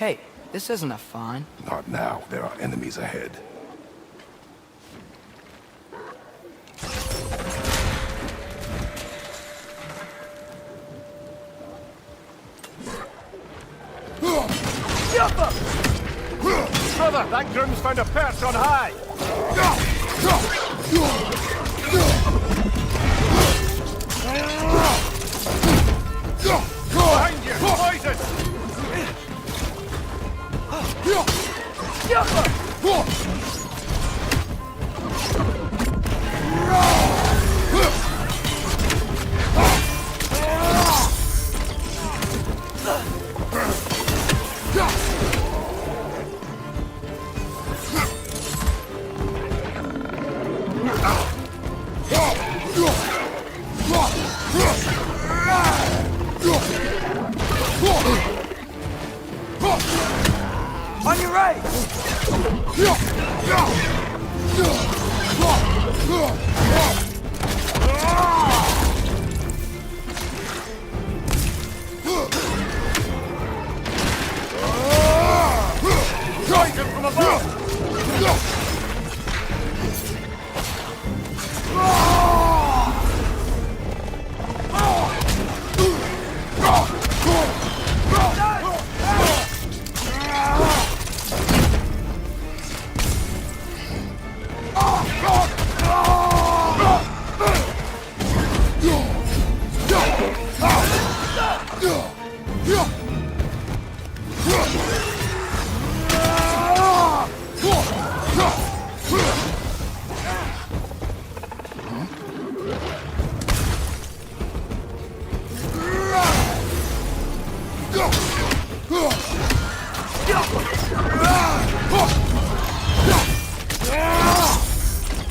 Hey, this isn't a fawn. Not now. There are enemies ahead. Brother, that groom's found a perch on high! Behind you! Poison! On your right! Poison from above!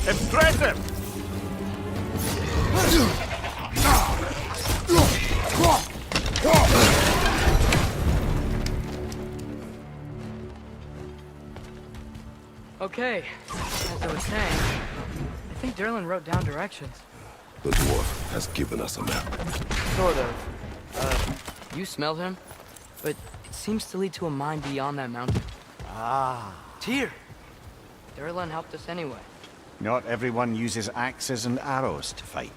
Impressive! Okay, as I was saying, I think Derlin wrote down directions. The dwarf has given us a map. Sort of. You smelled him? But it seems to lead to a mine beyond that mountain. Ah. Tyr! Derlin helped us anyway. Not everyone uses axes and arrows to fight.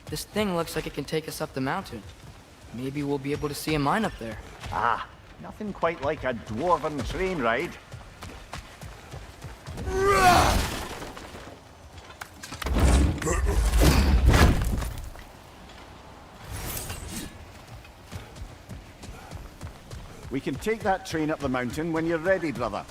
This thing looks like it can take us up the mountain. Maybe we'll be able to see a mine up there. Ah, nothing quite like a dwarven train ride. We can take that train up the mountain when you're ready, brother.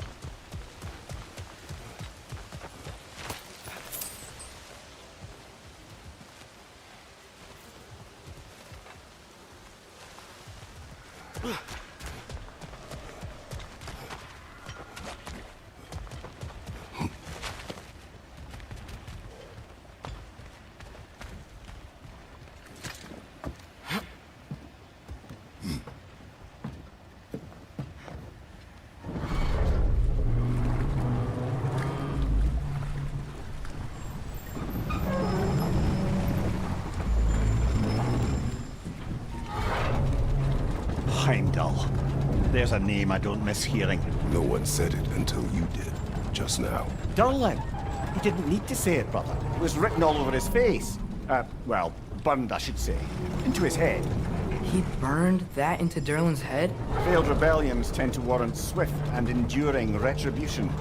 There's a name I don't miss hearing. No one said it until you did, just now. Durlin. He didn't need to say it, brother. It was written all over his face. Well, burned, I should say. Into his head. He burned that into Durlin's head? Failed rebellions tend to warrant swift and enduring retribution.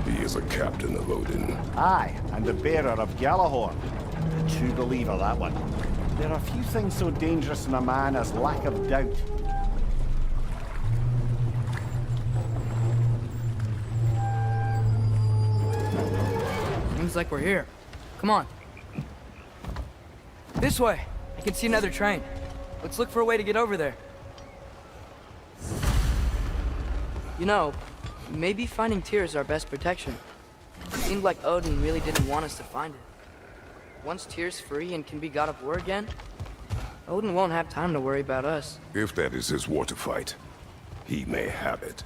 He is a captain of Odin. Aye, and the bearer of Gjallarhorn. A true believer, that one. There are few things so dangerous in a man as lack of doubt. Seems like we're here. Come on. This way. I can see another train. Let's look for a way to get over there. You know, maybe finding Tyr is our best protection. It seemed like Odin really didn't want us to find it. Once Tyr's free and can be god of war again, Odin won't have time to worry about us. If that is his war to fight, he may have it.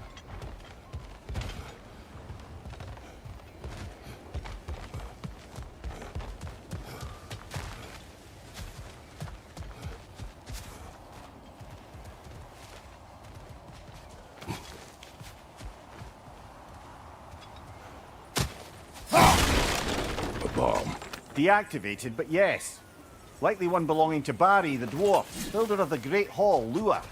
Bomb. Deactivated, but yes. Likely one belonging to Barry, the dwarf, builder of the Great Hall, Lua.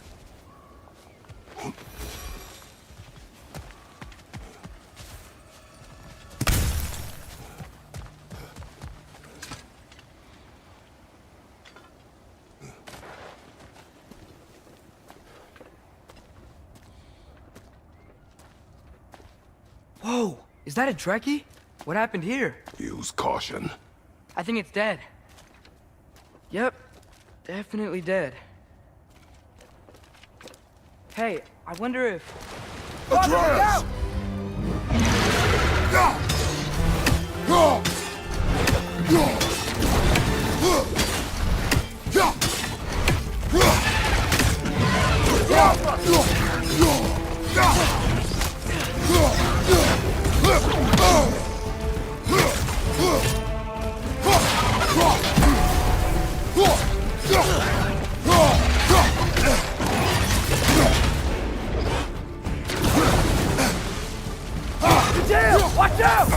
Whoa! Is that a Trekkie? What happened here? Use caution. I think it's dead. Yep, definitely dead. Hey, I wonder if... Atreus! Watch out!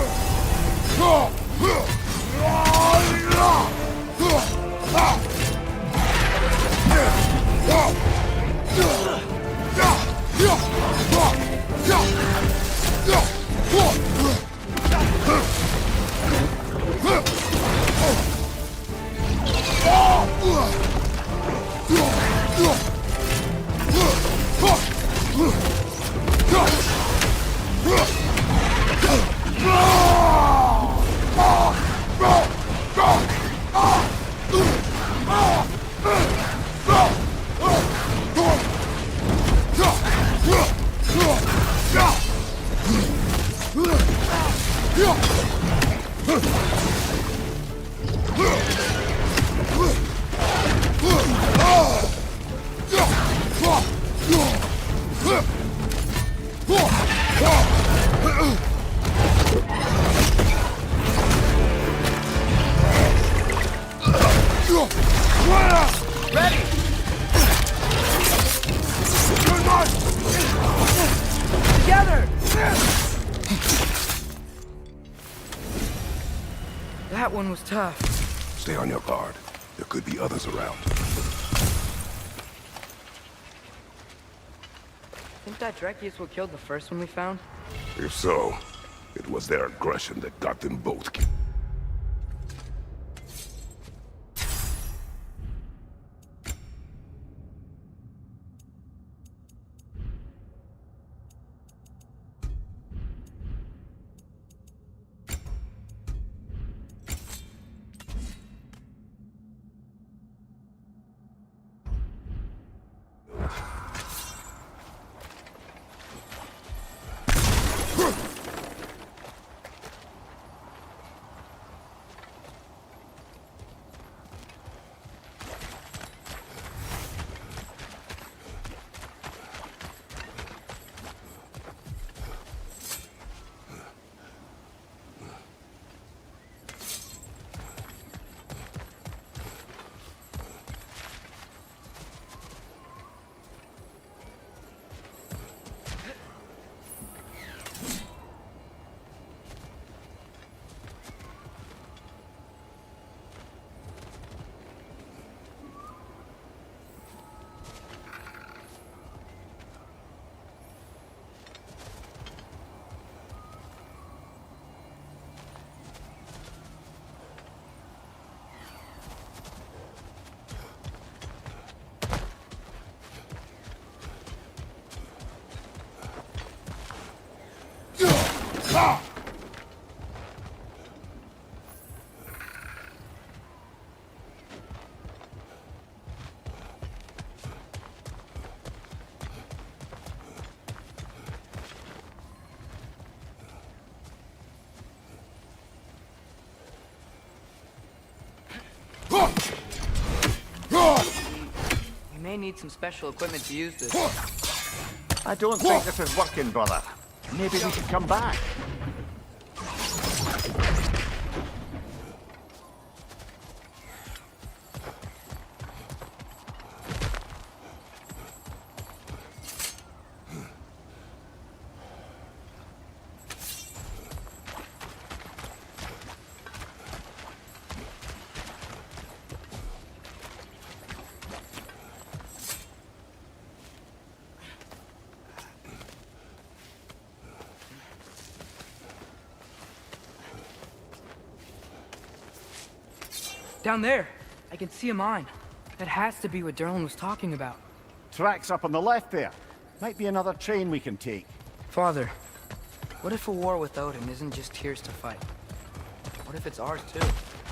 That one was tough. Stay on your guard. There could be others around. Think that Trekkie is what killed the first one we found? If so, it was their aggression that got them both killed. We may need some special equipment to use this. I don't think this is working, brother. Maybe we should come back. Down there, I can see a mine. That has to be what Derlin was talking about. Tracks up on the left there. Might be another train we can take. Father, what if a war with Odin isn't just Tyr's to fight? What if it's ours too?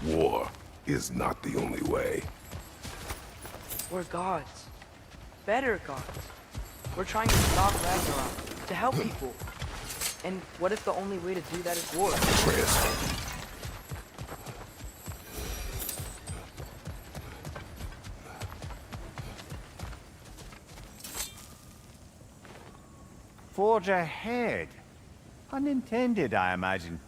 War is not the only way. We're gods. Better gods. We're trying to stop Ragnarok, to help people. And what if the only way to do that is war? Atreus. Forge ahead. Unintended, I imagine.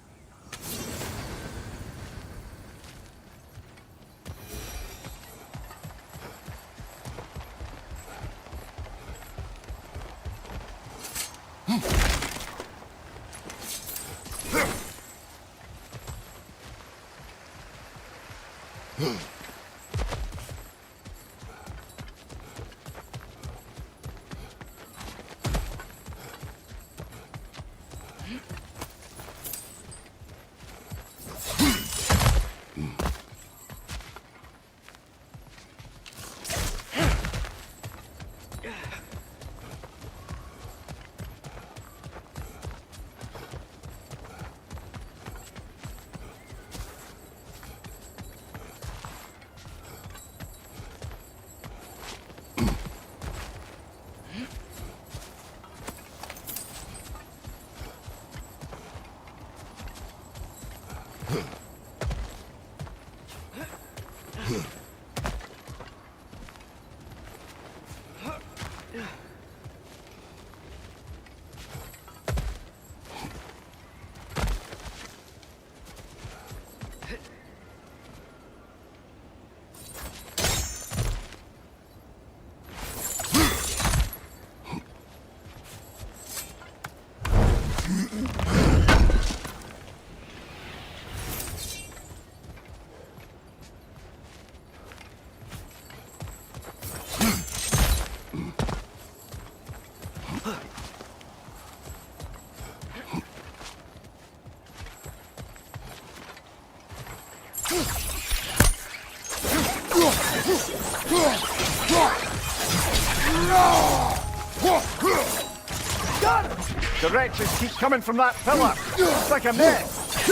The wretches keep coming from that pillar. It's like a mess.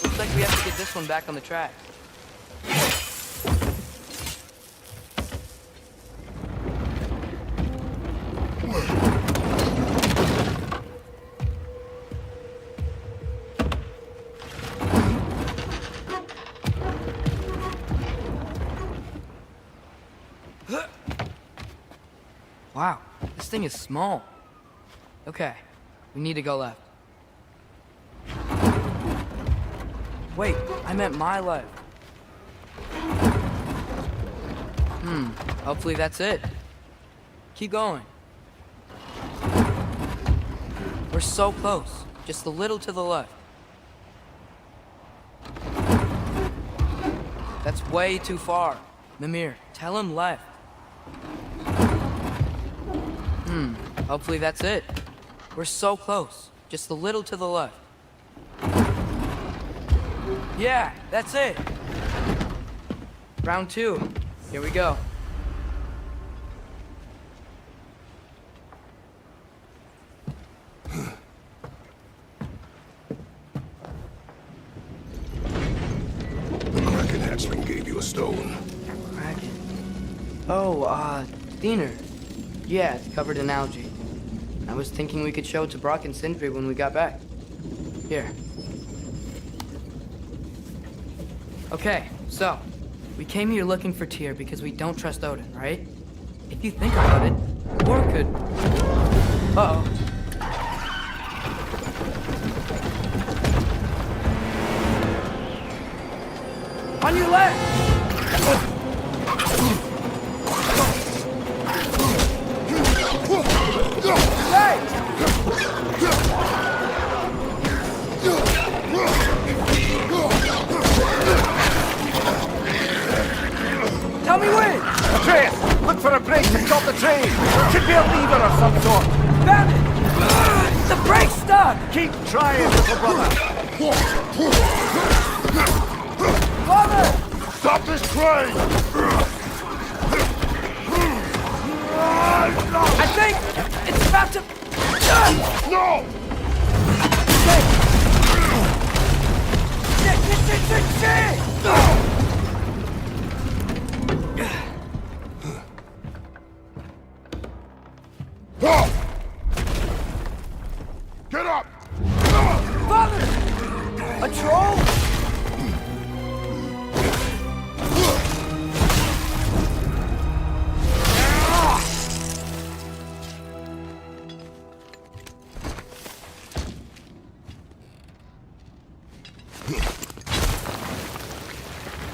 Looks like we have to get this one back on the track. Wow, this thing is small. Okay, we need to go left. Wait, I meant my left. Hopefully that's it. Keep going. We're so close, just a little to the left. That's way too far. Mimir, tell him left. Hopefully that's it. We're so close, just a little to the left. Yeah, that's it. Round 2. Here we go. The Kraken hatchling gave you a stone. Kraken. Oh, Diener. Yeah, it's covered in algae. I was thinking we could show it to Brock and Sindri when we got back. Here. Okay, so, we came here looking for Tyr because we don't trust Odin, right? If you think about it, War could... Uh-oh. On your left! Hey! Tell me when! Atreus, look for a break to stop the train! Should be a lever of some sort! Found it! The brake's stuck! Keep trying, little brother! Father! Stop this train! I think it's about to... No! Shit! Get up! Father! A troll?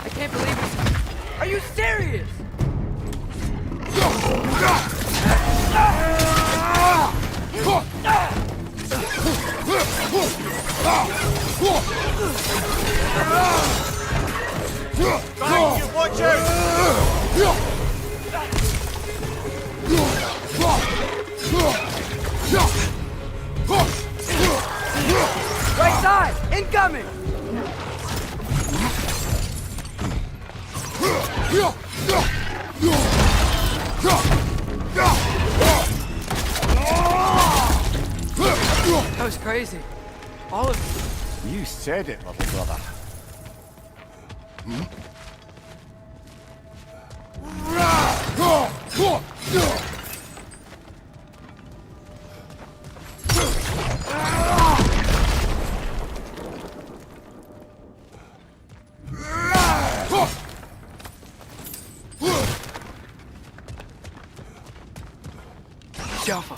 I can't believe it. Are you serious? Thank you, watch out! Right side! Incoming! That was crazy. All of You said it, little brother. Jaffa.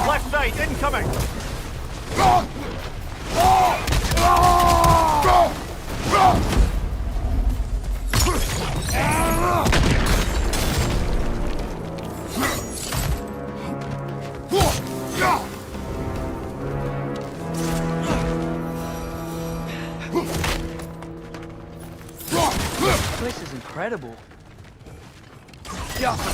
Left side, incoming! This place is incredible. Jaffa.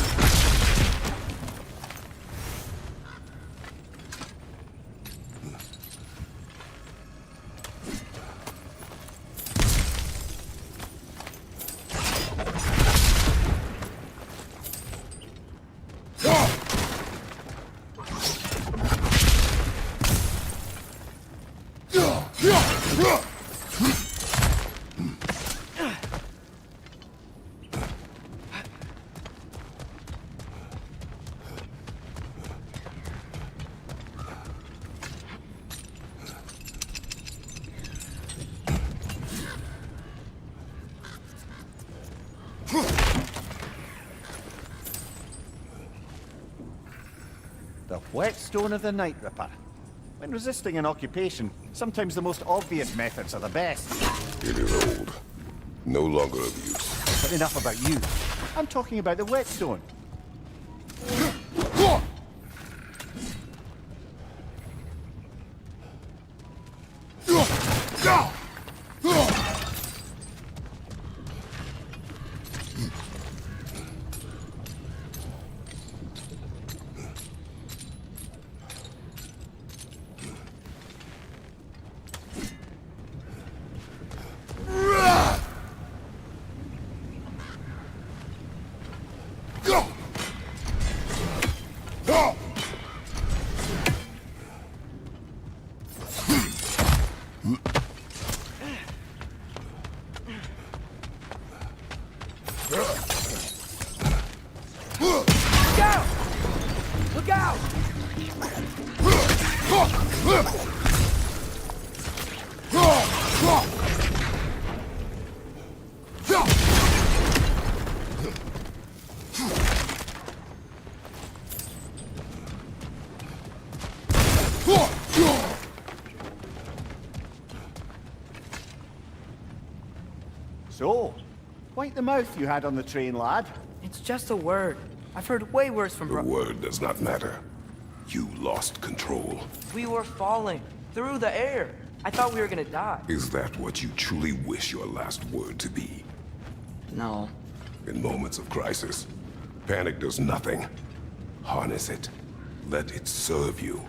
Whetstone of the Night Ripper. When resisting an occupation, sometimes the most obvious methods are the best. It is old. No longer of use. But enough about you. I'm talking about the whetstone. Look out! So, wipe the mouth you had on the train, lad. It's just a word. I've heard way worse from The word does not matter. You lost control. We were falling through the air. I thought we were gonna die. Is that what you truly wish your last word to be? No. In moments of crisis, panic does nothing. Harness it. Let it serve you.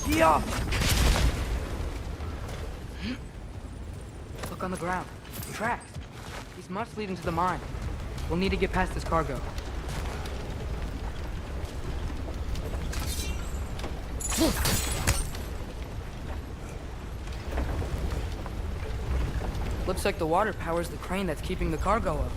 Yeah. Look on the ground. Tracks. These must lead into the mine. We'll need to get past this cargo. Looks like the water powers the crane that's keeping the cargo up.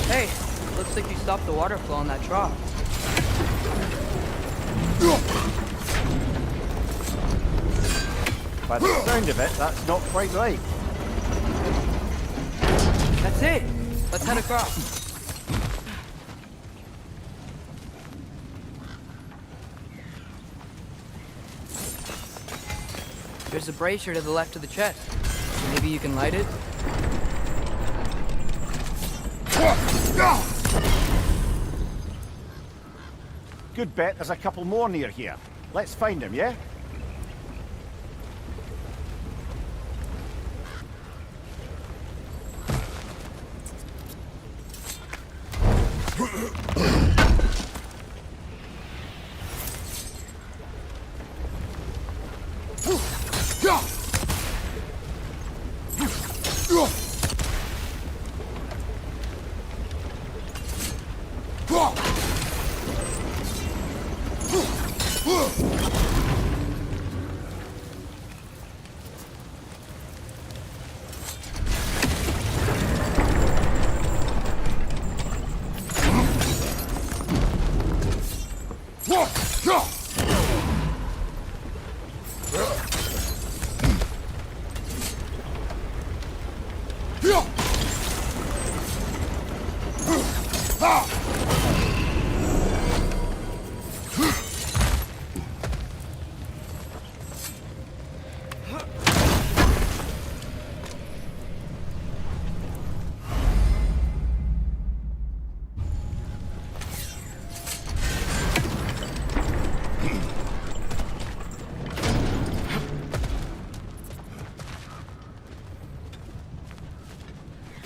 Hey, looks like you stopped the water flow on that trough. By the sound of it, that's not quite right. That's it. Let's head across. There's a brazier to the left of the chest. Maybe you can light it? Good bet there's a couple more near here. Let's find them, yeah?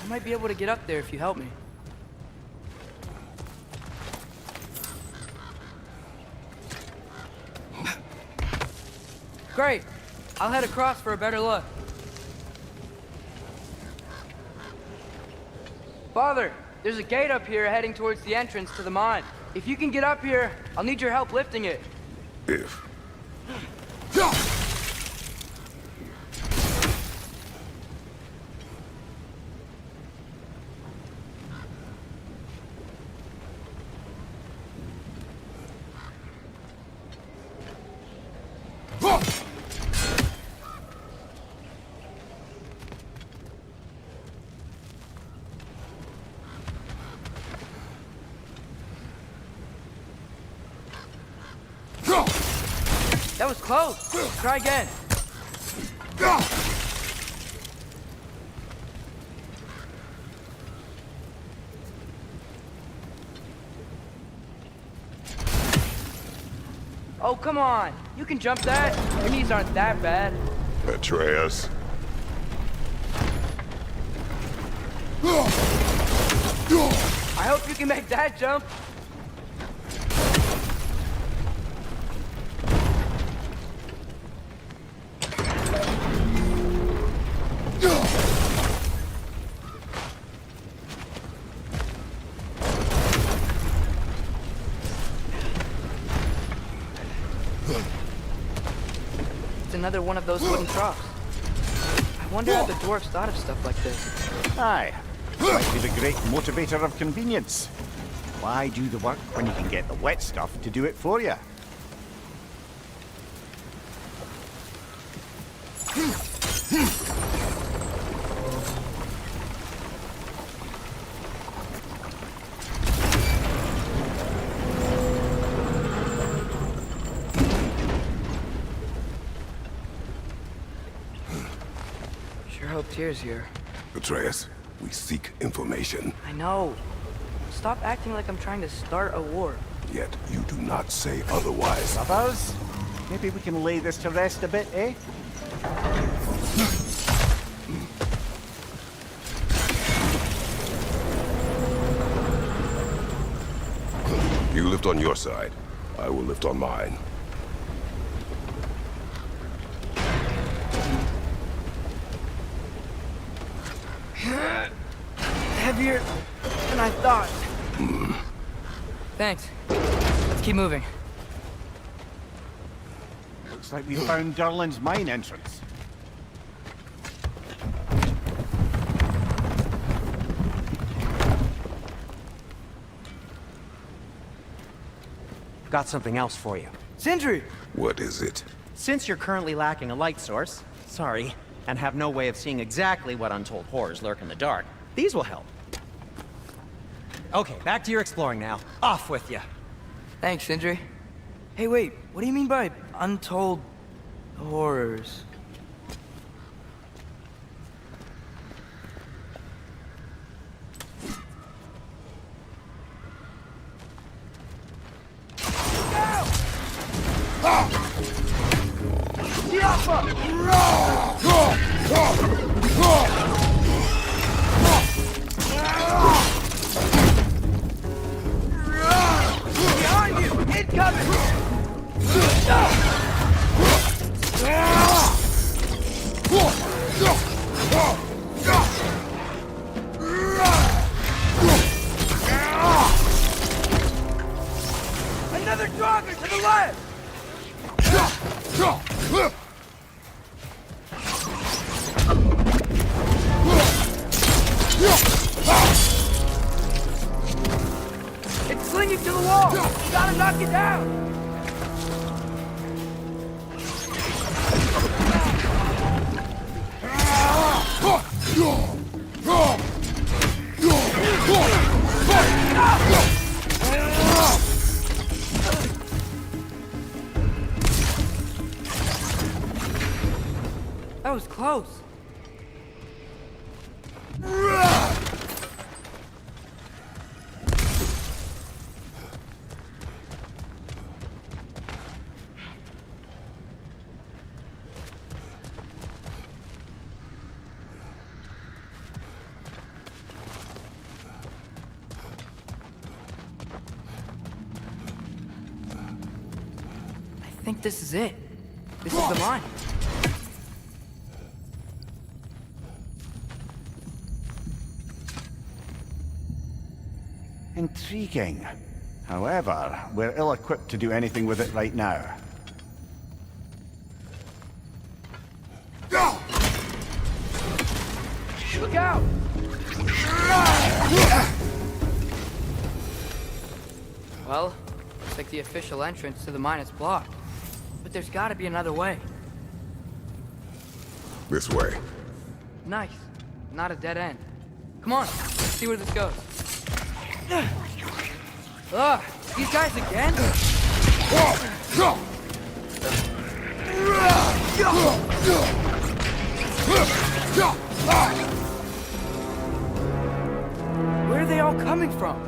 I might be able to get up there if you help me. Great. I'll head across for a better look. Father, there's a gate up here heading towards the entrance to the mine. If you can get up here, I'll need your help lifting it. If. That was close. Try again. Oh, come on. You can jump that. Your knees aren't that bad. Atreus. I hope you can make that jump. It's another one of those wooden troughs. I wonder how the dwarves thought of stuff like this. Aye. Might be the great motivator of convenience. Why do the work when you can get the wet stuff to do it for you? Sure hope Tyr's here. Atreus, we seek information. I know. Stop acting like I'm trying to start a war. Yet you do not say otherwise. Brothers, maybe we can lay this to rest a bit, eh? You lift on your side. I will lift on mine. Heavier than I thought. Thanks. Let's keep moving. Looks like we found Durlin's mine entrance. Got something else for you. Sindri! What is it? Since you're currently lacking a light source, sorry, and have no way of seeing exactly what untold horrors lurk in the dark, these will help. Okay, back to your exploring now. Off with you. Thanks, Sindri. Hey, wait. What do you mean by untold horrors? Behind you! Incoming! Another Draugr to the left! It's clinging to the wall! You gotta knock it down! That was close. think this is it. This is the mine. Intriguing. However, we're ill-equipped to do anything with it right now. Look out! Well, looks like the official entrance to the mine is blocked. But there's gotta be another way. This way. Nice. Not a dead end. Come on, let's see where this goes. Ugh, these guys again? Where are they all coming from?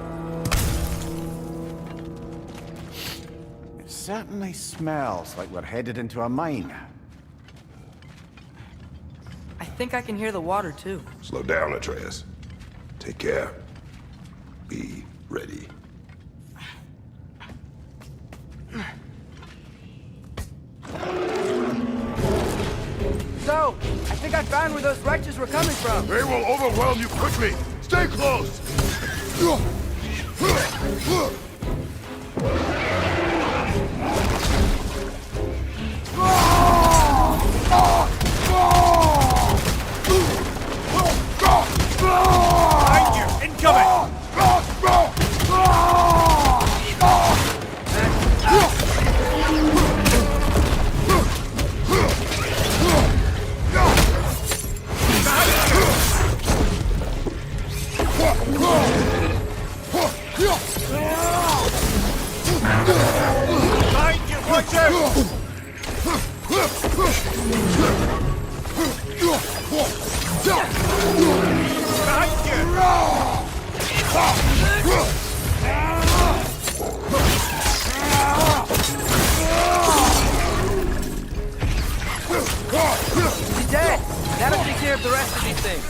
It certainly smells like we're headed into a mine. I think I can hear the water too. Slow down, Atreus. Take care. Be ready. So, I think I found where those wretches were coming from. They will overwhelm you quickly. Stay close. Behind you! Incoming! Behind you! Watch out! Behind He's dead! That'll take care of the rest of these things.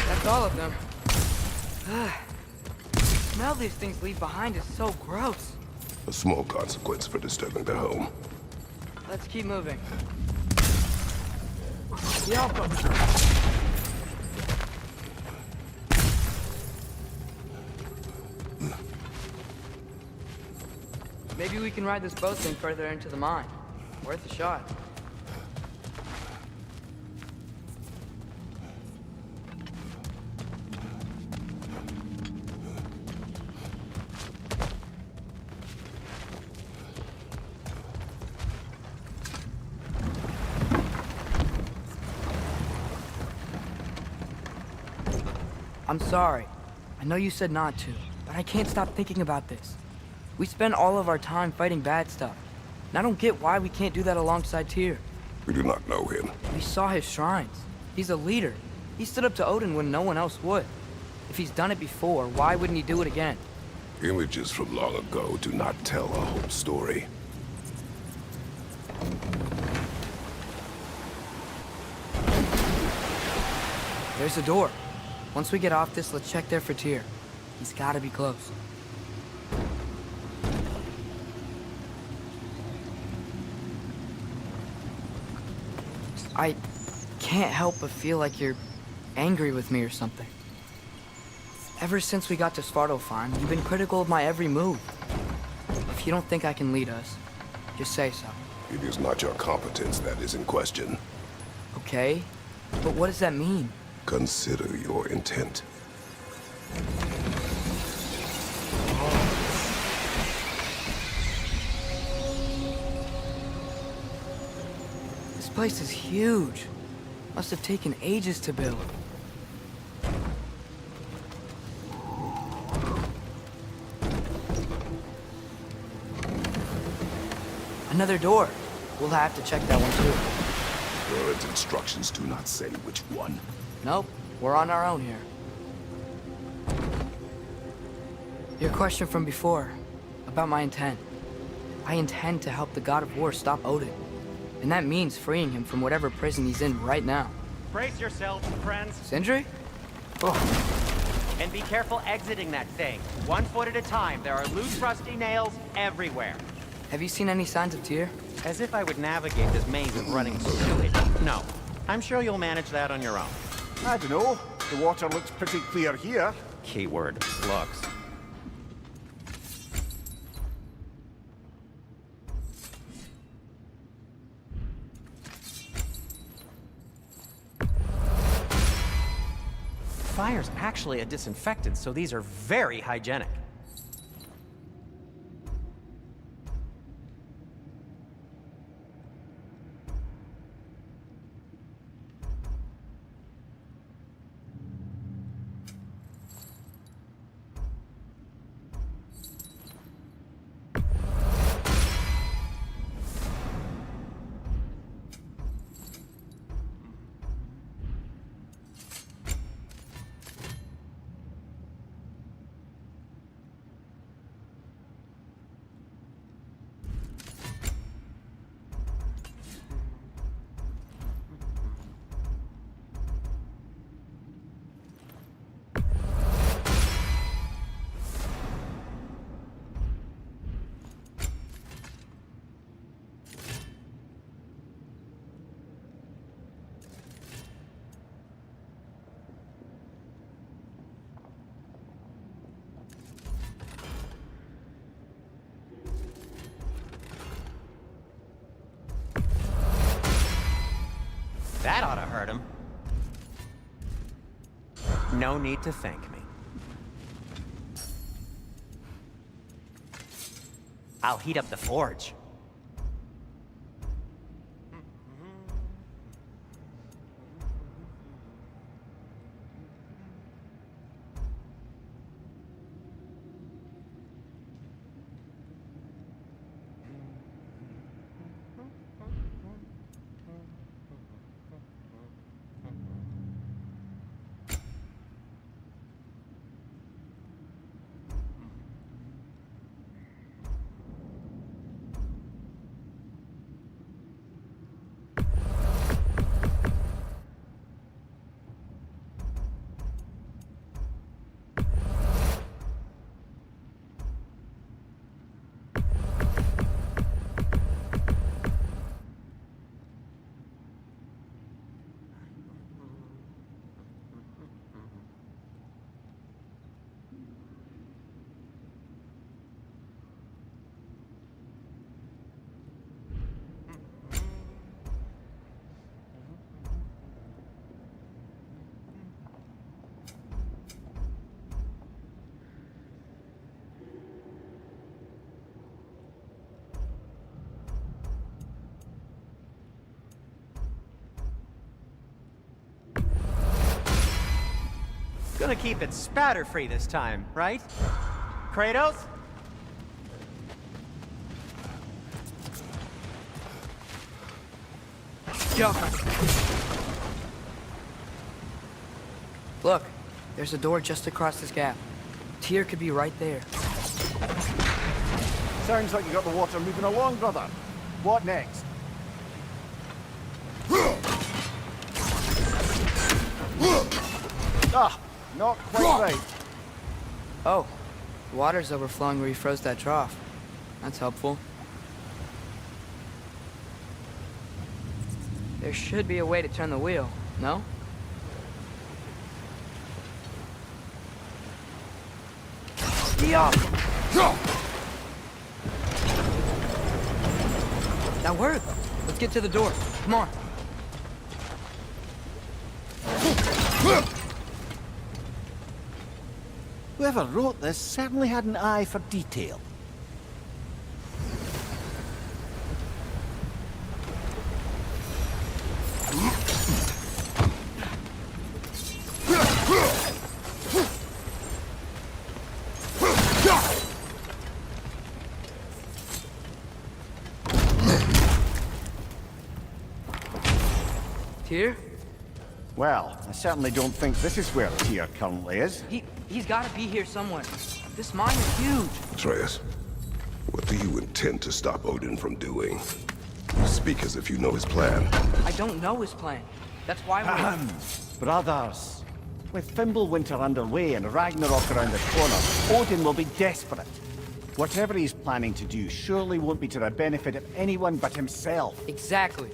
That's all of them. The smell these things leave behind is so gross. A small consequence for disturbing their home. Let's keep moving. Yelp 'em. Maybe we can ride this boat thing further into the mine. Worth a shot. I'm sorry. I know you said not to, but I can't stop thinking about this. We spend all of our time fighting bad stuff, and I don't get why we can't do that alongside Tyr. We do not know him. We saw his shrines. He's a leader. He stood up to Odin when no one else would. If he's done it before, why wouldn't he do it again? Images from long ago do not tell a whole story. There's a door. Once we get off this, let's check there for Tyr. He's gotta be close. I can't help but feel like you're angry with me or something. Ever since we got to Svartalfheim, you've been critical of my every move. If you don't think I can lead us, just say so. It is not your competence that is in question. Okay? But what does that mean? Consider your intent. This place is huge. Must have taken ages to build. Another door. We'll have to check that one too. Current instructions do not say which one. Nope, we're on our own here. Your question from before, about my intent. I intend to help the God of War stop Odin. And that means freeing him from whatever prison he's in right now. Brace yourselves, friends. Sindri? In And be careful exiting that thing. 1 foot at a time. There are loose, rusty nails everywhere. Have you seen any signs of Tyr? As if I would navigate this maze of running sewage. No. I'm sure you'll manage that on your own. I don't know. The water looks pretty clear here. Keyword, looks. Fire's actually a disinfectant, so these are very hygienic. That ought to hurt him. No need to thank me. I'll heat up the forge. Gonna keep it spatter-free this time, right? Kratos? Go. Look, there's a door just across this gap. Tyr could be right there. Sounds like you got the water moving along, brother. What next? Ah, not quite right. Oh, the water's overflowing where you froze that trough. That's helpful. There should be a way to turn the wheel, no? Yeah. That worked. Let's get to the door. Come on. Whoever wrote this certainly had an eye for detail. Tyr? Well, I certainly don't think this is where Tyr currently is. He's got to be here somewhere. This mine is huge. Atreus, what do you intend to stop Odin from doing? You speak as if you know his plan. I don't know his plan. That's why we're... Brothers, With Fimbulwinter underway and Ragnarok around the corner, Odin will be desperate. Whatever he's planning to do surely won't be to the benefit of anyone but himself. Exactly.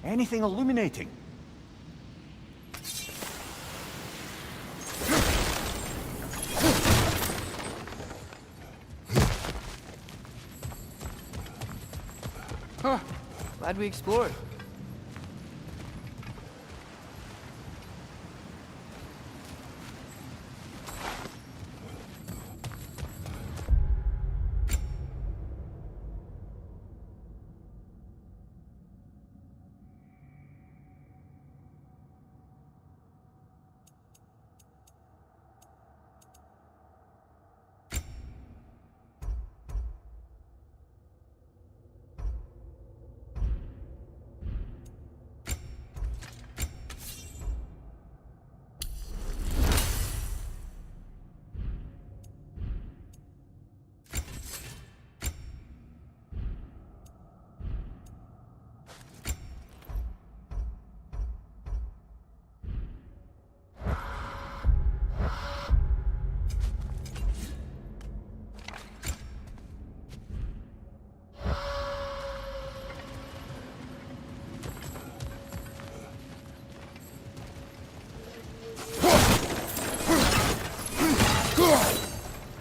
Anything illuminating? Huh. Glad we explored.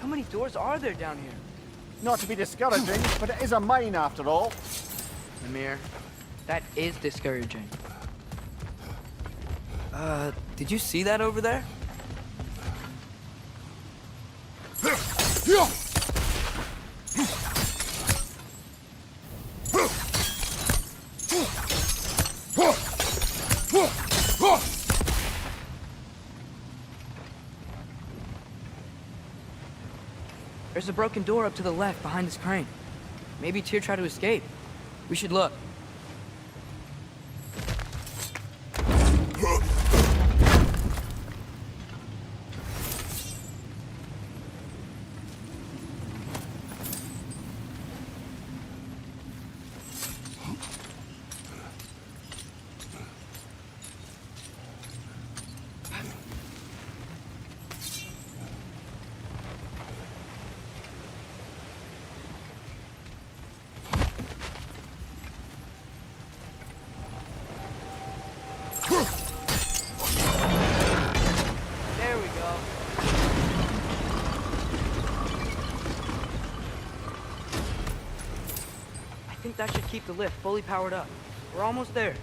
How many doors are there down here? Not to be discouraging, but it is a mine after all. Amir, that is discouraging. Did you see that over there? There's a broken door up to the left behind this crane. Maybe Tyr tried to escape. We should look. There we go. I think that should keep the lift fully powered up. We're almost there.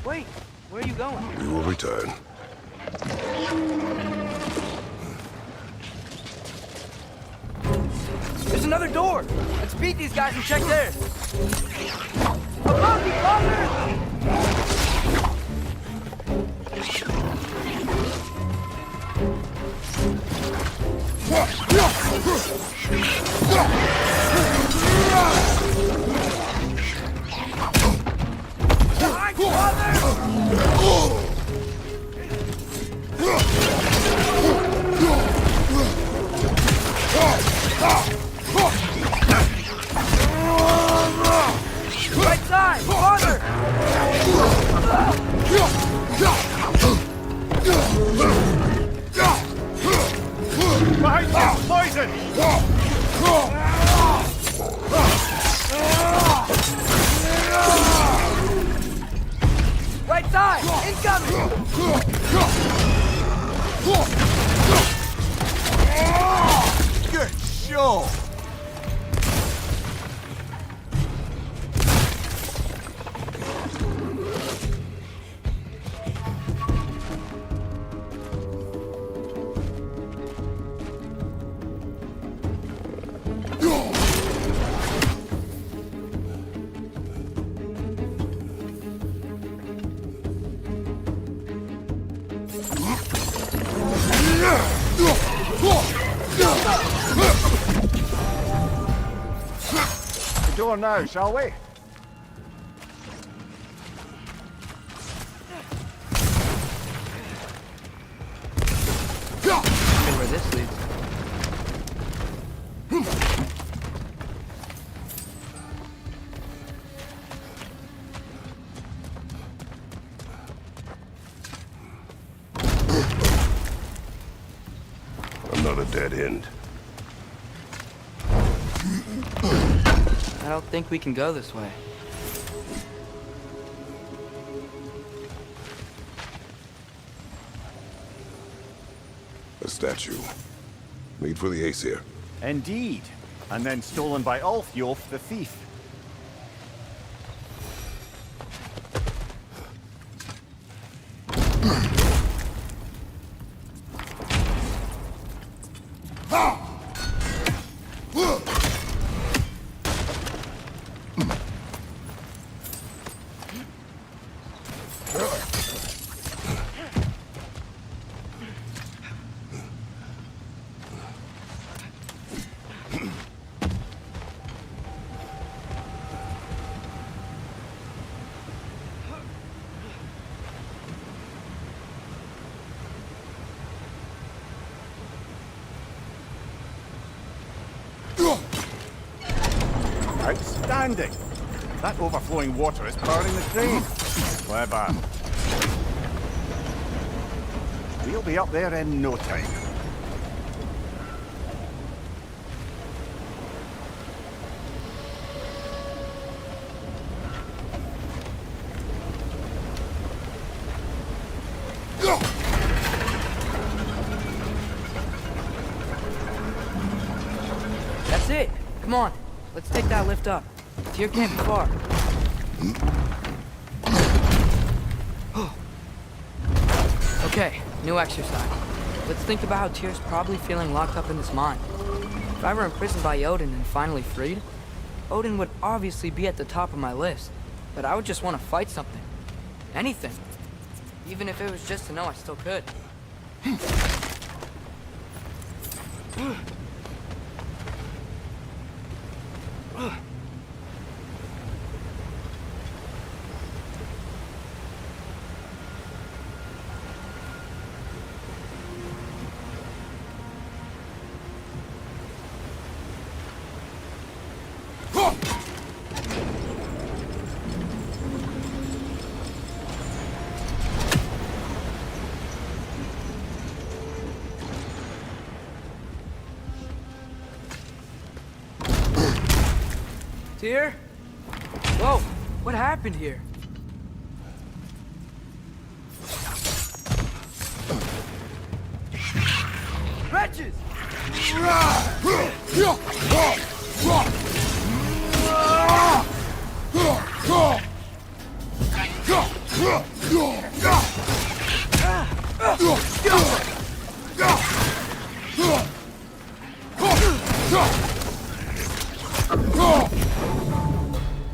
Wait, where are you going? We will return. There's another door! Let's beat these guys and check theirs! Above you, father! Right side! Father! Behind you! Poison! door now, shall we? See where this leads. Another dead end. I don't think we can go this way. A statue. Made for the Aesir. Indeed. And then stolen by Ulfjolf the thief. Outstanding! That overflowing water is powering the train. Clever. We'll be up there in no time. That's it. Come on. Let's take that lift up. Tyr can't be far. Okay, new exercise. Let's think about how Tyr's probably feeling locked up in his mind. If I were imprisoned by Odin and finally freed, Odin would obviously be at the top of my list. But I would just want to fight something. Anything. Even if it was just to know I still could. Tyr? Whoa, what happened here? Wretches!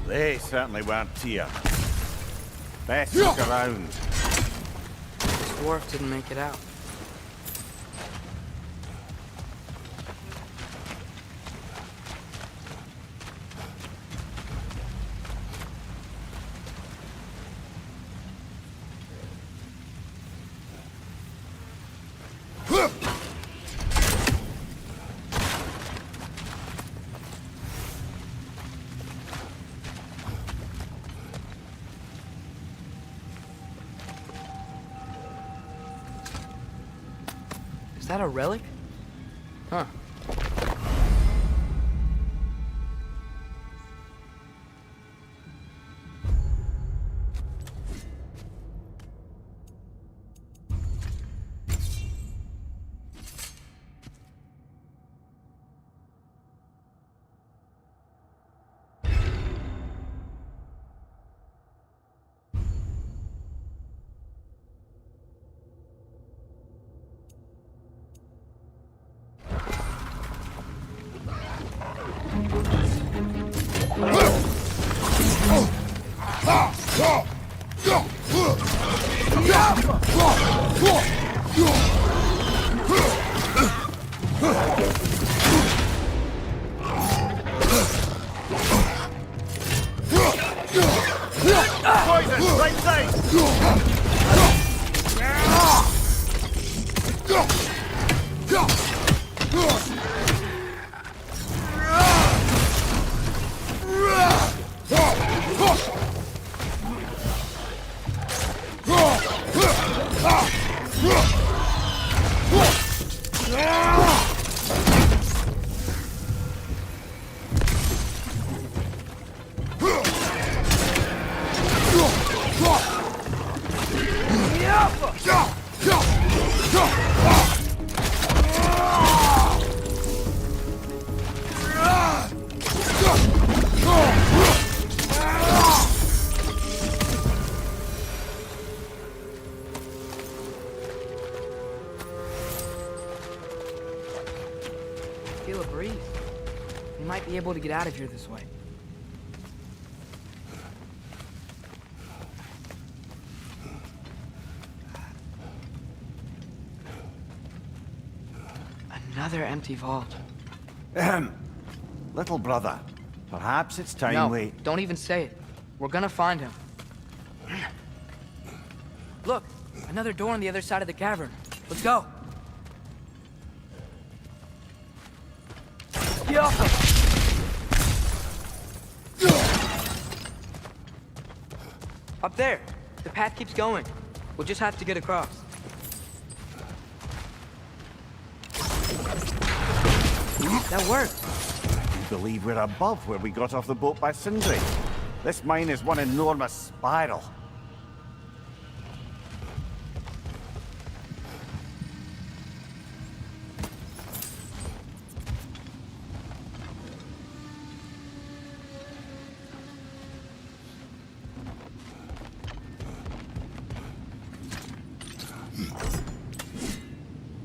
They certainly weren't Tyr. Best look around. This dwarf didn't make it out. Is that a relic? Huh. Poison! Right side! Feel a breeze. We might be able to get out of here this way. Another empty vault. Ahem. Little brother, perhaps it's time No, we... don't even say it. We're gonna find him. Look, another door on the other side of the cavern. Let's go. Yeah. Up there. The path keeps going. We'll just have to get across. That worked. I believe we're above where we got off the boat by Sindri. This mine is one enormous spiral.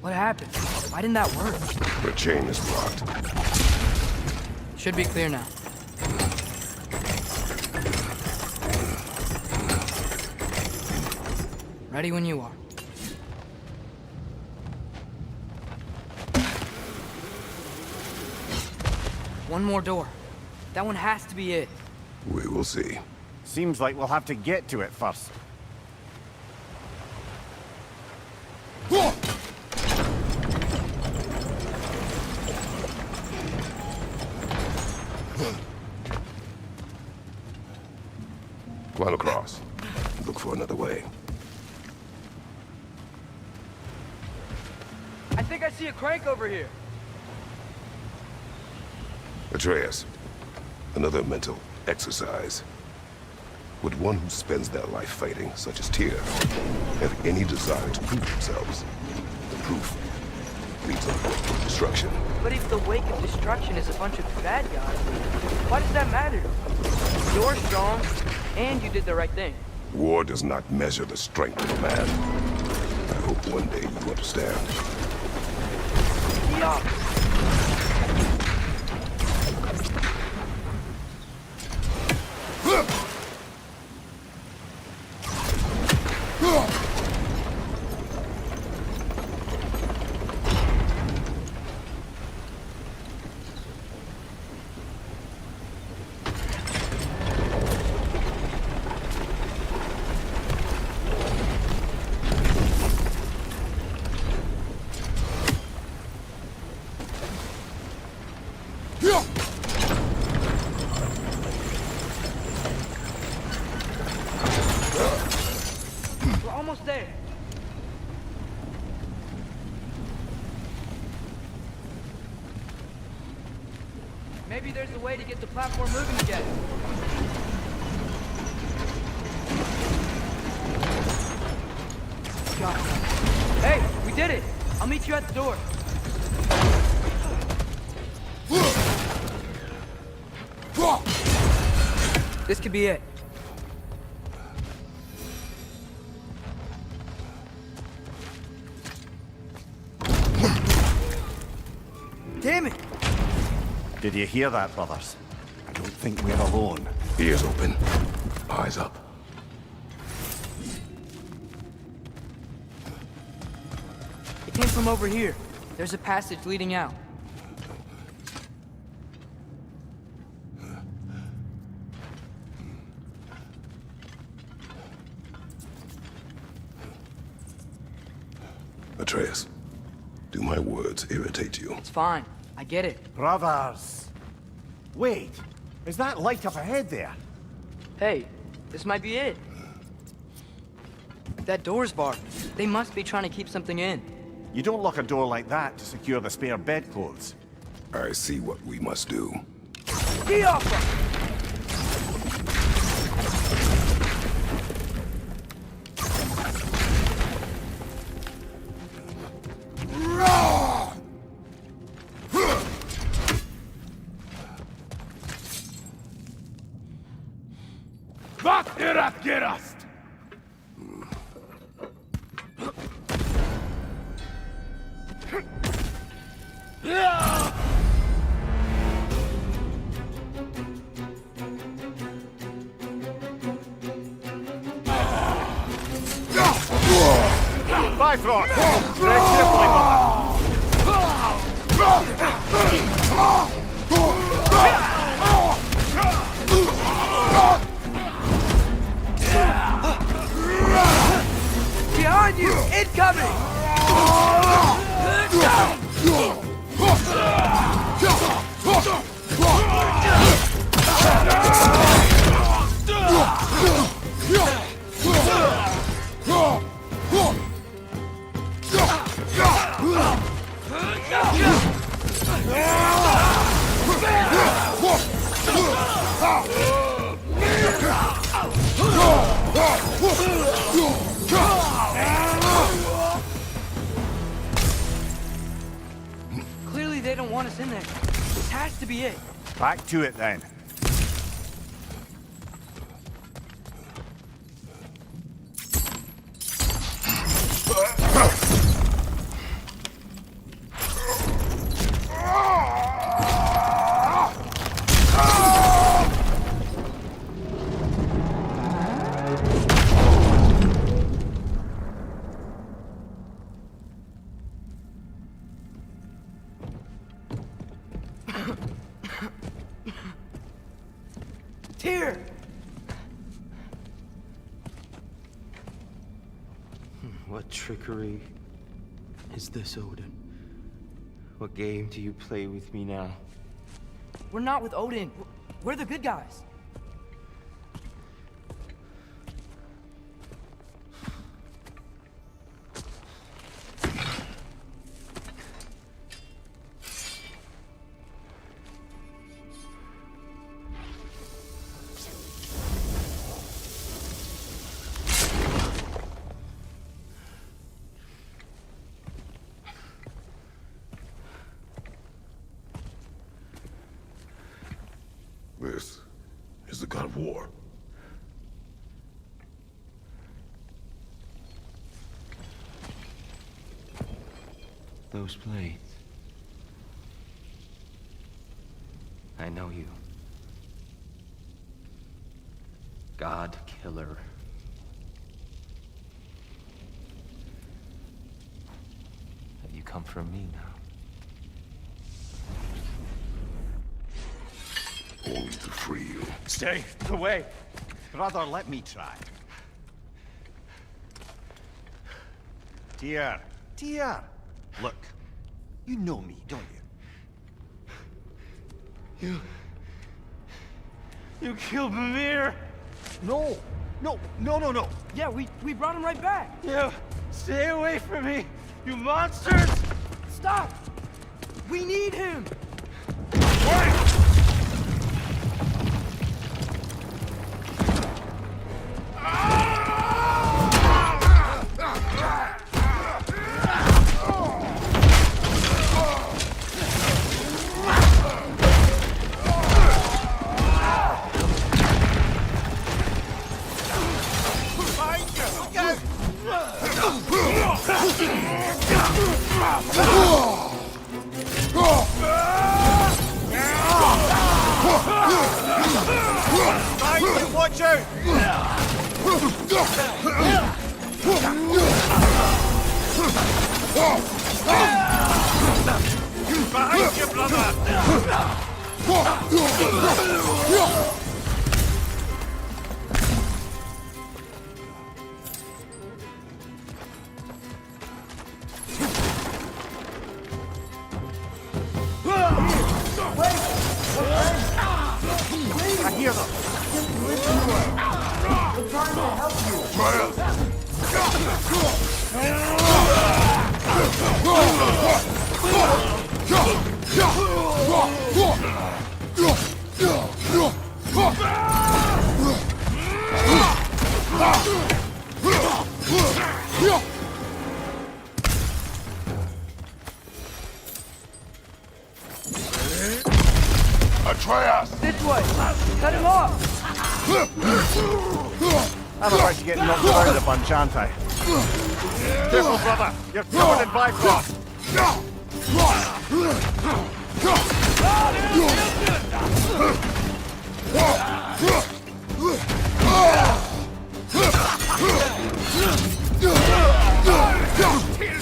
What happened? Why didn't that work? The chain is blocked. Should be clear now. Ready when you are. One more door. That one has to be it. We will see. Seems like we'll have to get to it first. Climb across. Look for another way. I think I see a crank over here. Atreus, another mental exercise. Would one who spends their life fighting, such as Tyr, have any desire to prove themselves? The proof leads to the wake of destruction. But if the wake of destruction is a bunch of bad guys, why does that matter? You're strong, and you did the right thing. War does not measure the strength of a man. I hope one day you understand. Yeah. We're almost there. Maybe there's a way to get the platform moving again. God. Hey, we did it! I'll meet you at the door. This could be it. Damn it! Did you hear that, brothers? I don't think we're alone. Ears open. Eyes up. It came from over here. There's a passage leading out. Atreus, do my words irritate you? It's fine. I get it. Brothers! Wait, is that light up ahead there? Hey, this might be it. That door's barred. They must be trying to keep something in. You don't lock a door like that to secure the spare bedclothes. I see what we must do. Get off her! Wat er att gerast! Bifrost! Tread carefully, Behind you! Incoming! Clearly they don't want us in there. This has to be it. Back to it then. Tyr! What trickery is this, Odin? What game do you play with me now? We're not with Odin. We're the good guys. This is the god of war. Those blades. I know you. God Killer. Have you come for me now? Only to free you. Stay away. Brother, let me try. Tyr. Tyr. Look, you know me, don't you? You killed Mimir! No. No. Yeah, we brought him right back. You stay away from me, you monsters! Stop! We need him! Watch out! Behind you, brother! of them! Listen to us. We're trying to help Atreus! This way! Cut him off! I'm about to get knocked around a bunch, aren't I? Careful, brother! You're covered in Bifrost!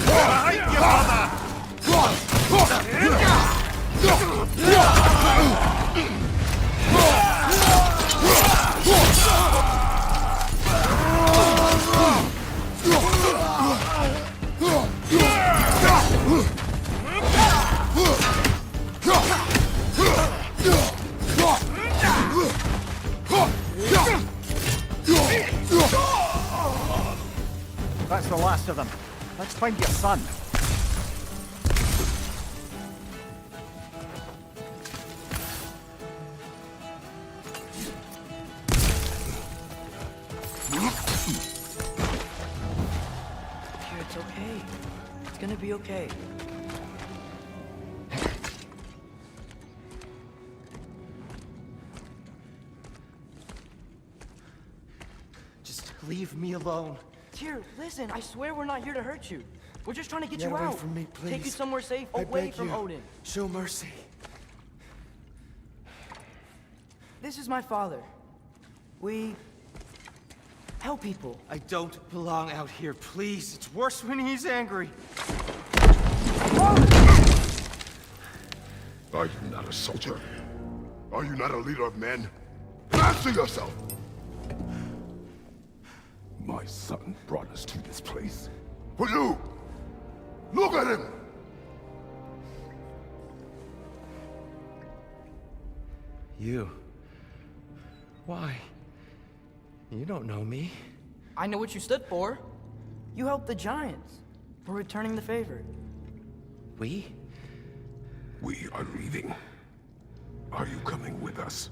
Behind you, brother! That's the last of them. Let's find your son. Here, it's okay. It's gonna be okay. Just leave me alone. Tyr, listen, I swear we're not here to hurt you. We're just trying to get Get you away out. from me, Take you please. somewhere safe, I away beg from you. Odin. Show mercy. This is my father. We help people. I don't belong out here, please. It's worse when he's angry. Are you not a soldier? Are you not a leader of men? Answer yourself! My son brought us to this place. For you! Look at him! You. Why? You don't know me. I know what you stood for. You helped the Giants. We're returning the favor. We? We are leaving. Are you coming with us?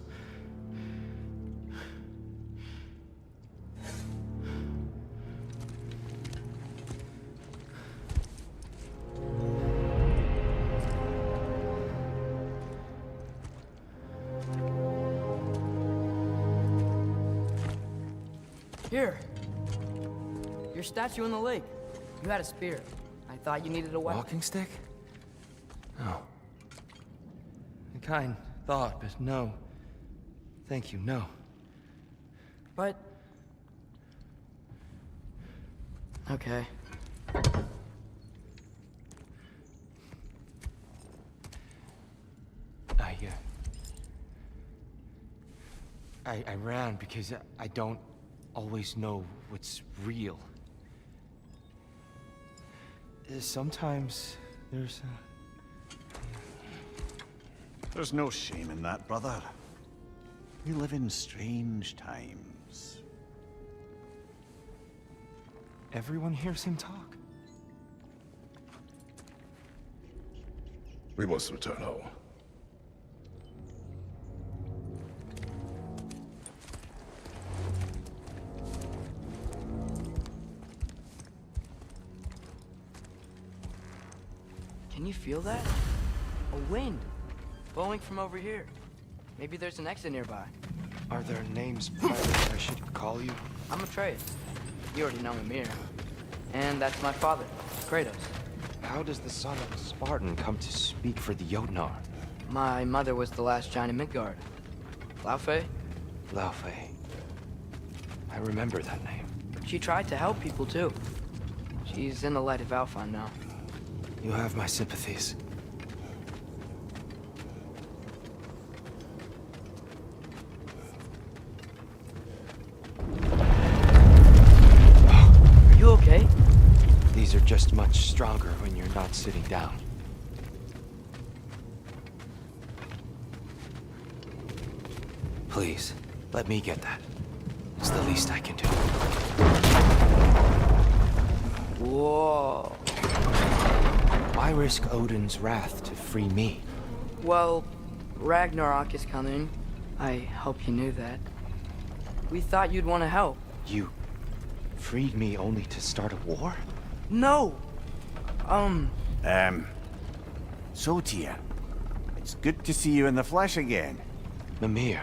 Here. Your statue in the lake. You had a spear. I thought you needed a weapon. Walking stick? No. A kind thought, but no. Thank you, no. But... Okay. I ran because I don't always know what's real. Sometimes there's There's no shame in that, brother. We live in strange times. everyone hears him talk. We must return home. Can you feel that? A wind blowing from over here. Maybe there's an exit nearby. Are there names private I should call you? I'm Atreus. You already know Mimir. And that's my father, Kratos. How does the son of a Spartan come to speak for the Jotnar? My mother was the last giant in Midgard. Laufey? Laufey. I remember that name. She tried to help people too. She's in the light of Alpha now. You have my sympathies. Are you okay? These are just much stronger when you're not sitting down. Please, let me get that. It's the least I can do. Whoa. Why risk Odin's wrath to free me? Well, Ragnarok is coming. I hope you knew that. We thought you'd want to help. You freed me only to start a war? No! So Tyr, it's good to see you in the flesh again. Mimir,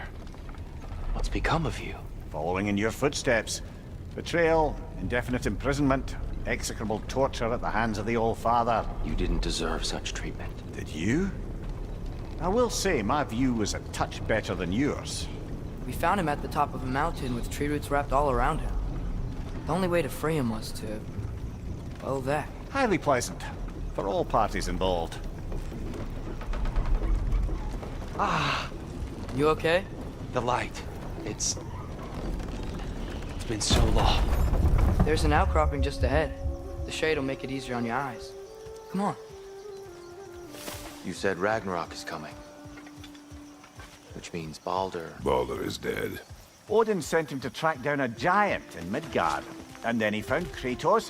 what's become of you? Following in your footsteps. Betrayal, indefinite imprisonment, execrable torture at the hands of the Old Father. You didn't deserve such treatment. Did you? I will say, my view was a touch better than yours. We found him at the top of a mountain with tree roots wrapped all around him. The only way to free him was to... well, that. Highly pleasant. For all parties involved. You okay? The light. It's been so long. There's an outcropping just ahead. The shade will make it easier on your eyes. Come on. You said Ragnarok is coming. Which means Baldur. Baldur is dead. Odin sent him to track down a giant in Midgard, and then he found Kratos.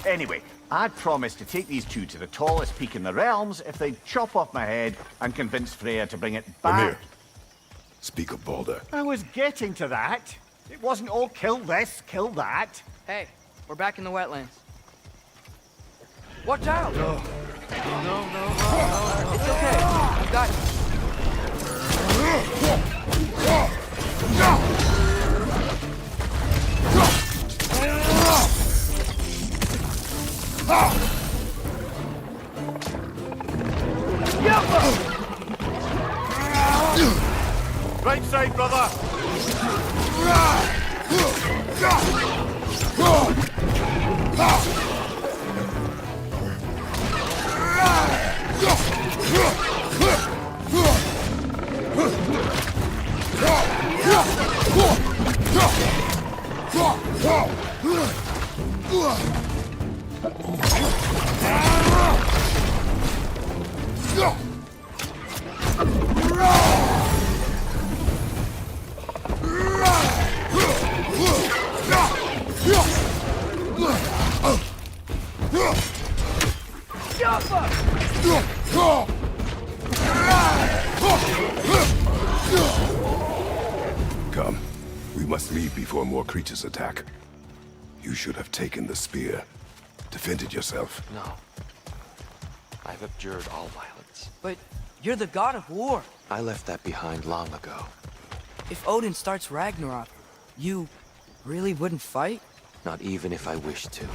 Anyway, I'd promised to take these two to the tallest peak in the realms if they'd chop off my head and convince Freya to bring it back. Mimir, speak of Baldur. I was getting to that. It wasn't all kill this, kill that. Hey, we're back in the wetlands. Watch out! No. It's okay. I've got you. Right side, brother! Come. We must leave before more creatures attack. You should have taken the spear. Defended yourself. No. I've abjured all violence. But you're the god of war. I left that behind long ago. If Odin starts Ragnarok, you really wouldn't fight? Not even if I wished to.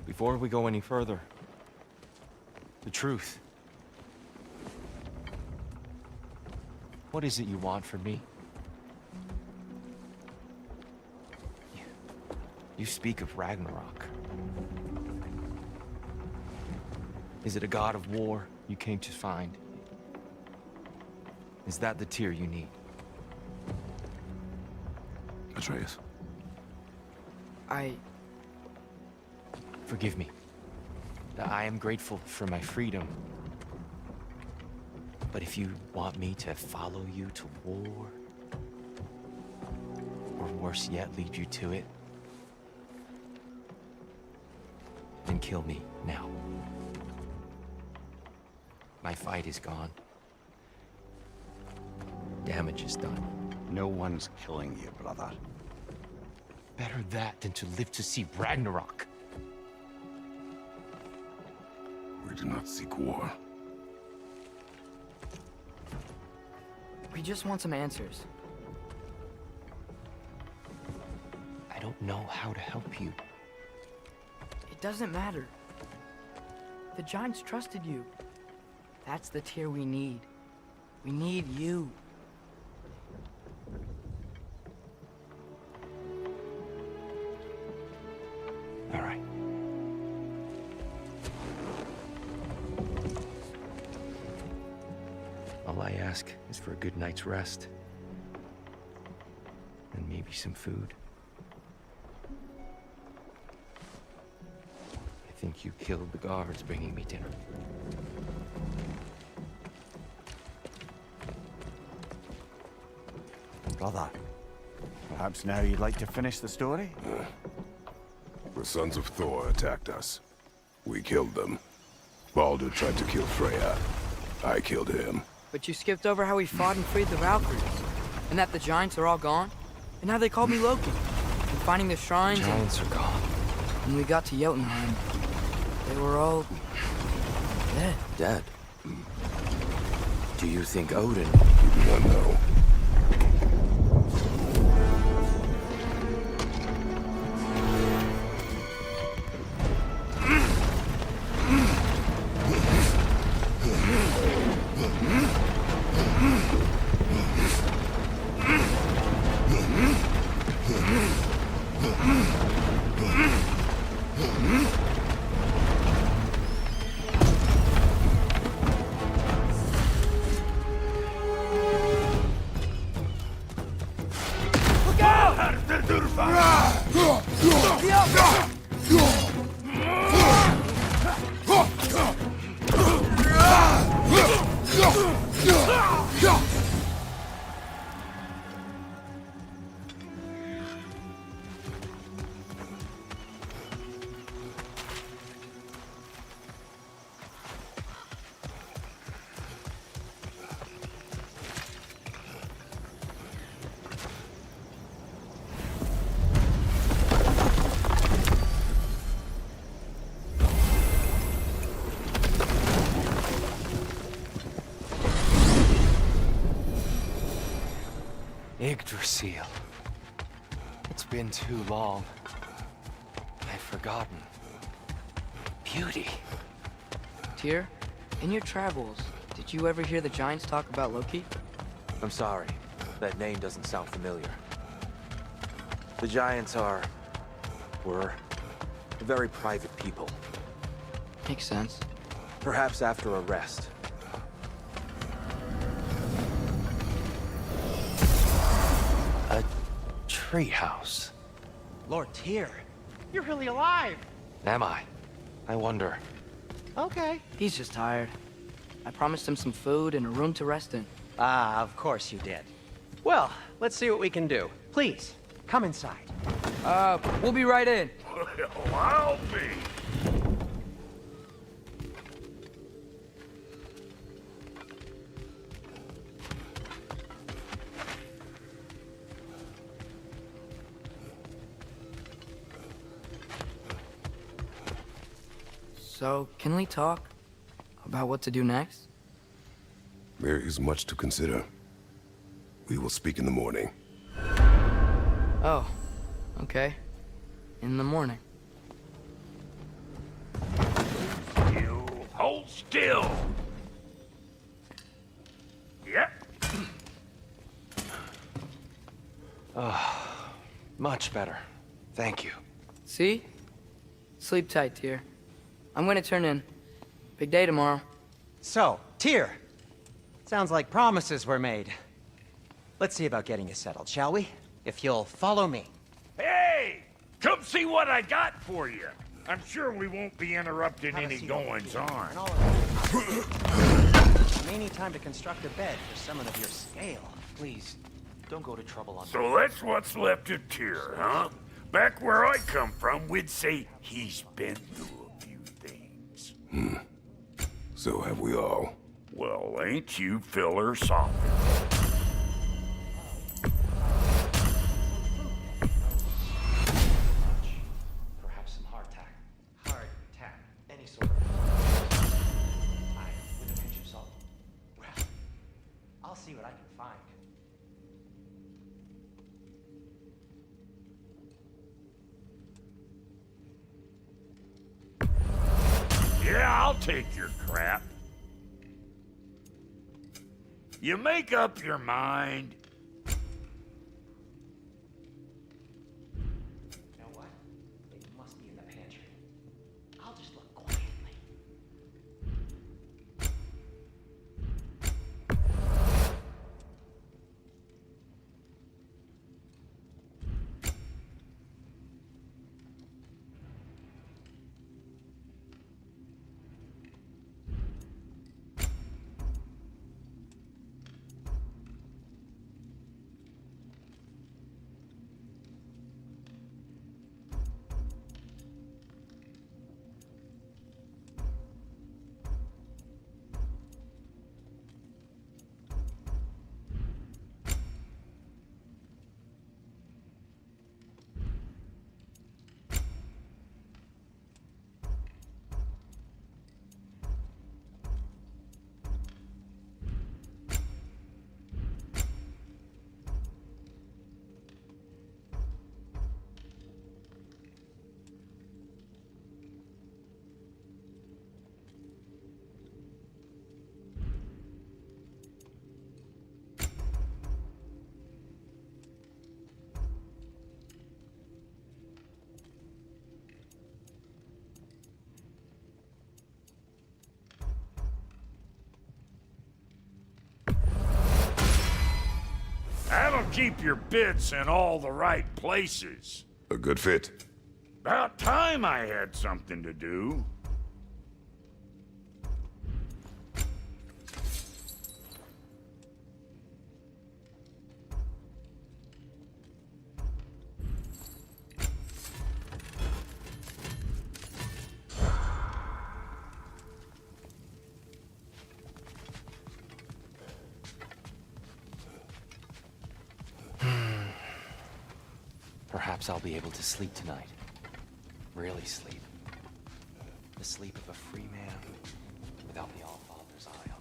Before we go any further, the truth. What is it you want from me? You speak of Ragnarok. Is it a god of war you came to find? Is that the Tyr you need? Atreus. Forgive me. I am grateful for my freedom. But if you want me to follow you to war, or worse yet, lead you to it, then kill me now. My fight is gone. Damage is done. No one's killing you, brother. Better that than to live to see Ragnarok. We do not seek war. We just want some answers. I don't know how to help you. It doesn't matter. The giants trusted you. That's the Tyr we need. We need you. All right. All I ask is for a good night's rest. And maybe some food. think you killed the guards bringing me dinner. Brother, perhaps now you'd like to finish the story? The sons of Thor attacked us. We killed them. Baldur tried to kill Freya. I killed him. But you skipped over how we fought and freed the Valkyries. And that the giants are all gone. And how they called me Loki. And finding the shrines Giants are gone. and we got to Jotunheim. They were all... dead. Dead? Do you think Odin... You do not know. Yggdrasil. It's been too long. I've forgotten. Beauty. Tyr, in your travels, did you ever hear the giants talk about Loki? I'm sorry. That name doesn't sound familiar. The Giants were very private people. Makes sense. Perhaps after a rest. A treehouse. Lord Tyr, you're really alive! Am I? I wonder. Okay. He's just tired. I promised him some food and a room to rest in. Ah, of course you did. Well, let's see what we can do. Please, come inside. We'll be right in. Well, I'll be. So, can we talk about what to do next? There is much to consider. We will speak in the morning. Oh, okay. In the morning. You hold still. Yep. Much better. Thank you. See? Sleep tight, Tyr. I'm gonna turn in. Big day tomorrow. So, Tyr. Sounds like promises were made. Let's see about getting you settled, shall we? If you'll follow me. Hey! Come see what I got for you. I'm sure we won't be interrupting Have a any seat over goings here. on. And all of you may need time to construct a bed for someone of your scale. Please, don't go to trouble on So that's what's left of Tyr, huh? Back where I come from, we'd say he's been through a few things. So have we all. Well, ain't you filler soft? Perhaps some hardtack. Hardtack. Any sort of... Aye, with a pinch of salt. Well, I'll see what I can find. Yeah, I'll take your crap. You make up your mind. You know what? It must be in the pantry. I'll just look quietly. keep your bits in all the right places. A good fit. About time I had something to do. Perhaps I'll be able to sleep tonight. Really sleep. The sleep of a free man without the Allfather's eye on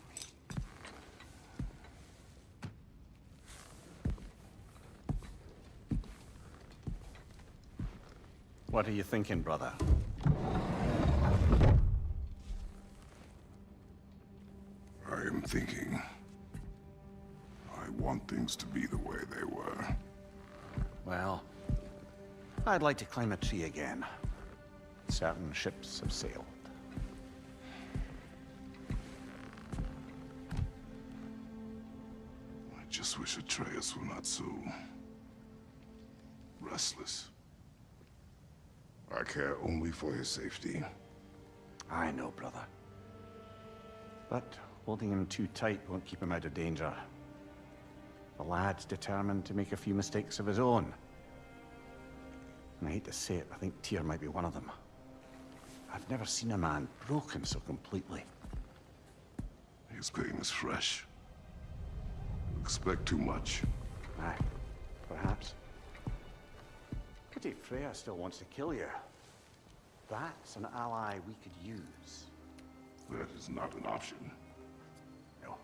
me. What are you thinking, brother? I am thinking. I want things to be the way they were. Well, I'd like to climb a tree again. Certain ships have sailed. I just wish Atreus were not so restless. I care only for his safety. I know, brother. But holding him too tight won't keep him out of danger. The lad's determined to make a few mistakes of his own. And I hate to say it, I think Tyr might be one of them. I've never seen a man broken so completely. His pain is fresh. You expect too much. Aye, perhaps. Pity Freya still wants to kill you. That's an ally we could use. That is not an option. No,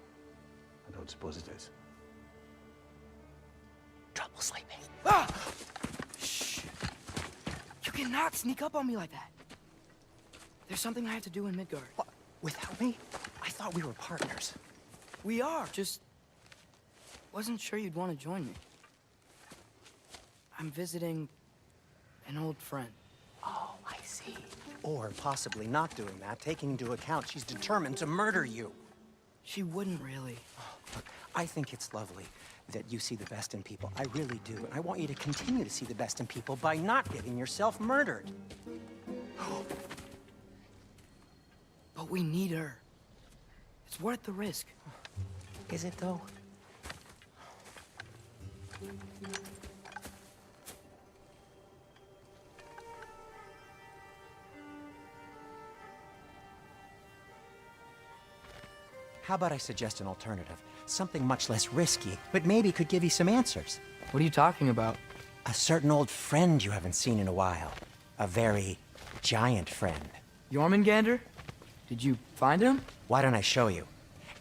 I don't suppose it is. Trouble sleeping. Ah! Shh! You cannot sneak up on me like that. There's something I have to do in Midgard. What? Without me? I thought we were partners. We are, just wasn't sure you'd want to join me. I'm visiting an old friend. Oh, I see. Or possibly not doing that, taking into account she's determined to murder you. She wouldn't really. Look, I think it's lovely that you see the best in people. I really do. And I want you to continue to see the best in people by not getting yourself murdered. But we need her. It's worth the risk. Is it, though? How about I suggest an alternative? Something much less risky, but maybe could give you some answers. What are you talking about? A certain old friend you haven't seen in a while. A very giant friend. Jormungandr? Did you find him? Why don't I show you?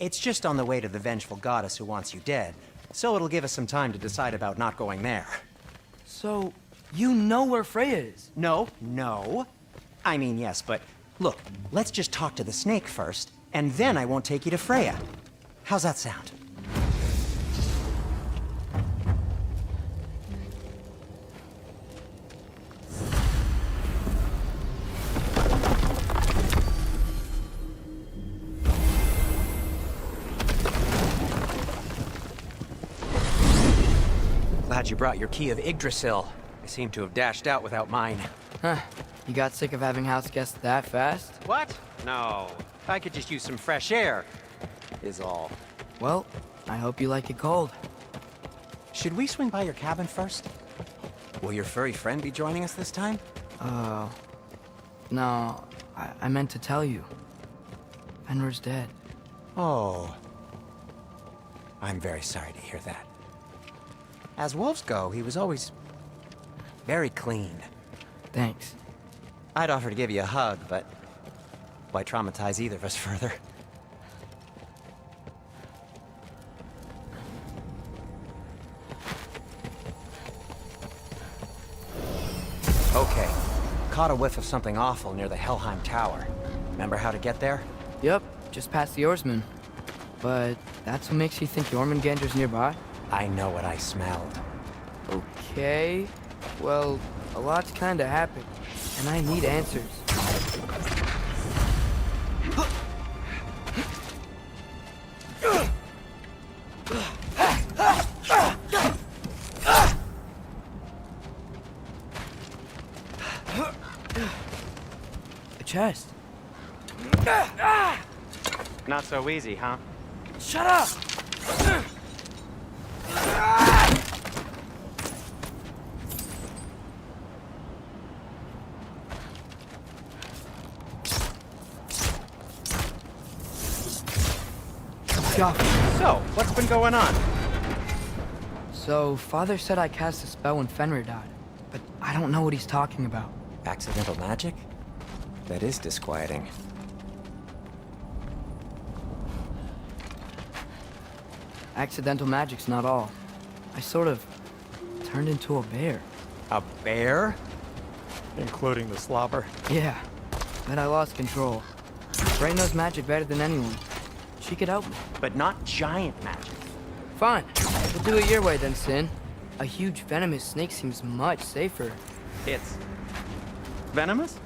It's just on the way to the vengeful goddess who wants you dead, so it'll give us some time to decide about not going there. So, you know where Freya is? No. I mean, yes, but look, let's just talk to the snake first, and then I won't take you to Freya. How's that sound? Glad you brought your key of Yggdrasil. I seem to have dashed out without mine. Huh. You got sick of having house guests that fast? What? No. I could just use some fresh air, is all. Well, I hope you like it cold. Should we swing by your cabin first? Will your furry friend be joining us this time? No, I meant to tell you. Fenrir's dead. Oh. I'm very sorry to hear that. As wolves go, he was always very clean. Thanks. I'd offer to give you a hug, but why traumatize either of us further? Okay. Caught a whiff of something awful near the Helheim Tower. Remember how to get there? Yep, just past the oarsman. But that's what makes you think Jormungandr's nearby? I know what I smelled. Okay. Well, a lot's kinda happened, and I need answers. A chest. Not so easy, huh? Shut up! Go. So, what's been going on? So, Father said I cast a spell when Fenrir died, but I don't know what he's talking about. Accidental magic? That is disquieting. Accidental magic's not all. I sort of turned into a bear. A bear? Including the slobber. Yeah, but I lost control. Ray knows magic better than anyone. She could help me. But not giant magic. Fine, we'll do it your way then, Sin. A huge venomous snake seems much safer. It's... venomous?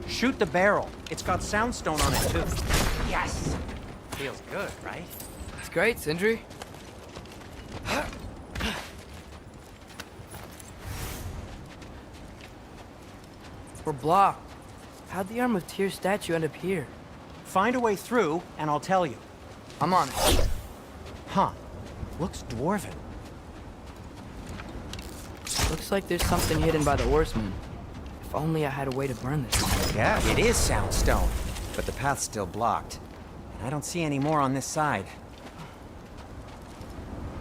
Shoot the barrel. It's got soundstone on it, too. Yes! Feels good, right? It's great, Sindri. We're blocked. How'd the Arm of Tyr statue end up here? Find a way through, and I'll tell you. I'm on it. Huh. Looks dwarven. Looks like there's something hidden by the Horsemen. If only I had a way to burn this. Yeah, it is soundstone. But the path's still blocked. And I don't see any more on this side.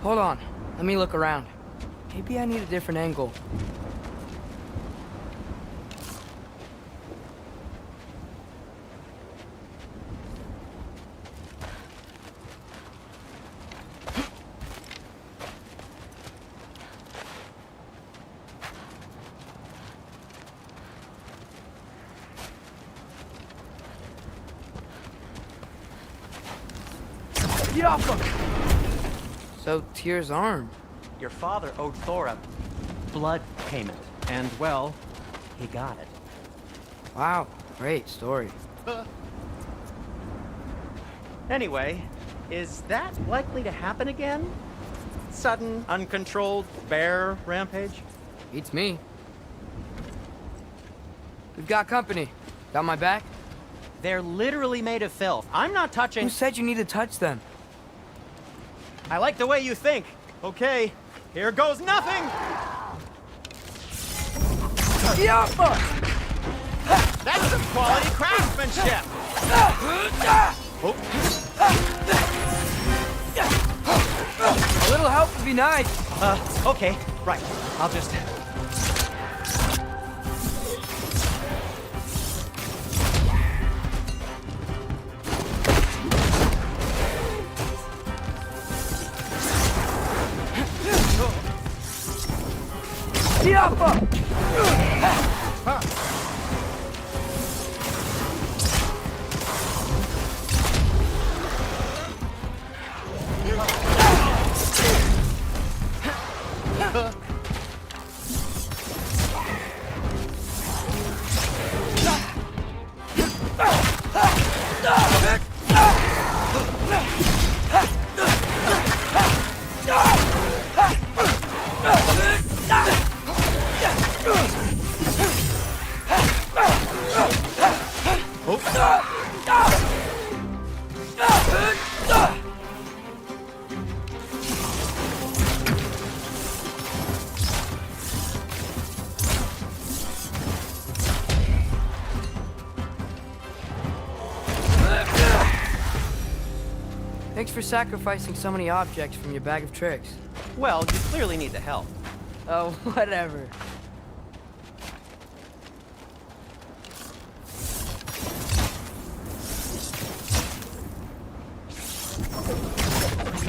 Hold on. Let me look around. Maybe I need a different angle. So, Tyr's arm. Your father owed Thor a blood payment. And, well, he got it. Wow, great story. Anyway, is that likely to happen again? Sudden, uncontrolled bear rampage? Beats me. We've got company. Got my back? They're literally made of filth. I'm not touching... Who said you need to touch them? I like the way you think. Okay, here goes nothing! That's some quality craftsmanship! A little help would be nice. Okay, right. I'll just... Thanks for sacrificing so many objects from your bag of tricks. Well, you clearly need the help. Oh, whatever.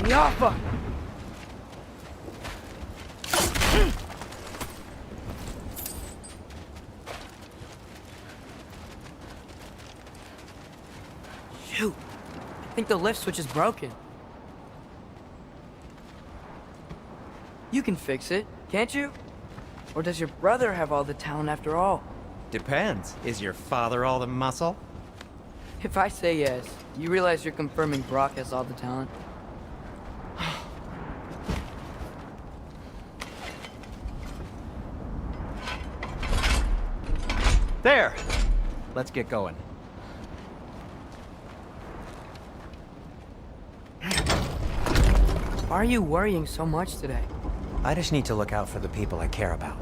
Yappa! Shoot! I think the lift switch is broken. You can fix it, can't you? Or does your brother have all the talent after all? Depends. Is your father all the muscle? If I say yes, you realize you're confirming Brock has all the talent? There! Let's get going. Why are you worrying so much today? I just need to look out for the people I care about.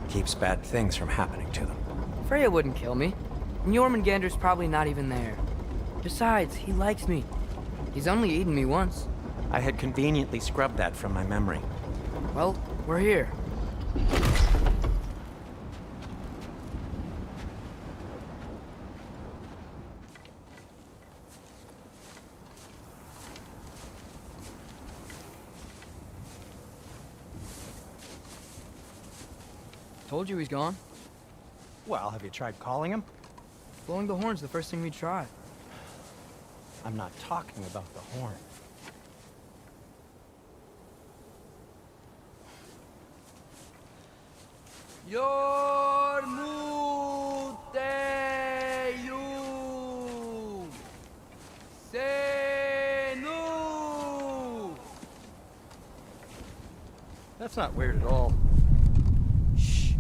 Keeps bad things from happening to them. Freya wouldn't kill me. And Jormungandr's probably not even there. Besides, he likes me. He's only eaten me once. I had conveniently scrubbed that from my memory. Well, we're here. Told you he's gone. Well, have you tried calling him? Blowing the horn's the first thing we try. I'm not talking about the horn. Yormuteyu Senu. That's not weird at all. Shh.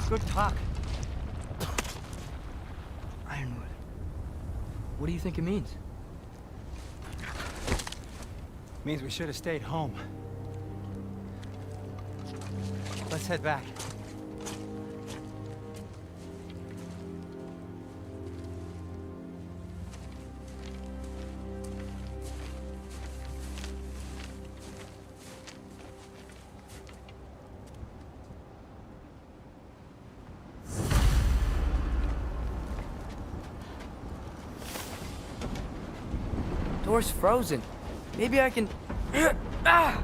Good talk. Ironwood. What do you think it means? Means we should have stayed home. Let's head back. Door's frozen. Maybe I can... Ah!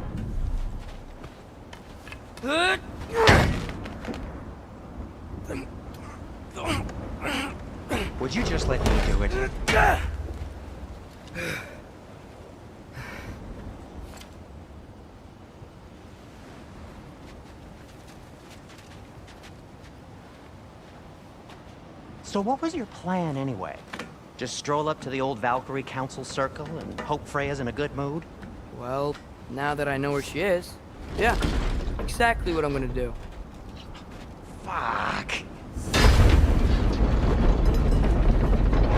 Would you just let me do it? So what was your plan anyway? Just stroll up to the old Valkyrie Council Circle and hope Freya's in a good mood? Well, now that I know where she is, yeah, exactly what I'm gonna do. Fuck.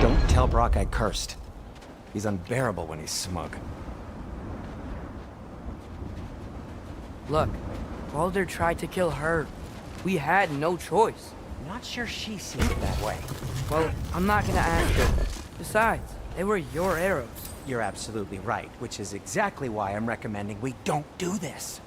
Don't tell Brock I cursed. He's unbearable when he's smug. Look, Baldur tried to kill her. We had no choice. Not sure she sees it that way. Well, I'm not gonna ask her. Besides, they were your arrows. You're absolutely right, which is exactly why I'm recommending we don't do this.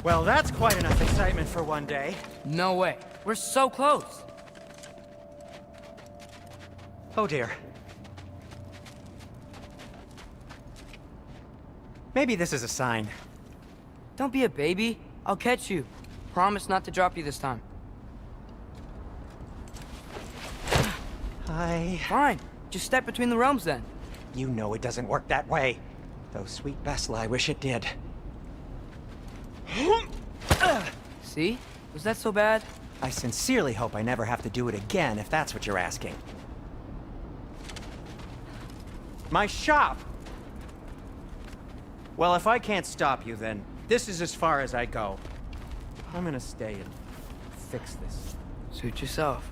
Well, that's quite enough excitement for one day. No way. We're so close. Oh dear. Maybe this is a sign. Don't be a baby. I'll catch you. Promise not to drop you this time. Fine. Just step between the realms then. You know it doesn't work that way. Though, sweet Bessel, I wish it did. See? Was that so bad? I sincerely hope I never have to do it again, if that's what you're asking. My shop! Well, if I can't stop you, then this is as far as I go. I'm gonna stay and fix this. Suit yourself.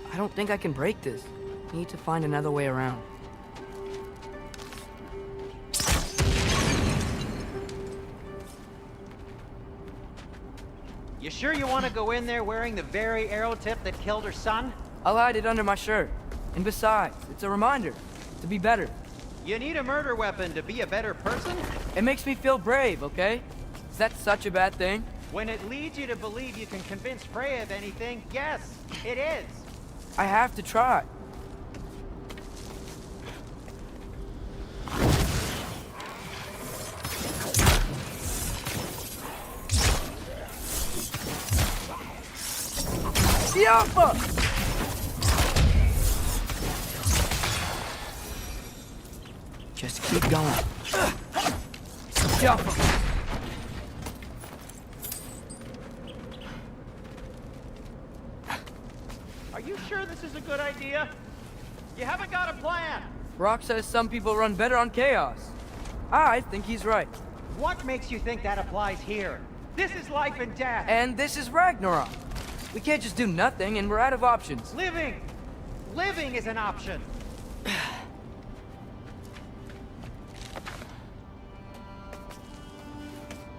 I don't think I can break this. Need to find another way around. You sure you want to go in there wearing the very arrow tip that killed her son? I'll hide it under my shirt. And besides, it's a reminder to be better. You need a murder weapon to be a better person? It makes me feel brave, okay? Is that such a bad thing? When it leads you to believe you can convince Freya of anything, yes, it is. I have to try. Siapa! Just keep going. Siapa! Are you sure this is a good idea? You haven't got a plan. Rock says some people run better on chaos. I think he's right. What makes you think that applies here? This is life and death. And this is Ragnarok. We can't just do nothing, and we're out of options. Living! Living is an option.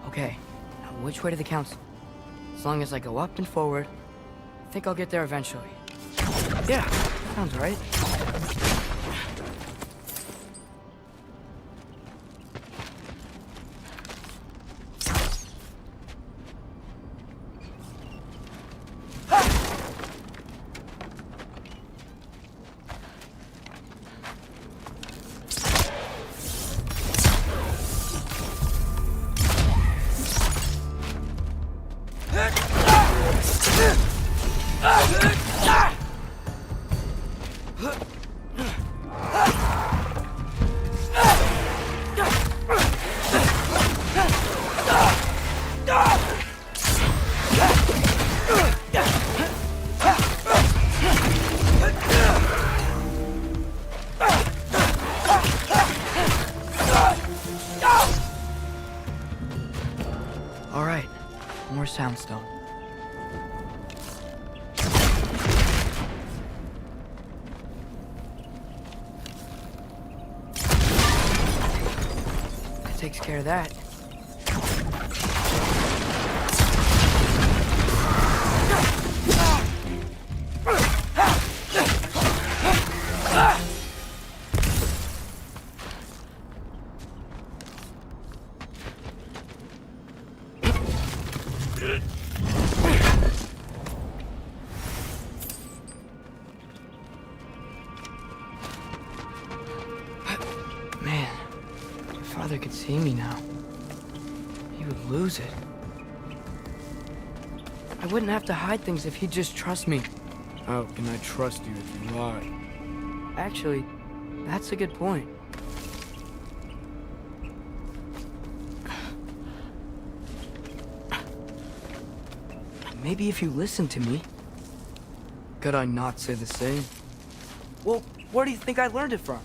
Okay, now which way to the council? As long as I go up and forward, I think I'll get there eventually. Yeah, sounds right. more soundstone. That takes care of that. Man, if Father could see me now, he would lose it. I wouldn't have to hide things if he'd just trust me. How can I trust you if you lie? Actually, that's a good point. Maybe if you listen to me. Could I not say the same? Well, where do you think I learned it from?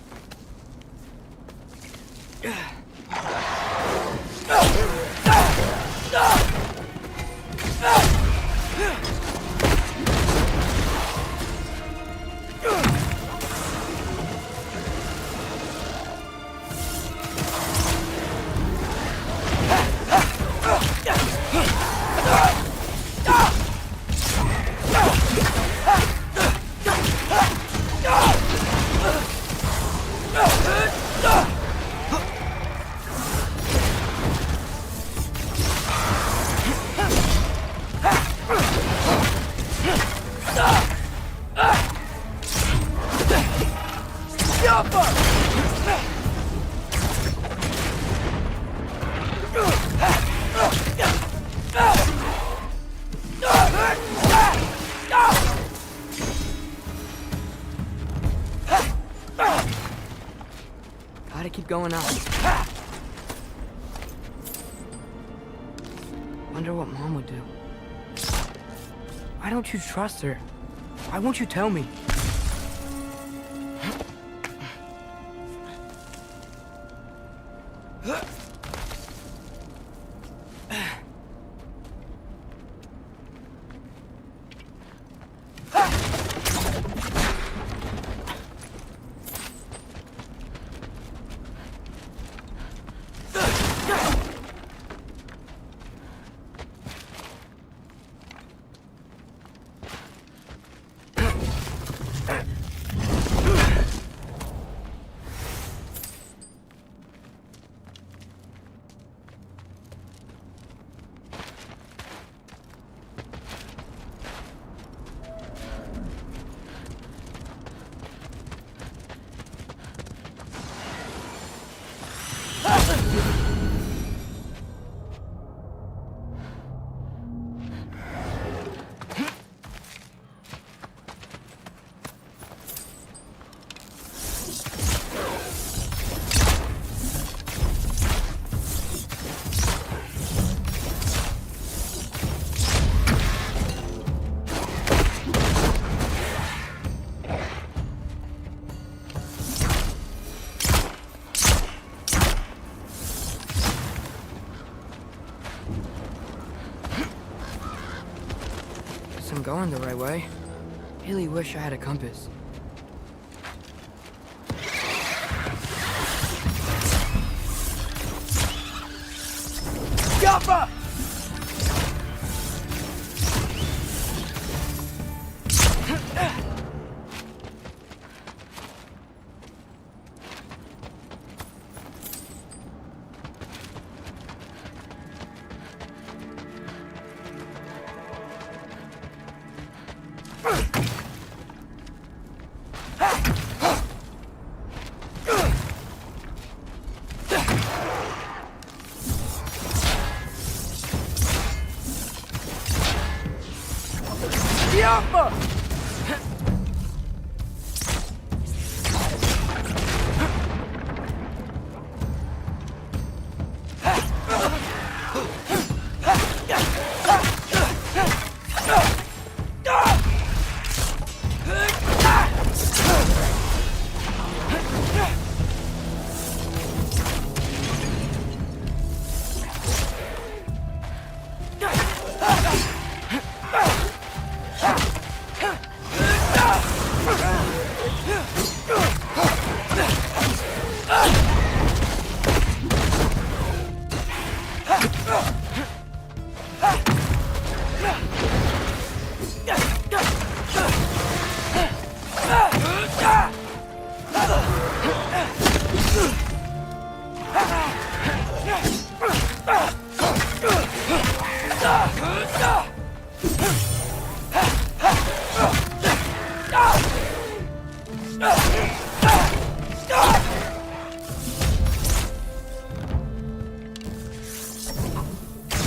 Gotta keep going on. Wonder what Mom would do. Why don't you trust her? Why won't you tell me? I'm going the right way. Really wish I had a compass. Yappa! Yappa!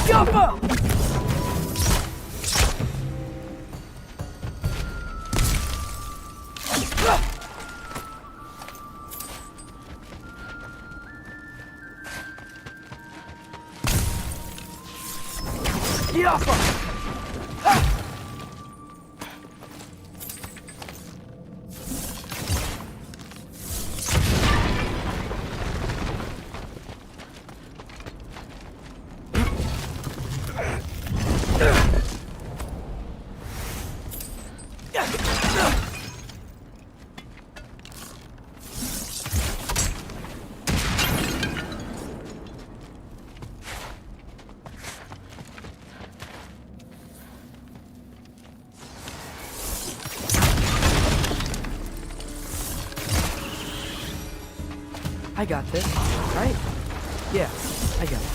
Yappa! Yappa! I got this, right? Yeah, I got it.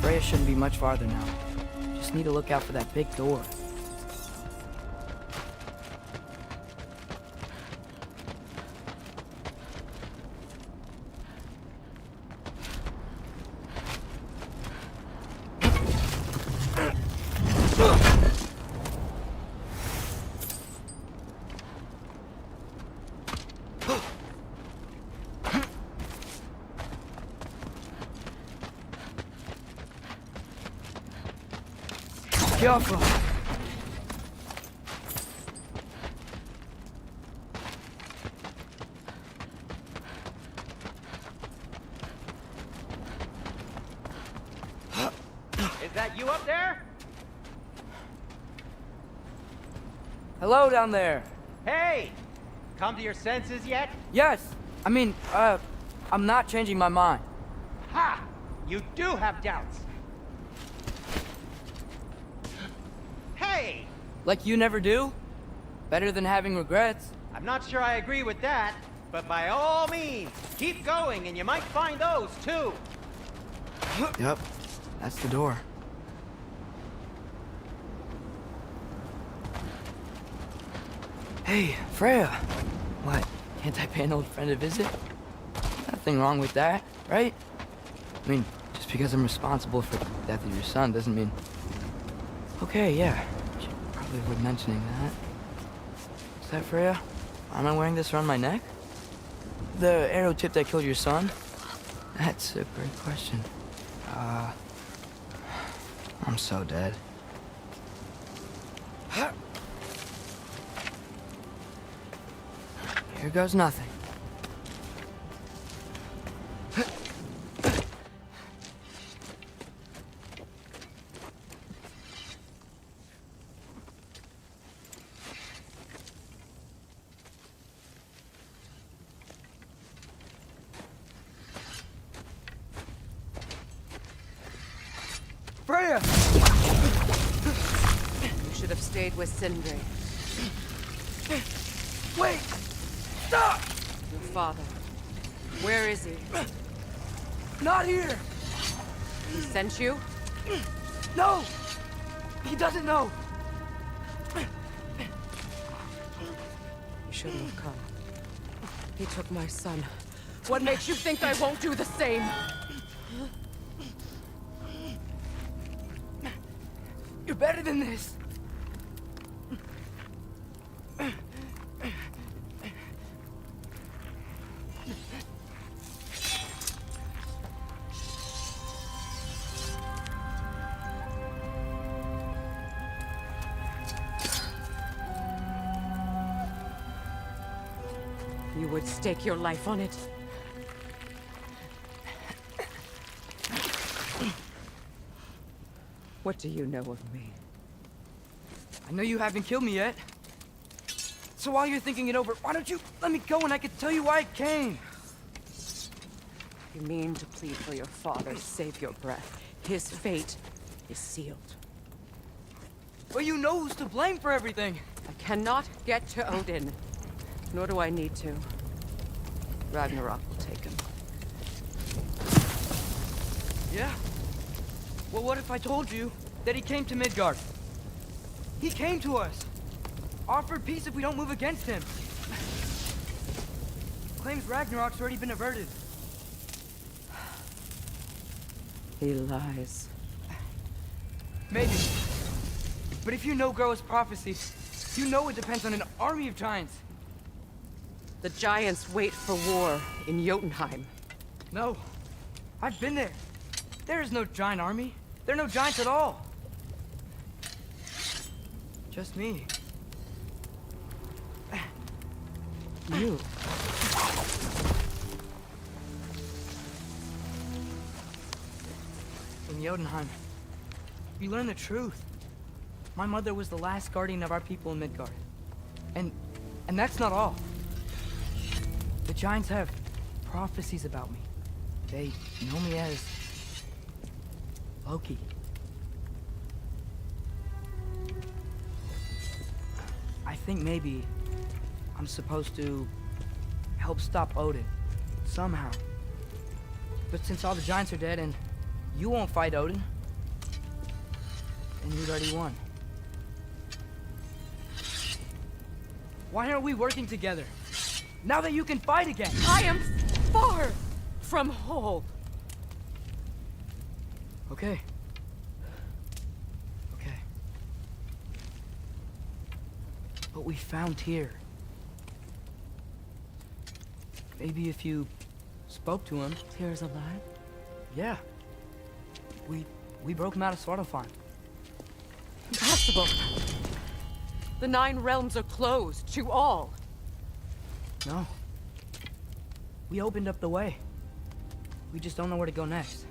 Freya shouldn't be much farther now. Just need to look out for that big door. Careful. Is that you up there? Hello down there. Hey! Come to your senses yet? Yes. I mean, I'm not changing my mind. Ha! You do have doubts. Hey! Like you never do? Better than having regrets. I'm not sure I agree with that, but by all means, keep going and you might find those too. Yep, that's the door. Hey, Freya. What, can't I pay an old friend a visit? Nothing wrong with that, right? I mean, just because I'm responsible for the death of your son doesn't mean... Okay, yeah. Should probably avoid mentioning that. Is that Freya? Why am I wearing this around my neck? The arrow tip that killed your son? That's a great question. I'm so dead. Here goes nothing. Freya! You should have stayed with Sindri. Wait! Stop! Your father. Where is he? Not here! He sent you? No! He doesn't know! You shouldn't have come. He took my son. What makes you think I won't do the same? You're better than this! You would stake your life on it? What do you know of me? I know you haven't killed me yet. So while you're thinking it over, why don't you let me go and I can tell you why I came? You mean to plead for your father, save your breath. His fate is sealed. But you know who's to blame for everything. I cannot get to Odin. Nor do I need to. Ragnarok will take him. Yeah? Well, what if I told you that he came to Midgard? He came to us. offered peace if we don't move against him. Claims Ragnarok's already been averted. He lies. Maybe. But if you know Groa's prophecy, you know it depends on an army of giants. The giants wait for war in Jotunheim. No. I've been there. There is no giant army. There are no giants at all. Just me. You. In Jotunheim, we learn the truth. My mother was the last guardian of our people in Midgard. And that's not all. The giants have prophecies about me. They know me as Loki. I think maybe I'm supposed to help stop Odin, somehow. But since all the giants are dead and you won't fight Odin, then you'd already won. Why aren't we working together? Now that you can fight again! I am far from whole. Okay. Okay. But we found Tyr. Maybe if you spoke to him. Tyr's alive? Yeah. We broke him out of Svartalfheim. Impossible. The 9 realms are closed to all. No. We opened up the way. We just don't know where to go next.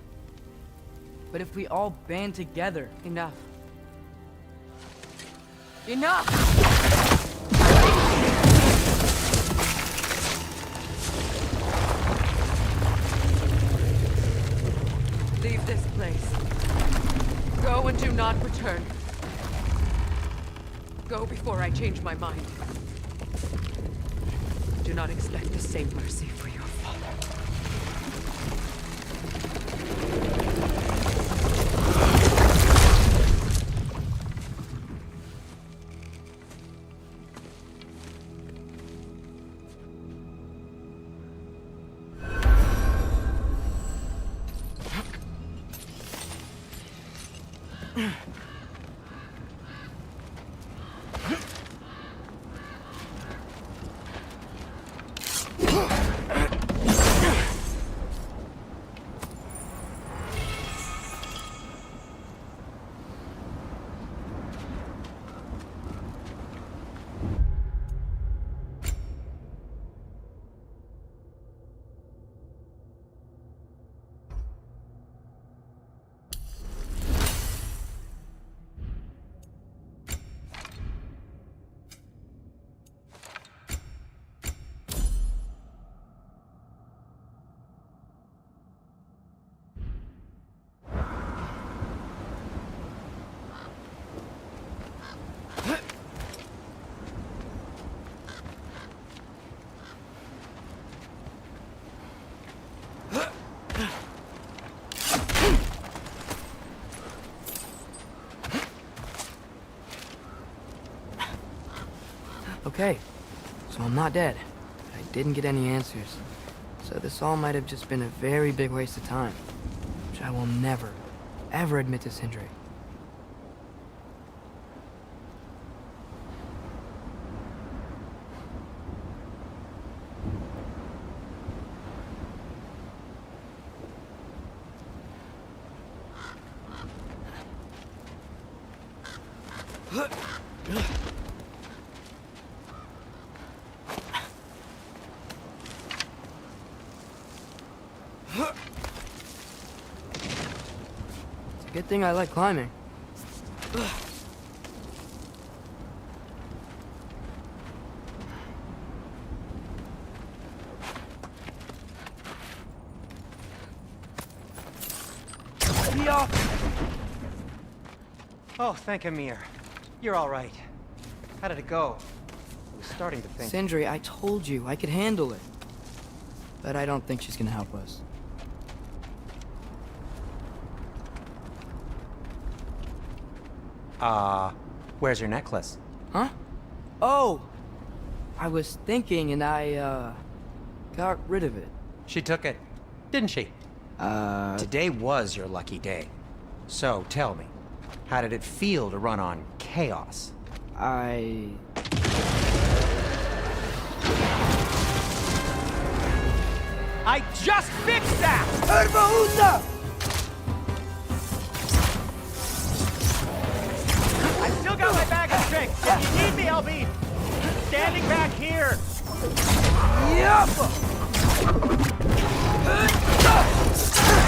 But if we all band together... Enough. Enough! Leave this place. Go and do not return. Go before I change my mind. Do not expect the same mercy for your father. Okay, so I'm not dead. I didn't get any answers. So this all might have just been a very big waste of time. Which I will never, ever admit to Sindri. Good thing I like climbing. Oh, thank Amir. You're all right. How did it go? I was starting to think... Sindri, I told you I could handle it. But I don't think she's gonna help us. Where's your necklace? Huh? Oh! I was thinking and I, got rid of it. She took it, didn't she? Today was your lucky day. So, tell me, how did it feel to run on chaos? I just fixed that! I still got my bag of tricks. If you need me, I'll be standing back here.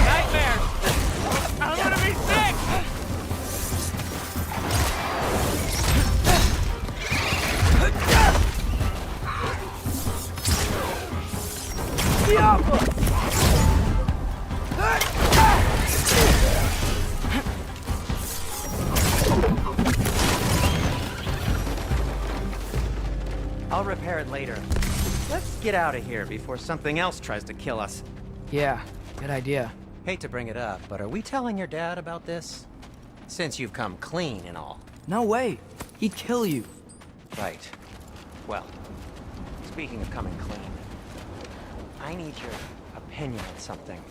Nightmare! I'm gonna be sick! I'll repair it later. Let's get out of here before something else tries to kill us. Yeah, good idea. Hate to bring it up, but are we telling your dad about this? Since you've come clean and all. No way. He'd kill you. Right. Well, speaking of coming clean, I need your opinion on something.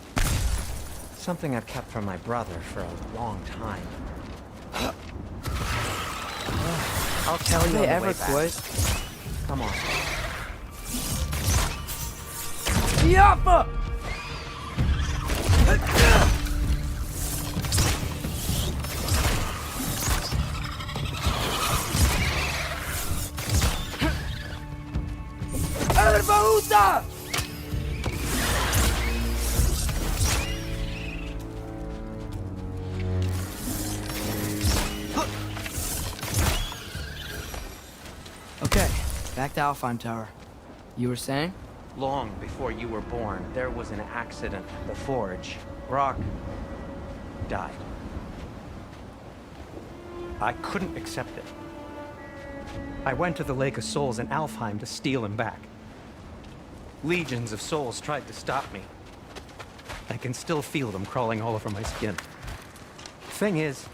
Something I've kept from my brother for a long time. I'll tell you on They the ever way back. quit? Come on. Yappa! Erbaúta! Okay, back to Alfheim Tower. You were saying? Long before you were born, there was an accident at the forge. Brock died. I couldn't accept it. I went to the Lake of Souls in Alfheim to steal him back. Legions of souls tried to stop me. I can still feel them crawling all over my skin. Thing is,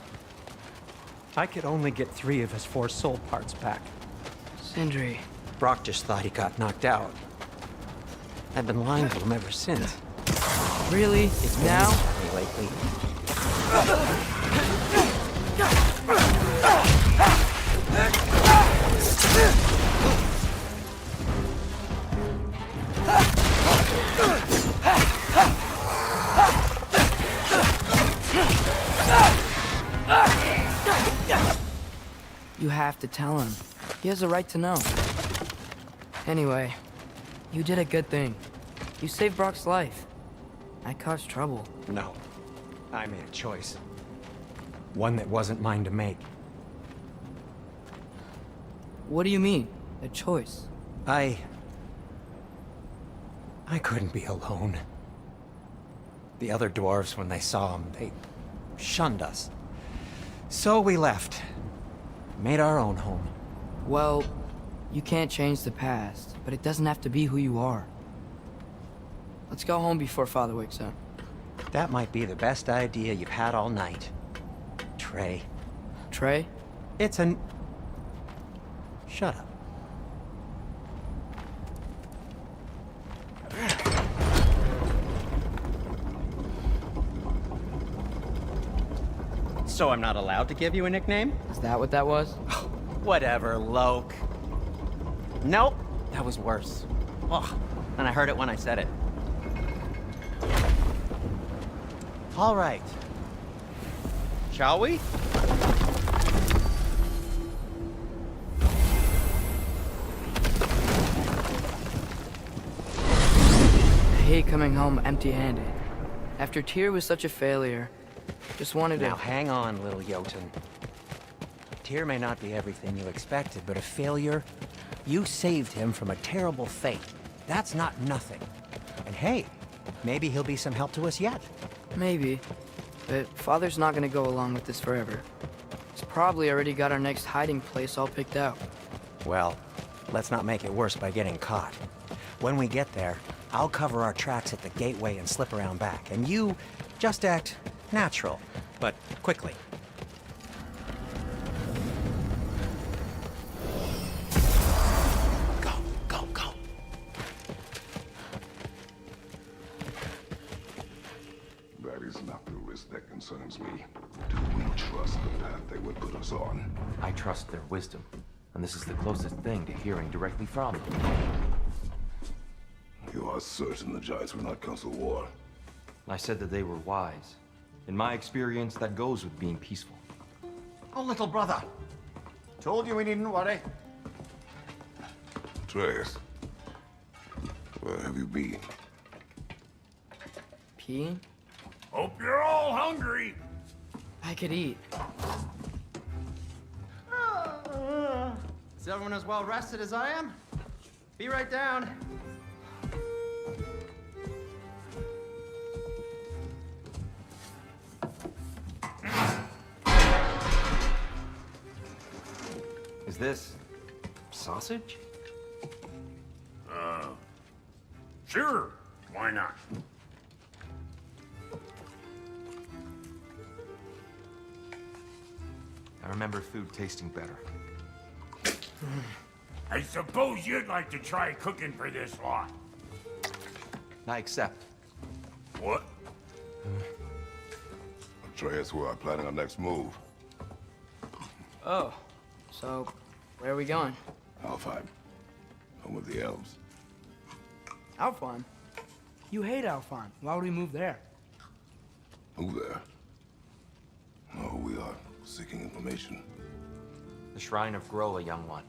I could only get 3 of his 4 soul parts back. Sindri. Brock just thought he got knocked out. I've been lying to him ever since. Really? It's been Now? easy for me lately. You have to tell him. He has a right to know. Anyway, you did a good thing. You saved Brock's life. I caused trouble. No. I made a choice. One that wasn't mine to make. What do you mean? A choice? I couldn't be alone. The other dwarves, when they saw him, they shunned us. So we left. Made our own home. Well, you can't change the past, but it doesn't have to be who you are. Let's go home before Father wakes up. That might be the best idea you've had all night. Trey. Trey? It's an... Shut up. So I'm not allowed to give you a nickname? Is that what that was? Whatever, Loke. Nope, that was worse. Ugh, and I heard it when I said it. All right. Shall we? I hate coming home empty-handed. After Tyr was such a failure, just wanted to... Now hang on, little Jotun. Tyr may not be everything you expected, but a failure? You saved him from a terrible fate. That's not nothing. And hey, maybe he'll be some help to us yet. Maybe. But Father's not gonna go along with this forever. He's probably already got our next hiding place all picked out. Well, let's not make it worse by getting caught. When we get there, I'll cover our tracks at the gateway and slip around back. And you just act natural, but quickly. concerns me. Do we trust the path they would put us on? I trust their wisdom, and this is the closest thing to hearing directly from them. You are certain the Giants were not Council War? I said that they were wise. In my experience, that goes with being peaceful. Oh, little brother. Told you we needn't worry. Atreus, where have you been? Peeing? Hope you're all hungry. I could eat. Is everyone as well rested as I am? Be right down. Is this sausage? Sure, why not? I remember food tasting better. I suppose you'd like to try cooking for this lot. I accept. What? Atreus, we are planning our next move. Oh, so where are we going? Alfheim, home of the elves. Alfheim? You hate Alfheim. Why would we move there? Who there? No, we are seeking information. The Shrine of Groa, young one.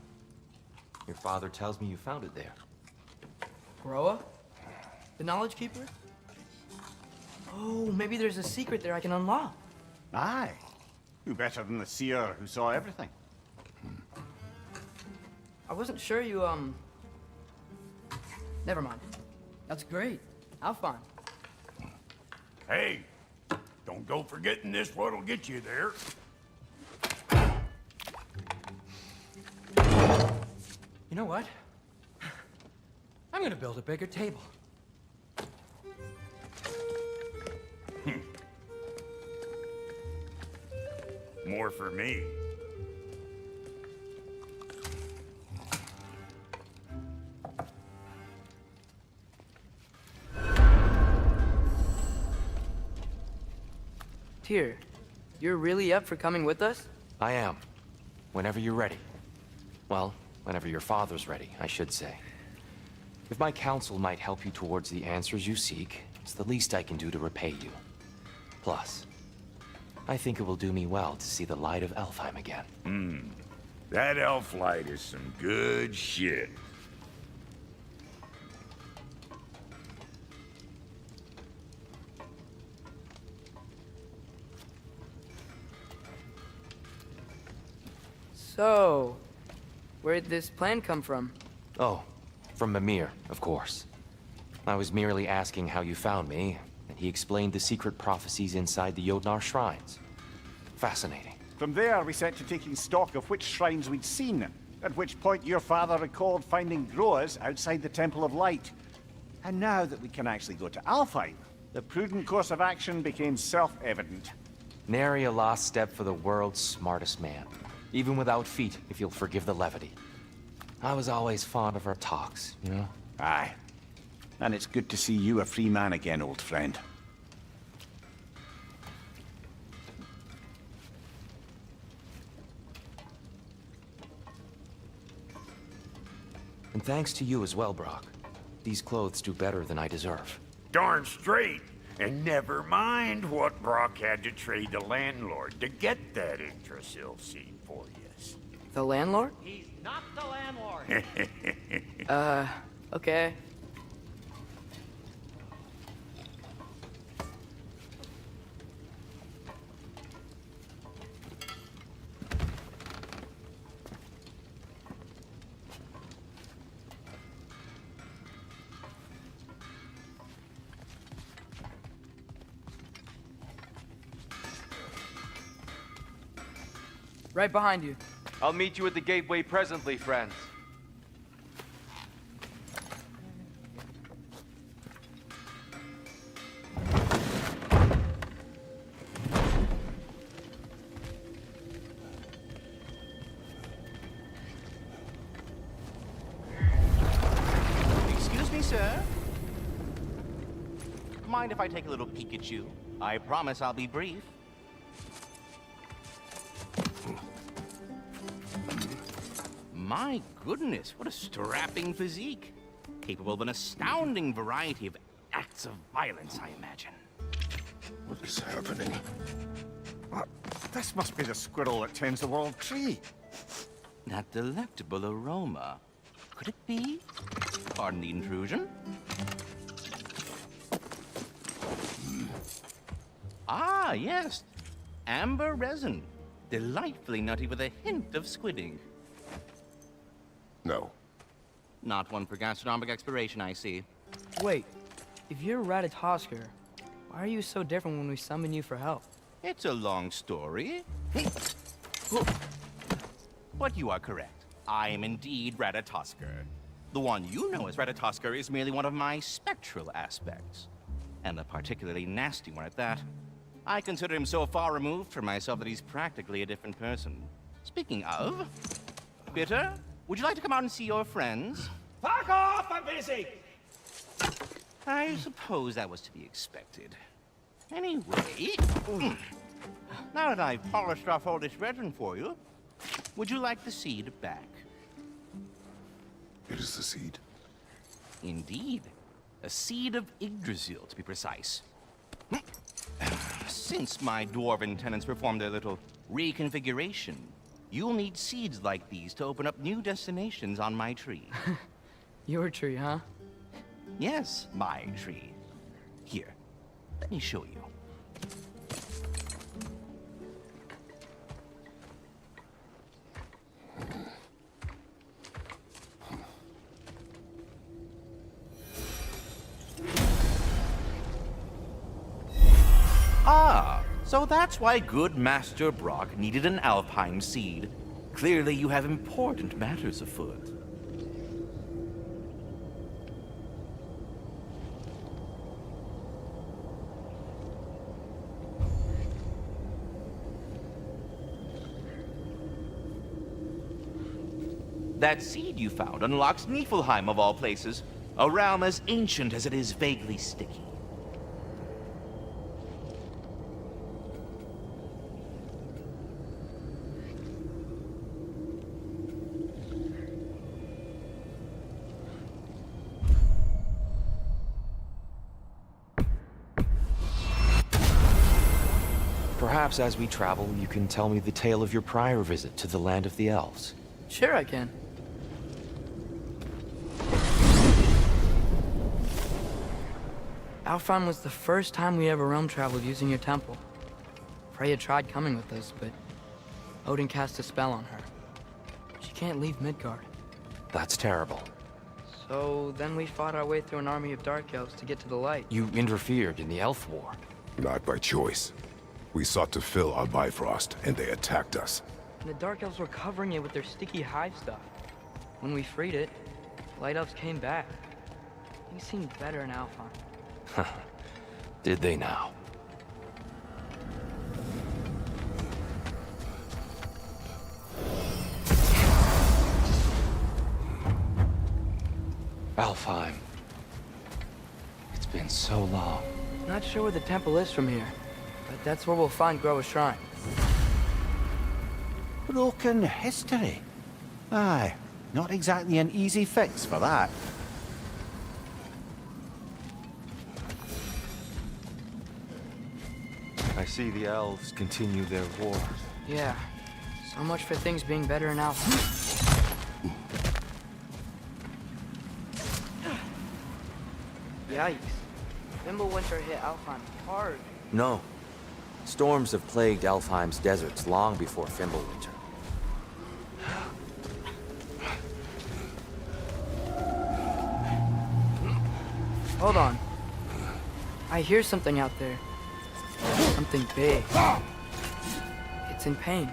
Your father tells me you found it there. Groa? The Knowledge Keeper? Oh, maybe there's a secret there I can unlock. Aye. Who better than the seer who saw everything? I wasn't sure you, Never mind. That's great. Alfheim. Hey, don't go forgetting this what'll get you there. You know what? I'm gonna build a bigger table. More for me. Tyr, you're really up for coming with us? I am. Whenever you're ready. Well, whenever your father's ready, I should say. If my counsel might help you towards the answers you seek, it's the least I can do to repay you. Plus, I think it will do me well to see the light of Alfheim again. That elf light is some good shit. So, where'd this plan come from? Oh, from Mimir, of course. I was merely asking how you found me, and he explained the secret prophecies inside the Jotnar shrines. Fascinating. From there, we set to taking stock of which shrines we'd seen, at which point your father recalled finding Groas outside the Temple of Light. And now that we can actually go to Alfheim, the prudent course of action became self-evident. Nary a lost step for the world's smartest man. Even without feet, if you'll forgive the levity. I was always fond of our talks, you know? Aye. And it's good to see you a free man again, old friend. And thanks to you as well, Brock. These clothes do better than I deserve. Darn straight. And never mind what Brock had to trade the landlord to get that Yggdrasil seed for you. The landlord? He's not the landlord. Okay. Right behind you. I'll meet you at the gateway presently, friends. Excuse me, sir. Mind if I take a little Pikachu? I promise I'll be brief. My goodness, what a strapping physique. Capable of an astounding variety of acts of violence, I imagine. What is happening? This must be the squirrel that tends the world tree. That delectable aroma. Could it be? Pardon the intrusion. Ah, yes. Amber resin. Delightfully nutty with a hint of squid ink. No. Not one for gastronomic exploration, I see. Wait, if you're Ratatosker, why are you so different when we summon you for help? It's a long story. But you are correct. I am indeed Ratatosker. The one you know as Ratatosker is merely one of my spectral aspects. And a particularly nasty one at that. I consider him so far removed from myself that he's practically a different person. Speaking of, Bitter, would you like to come out and see your friends? Fuck off! I'm busy! I suppose that was to be expected. Anyway, now that I've polished off all this resin for you, would you like the seed back? It is the seed. Indeed. A seed of Yggdrasil, to be precise. Since my dwarven tenants performed their little reconfiguration, you'll need seeds like these to open up new destinations on my tree. Your tree, huh? Yes, my tree. Here, let me show you. Ah, so that's why good Master Brock needed an Alfheim seed. Clearly you have important matters afoot. That seed you found unlocks Niflheim of all places, a realm as ancient as it is vaguely sticky. Perhaps as we travel, you can tell me the tale of your prior visit to the land of the elves. Sure I can. Alfheim was the first time we ever realm traveled using your temple. Freya tried coming with us, but Odin cast a spell on her. She can't leave Midgard. That's terrible. So then we fought our way through an army of dark elves to get to the light. You interfered in the elf war. Not by choice. We sought to fill our Bifrost, and they attacked us. And the dark elves were covering it with their sticky hive stuff. When we freed it, light elves came back. Things seemed better in Alfheim. Did they now? Alfheim. It's been so long. Not sure where the temple is from here, but that's where we'll find Groa's shrine. Broken history. Aye, not exactly an easy fix for that. I see the elves continue their war. Yeah, so much for things being better in Alfheim. Yikes. Fimbulwinter hit Alfheim hard. No. Storms have plagued Alfheim's deserts long before Fimbulwinter. Hold on. I hear something out there. Something big. It's in pain.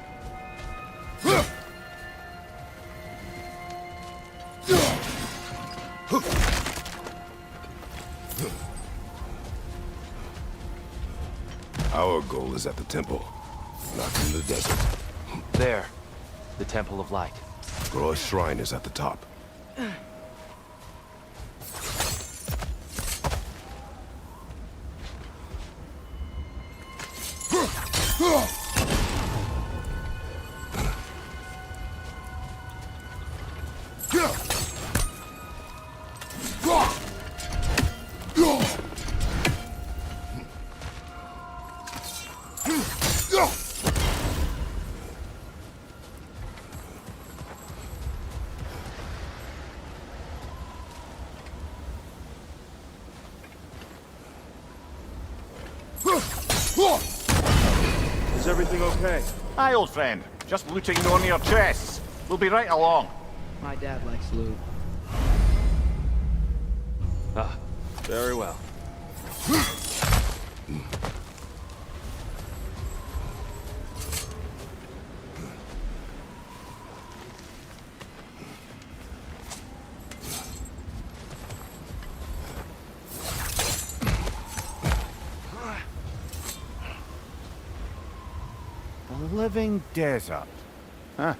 Our goal is at the temple, not in the desert. There. The Temple of Light. Groa's shrine is at the top. everything okay? Hi, old friend. Just looting one of your chests. We'll be right along. My dad likes loot. Ah, very well. A living desert. Huh.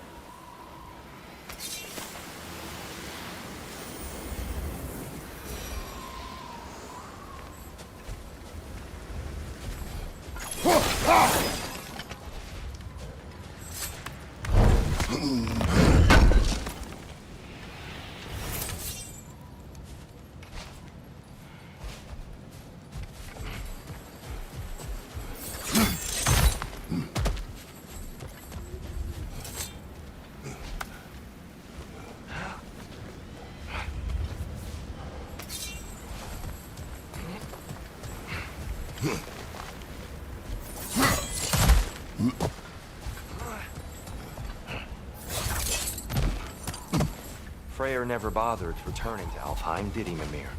Freyr never bothered returning to Alfheim, did he, Mimir?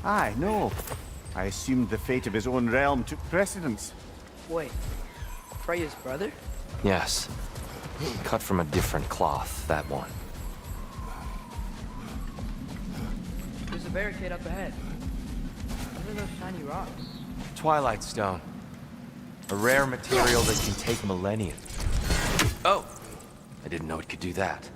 Aye, no. I assumed the fate of his own realm took precedence. Wait, Freya's brother? Yes. Cut from a different cloth, that one. There's a barricade up ahead. What are those shiny rocks? Twilight Stone. A rare material that can take millennia. Oh! I didn't know it could do that.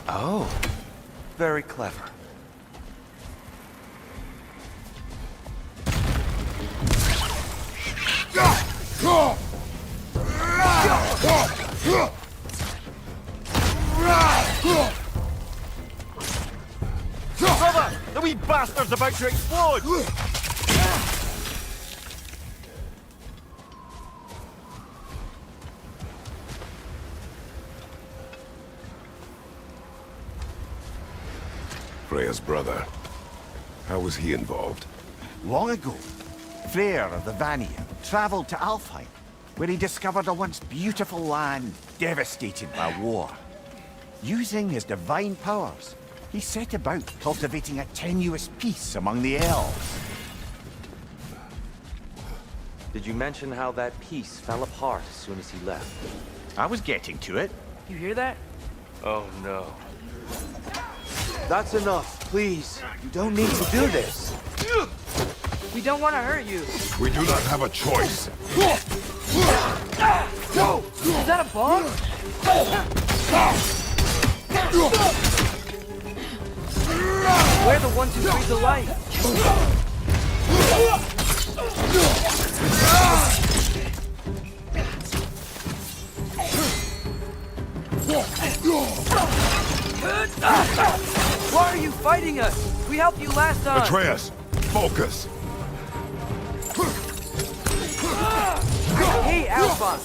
Oh, very clever. Brother! The wee bastard's about to explode! Freya's brother. How was he involved? Long ago, Freyr of the Vanir traveled to Alfheim, where he discovered a once beautiful land devastated by war. Using his divine powers, he set about cultivating a tenuous peace among the elves. Did you mention how that piece fell apart as soon as he left? I was getting to it. You hear that? Oh no. That's enough, please. You don't need to do this. We don't want to hurt you. We do not have a choice. Whoa! Is that a bomb? We're the ones who breathe the light. Why are you fighting us? We helped you last time. Atreus, focus. Hey, Alpha.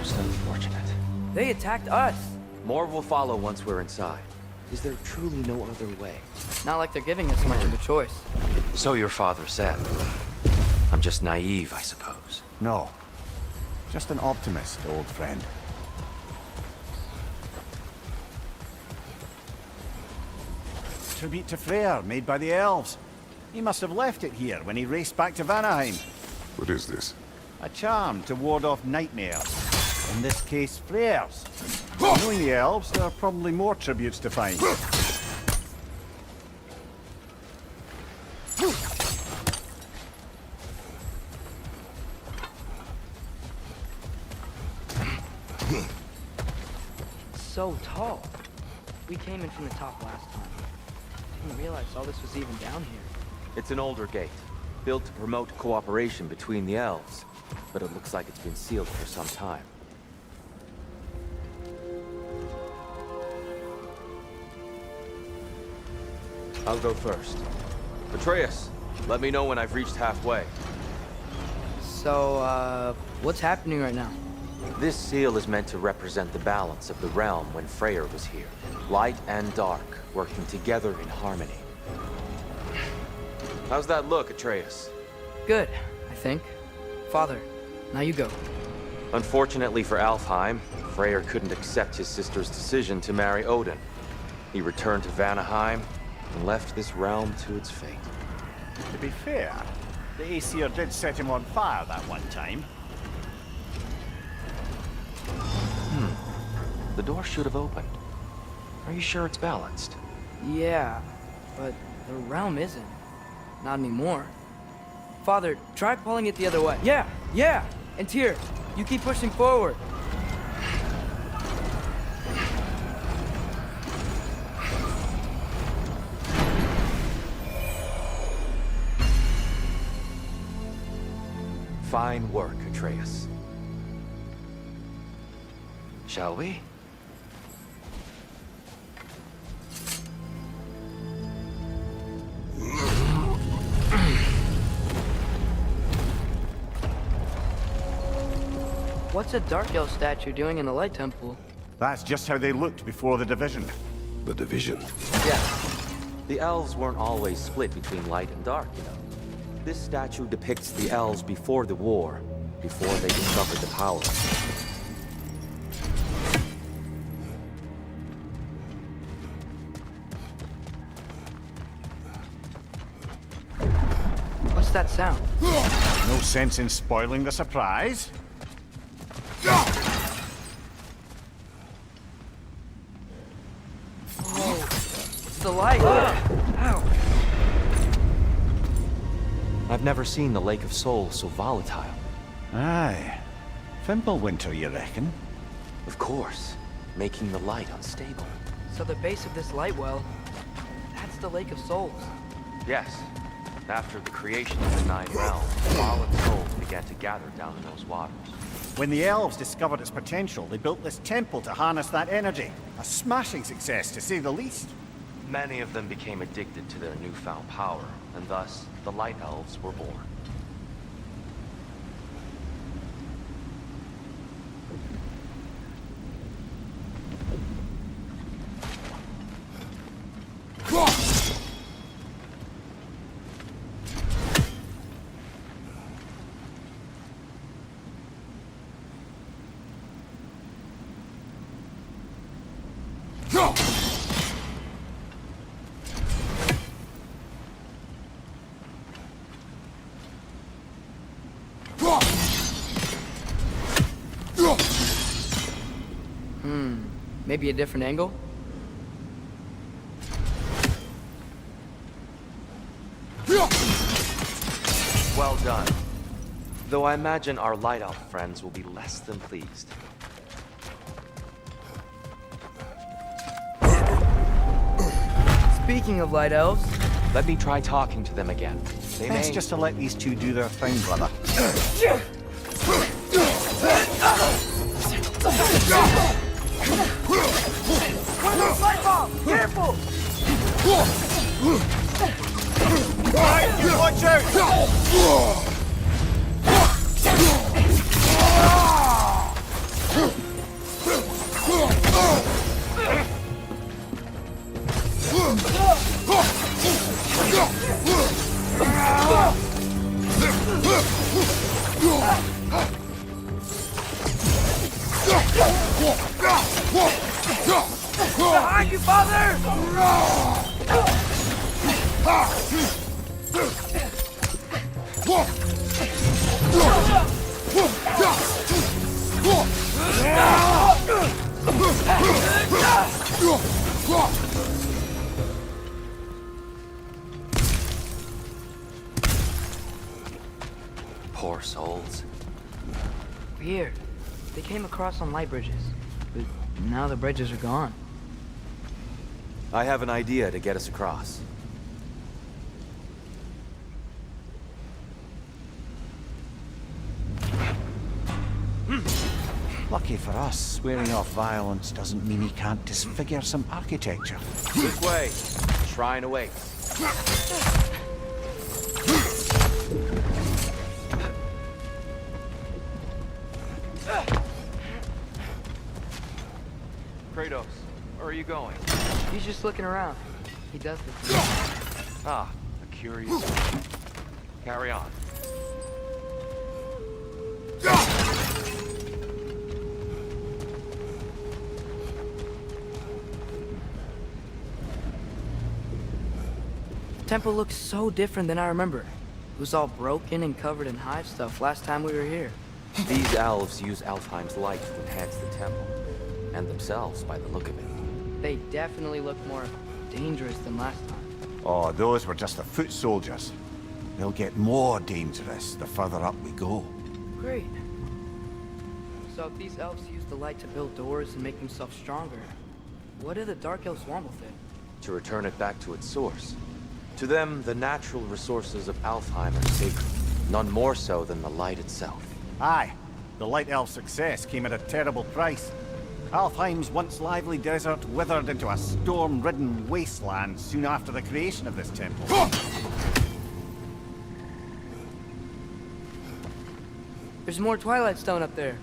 Most unfortunate. They attacked us. More will follow once we're inside. Is there truly no other way? Not like they're giving us much of a choice. So your father said. I'm just naive, I suppose. No. Just an optimist, old friend. Tribute to Freyr, made by the elves. He must have left it here when he raced back to Vanaheim. What is this? A charm to ward off nightmares. In this case, Freyr's. Knowing the elves, there are probably more tributes to find. So tall. We came in from the top last time. Didn't realize all this was even down here. It's an older gate, built to promote cooperation between the elves. But it looks like it's been sealed for some time. I'll go first. Atreus, let me know when I've reached halfway. So, what's happening right now? This seal is meant to represent the balance of the realm when Freyr was here. Light and dark, working together in harmony. How's that look, Atreus? Good, I think. Father, now you go. Unfortunately for Alfheim, Freyr couldn't accept his sister's decision to marry Odin. He returned to Vanaheim and left this realm to its fate. To be fair, the Aesir did set him on fire that one time. The door should have opened. Are you sure it's balanced? Yeah, but the realm isn't. Not anymore. Father, try pulling it the other way. Yeah! And Tyr, you keep pushing forward. Fine work, Atreus. Shall we? What's a Dark Elf statue doing in the Light Temple? That's just how they looked before the division. The division. Yes. The elves weren't always split between light and dark, you know. This statue depicts the elves before the war, before they discovered the power. What's that sound? No sense in spoiling the surprise. Whoa, it's the light. Ow. I've never seen the Lake of Souls so volatile. Aye. Fimbulwinter, you reckon? Of course, making the light unstable. So the base of this light well, that's the Lake of Souls. Yes. After the creation of the Nine Realms, fallen souls began to gather down in those waters. When the elves discovered its potential, they built this temple to harness that energy. A smashing success, to say the least. Many of them became addicted to their newfound power, and thus, the Light Elves were born. Maybe a different angle? Well done. Though I imagine our Light Elf friends will be less than pleased. Speaking of Light Elves... Let me try talking to them again. They Best may... just to let these two do their thing, brother. Light bomb! Careful! Right, you watch out! Behind you, father! Poor souls. Weird. They came across on light bridges, but now the bridges are gone. I have an idea to get us across. Lucky for us, swearing off violence doesn't mean he can't disfigure some architecture. This way. Shrine awaits. Kratos, where are you going? He's just looking around. He does this. Ah, a curious. Carry on. The temple looks so different than I remember. It was all broken and covered in hive stuff last time we were here. These elves use Alfheim's light to enhance the temple. And themselves, by the look of it. They definitely look more dangerous than last time. Oh, those were just the foot soldiers. They'll get more dangerous the further up we go. Great. So if these elves use the light to build doors and make themselves stronger, what do the Dark Elves want with it? To return it back to its source. To them, the natural resources of Alfheim are sacred. None more so than the light itself. Aye, the Light Elf's success came at a terrible price. Alfheim's once lively desert withered into a storm-ridden wasteland soon after the creation of this temple. There's more Twilight Stone up there.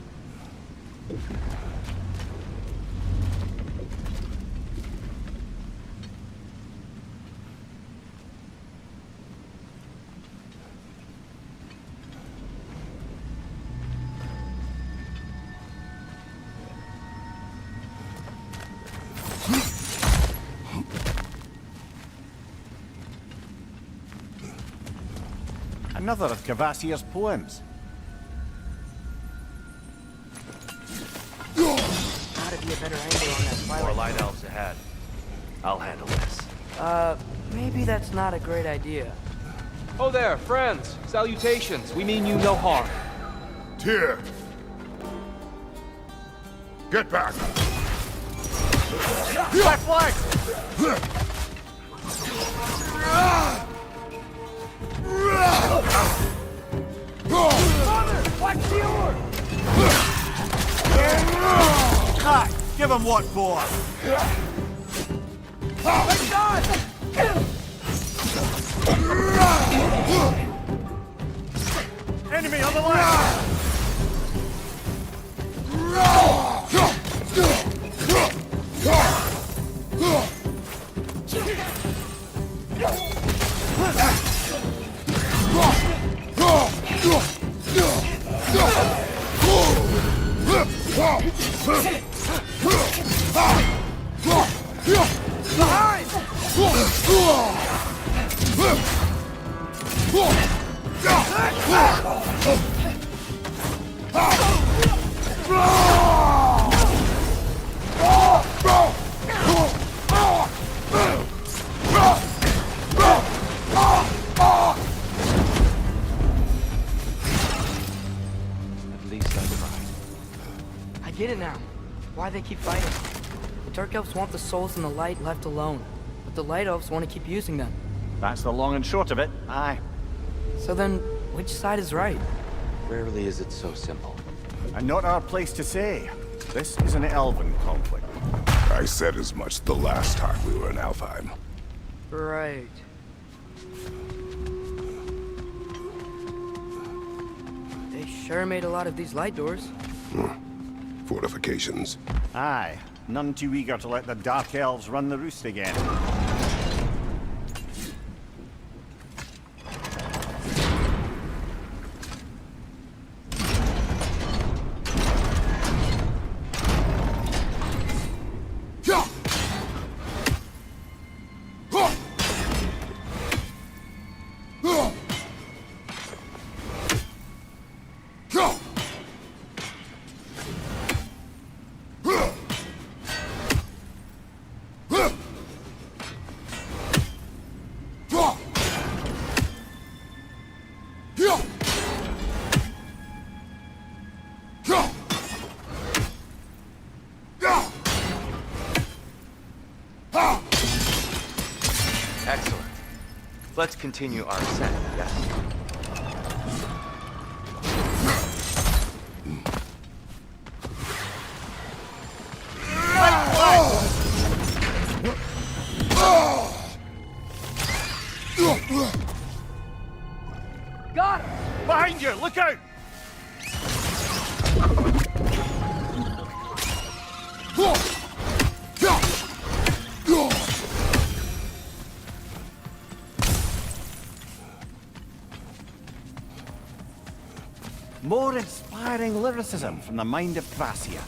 Another of Kvasir's poems. Gotta be a better angle on that More Twilight. light elves ahead. I'll handle this. Maybe that's not a great idea. Oh there, friends. Salutations. We mean you no harm. Tyr! Get back! My flag! Hi, give him what for? Enemy on the left! At least I tried. I get it now. Why they keep fighting. The Dark Elves want the souls in the light left alone, but the Light Elves want to keep using them. That's the long and short of it, aye. So then, which side is right? Rarely is it so simple. And not our place to say. This is an elven conflict. I said as much the last time we were in Alfheim. Right. They sure made a lot of these light doors. Fortifications. Aye, none too eager to let the Dark Elves run the roost again. Excellent. Let's continue our ascent, yes? Got him! Behind you! Look out! More inspiring lyricism from the mind of Thracia.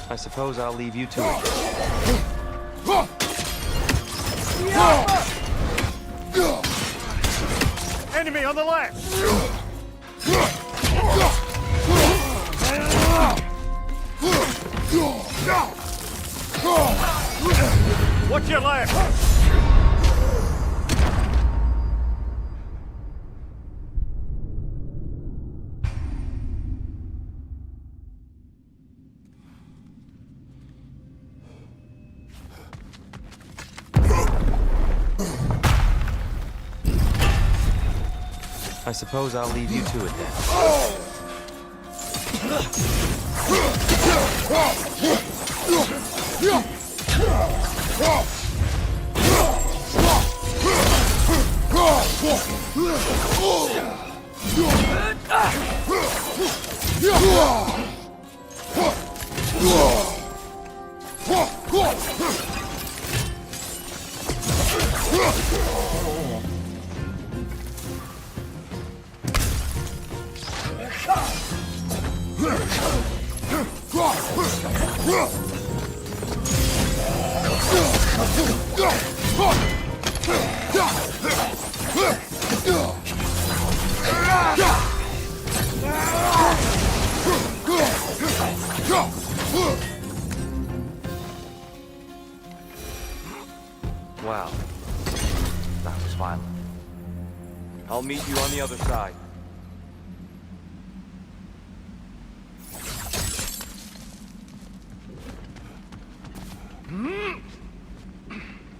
I suppose I'll leave you to it. Enemy on the left! Watch your left! I suppose I'll leave you to it then. Wow. That was violent. I'll meet you on the other side.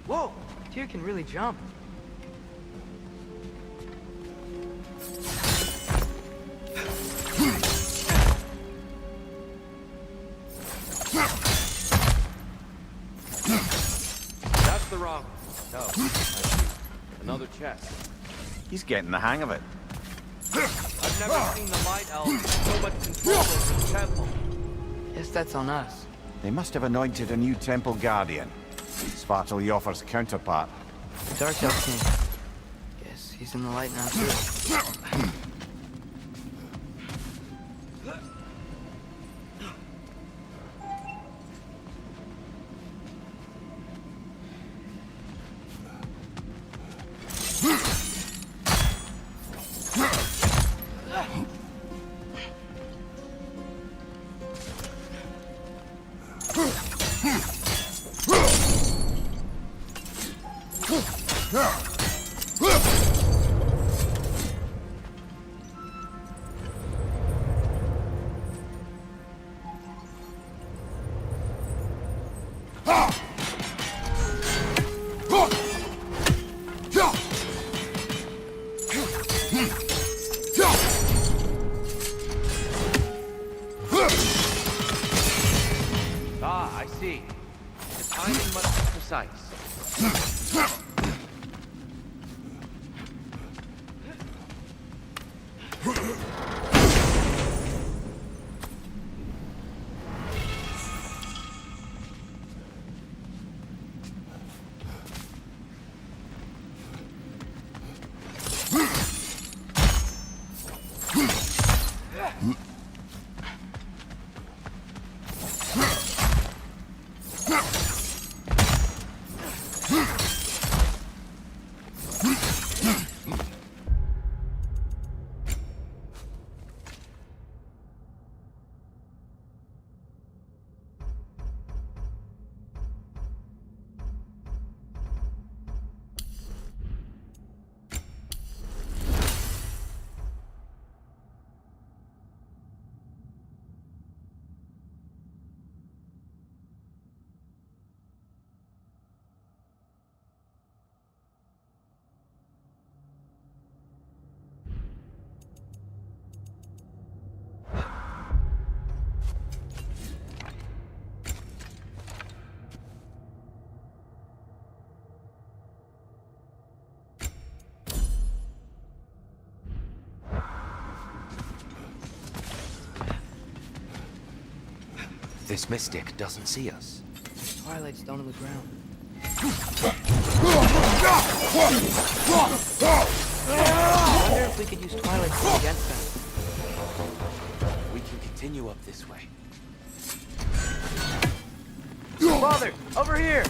Whoa! Tyr can really jump. That's the wrong one. No. I see. Another chest. He's getting the hang of it. I've never seen the Light Elves so much control over the temple. Guess that's on us. They must have anointed a new temple guardian. Svartalfjolfr's counterpart. The Dark Elf King. Guess he's in the light now too. Ah, I see. The timing must be precise. this mystic doesn't see us? Twilight stone on the ground. I wonder if we could use Twilight stone against them. We can continue up this way. Father, over here!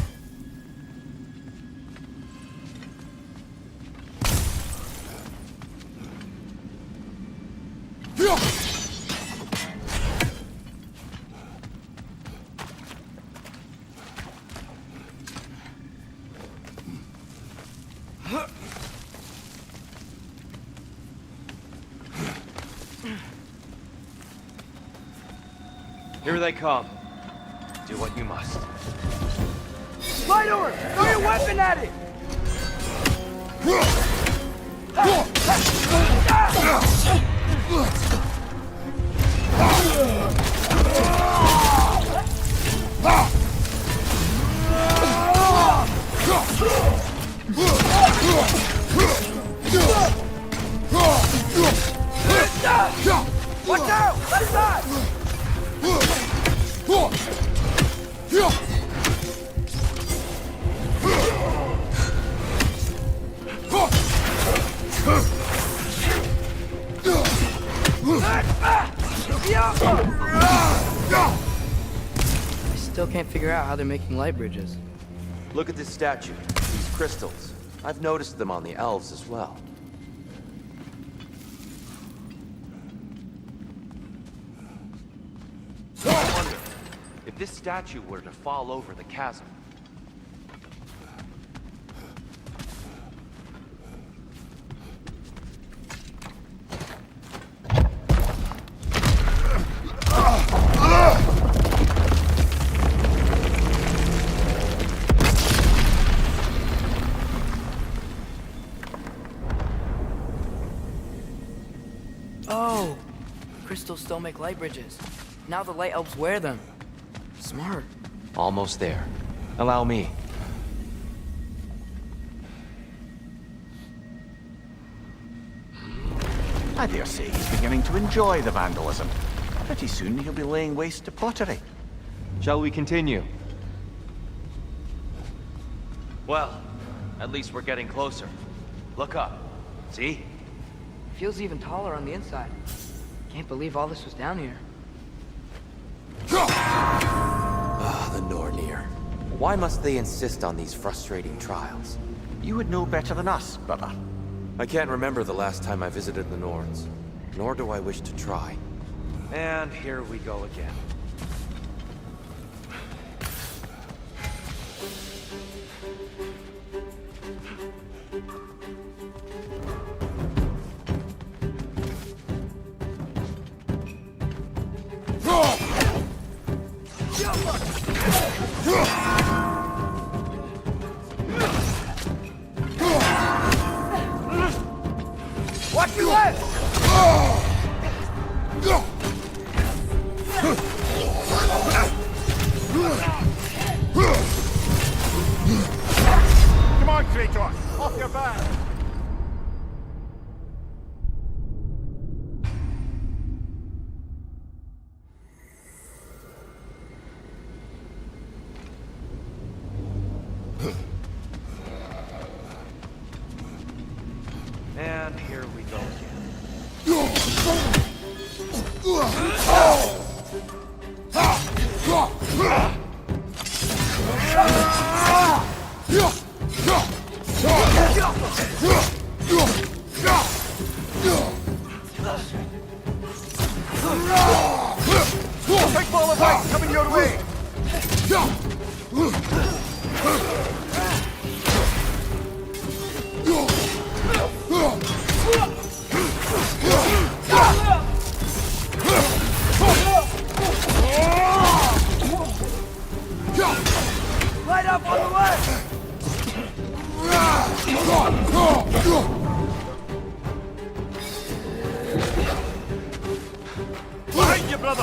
Here they come. Do what you must. Light over! Throw your weapon at it! Watch out! Left side! I still can't figure out how they're making light bridges. Look at this statue. These crystals. I've noticed them on the elves as well. I wonder, if this statue were to fall over the chasm, Oh! Crystals still make light bridges. Now the light elves wear them. Smart. almost there. Allow me. I dare say he's beginning to enjoy the vandalism. Pretty soon he'll be laying waste to pottery. Shall we continue? Well, at least we're getting closer. Look up. See? Feels even taller on the inside. Can't believe all this was down here. Ah, the Nornir. Why must they insist on these frustrating trials? You would know better than us, brother. I can't remember the last time I visited the Norns, nor do I wish to try. And here we go again. Watch your left! Come on, Kratos! Off your back! And here we go again. Big ball of ice coming your way! Light up on the left! Behind you, brother!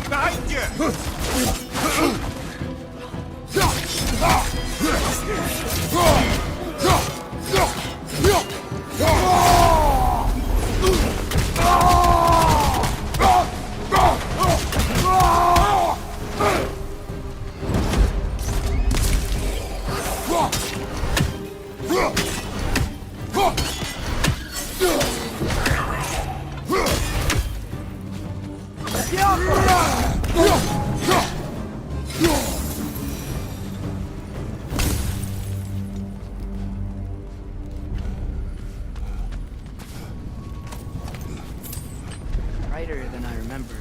Behind you! Brighter than I remember.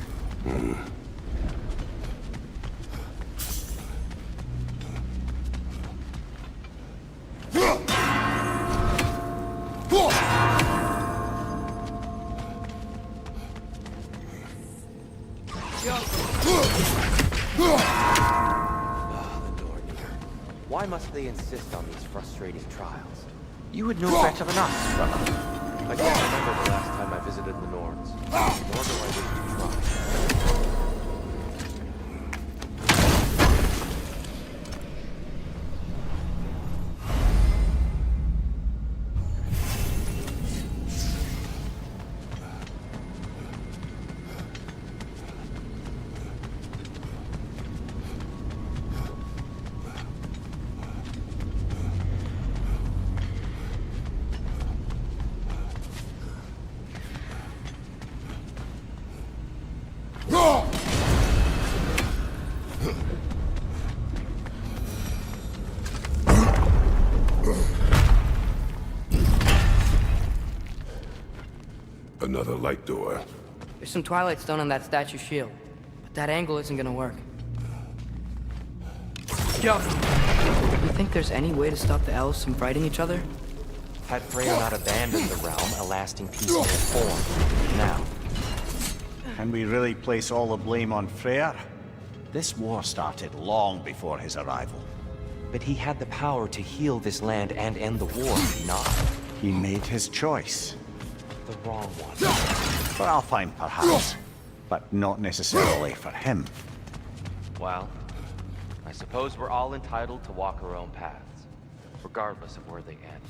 Why must they insist on these frustrating trials? You would know better than us, brother. I can't remember the last time I visited the Norns, nor do I wish to try. Another light door. There's some Twilight Stone on that statue shield, but that angle isn't gonna work. Yo! You think there's any way to stop the elves from fighting each other? Had Freya not abandoned the realm, a lasting peace may have formed. Now, Can we really place all the blame on Freyr? This war started long before his arrival. but he had the power to heal this land and end the war, did he not? He made his choice. The wrong one. For Alfheim, perhaps. But not necessarily for him. Well, I suppose we're all entitled to walk our own paths, regardless of where they end.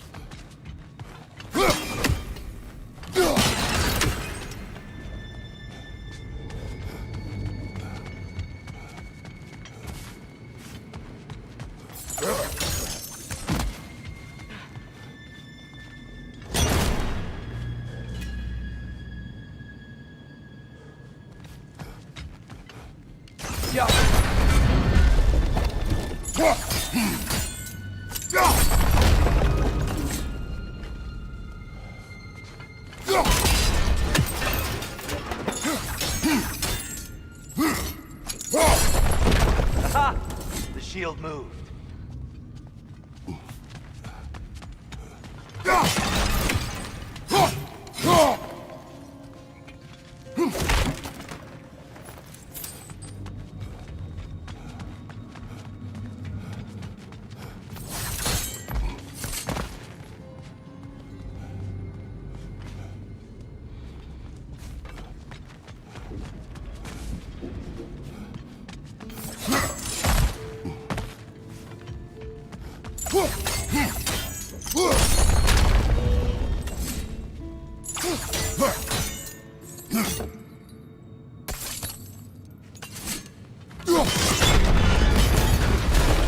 The shield moved.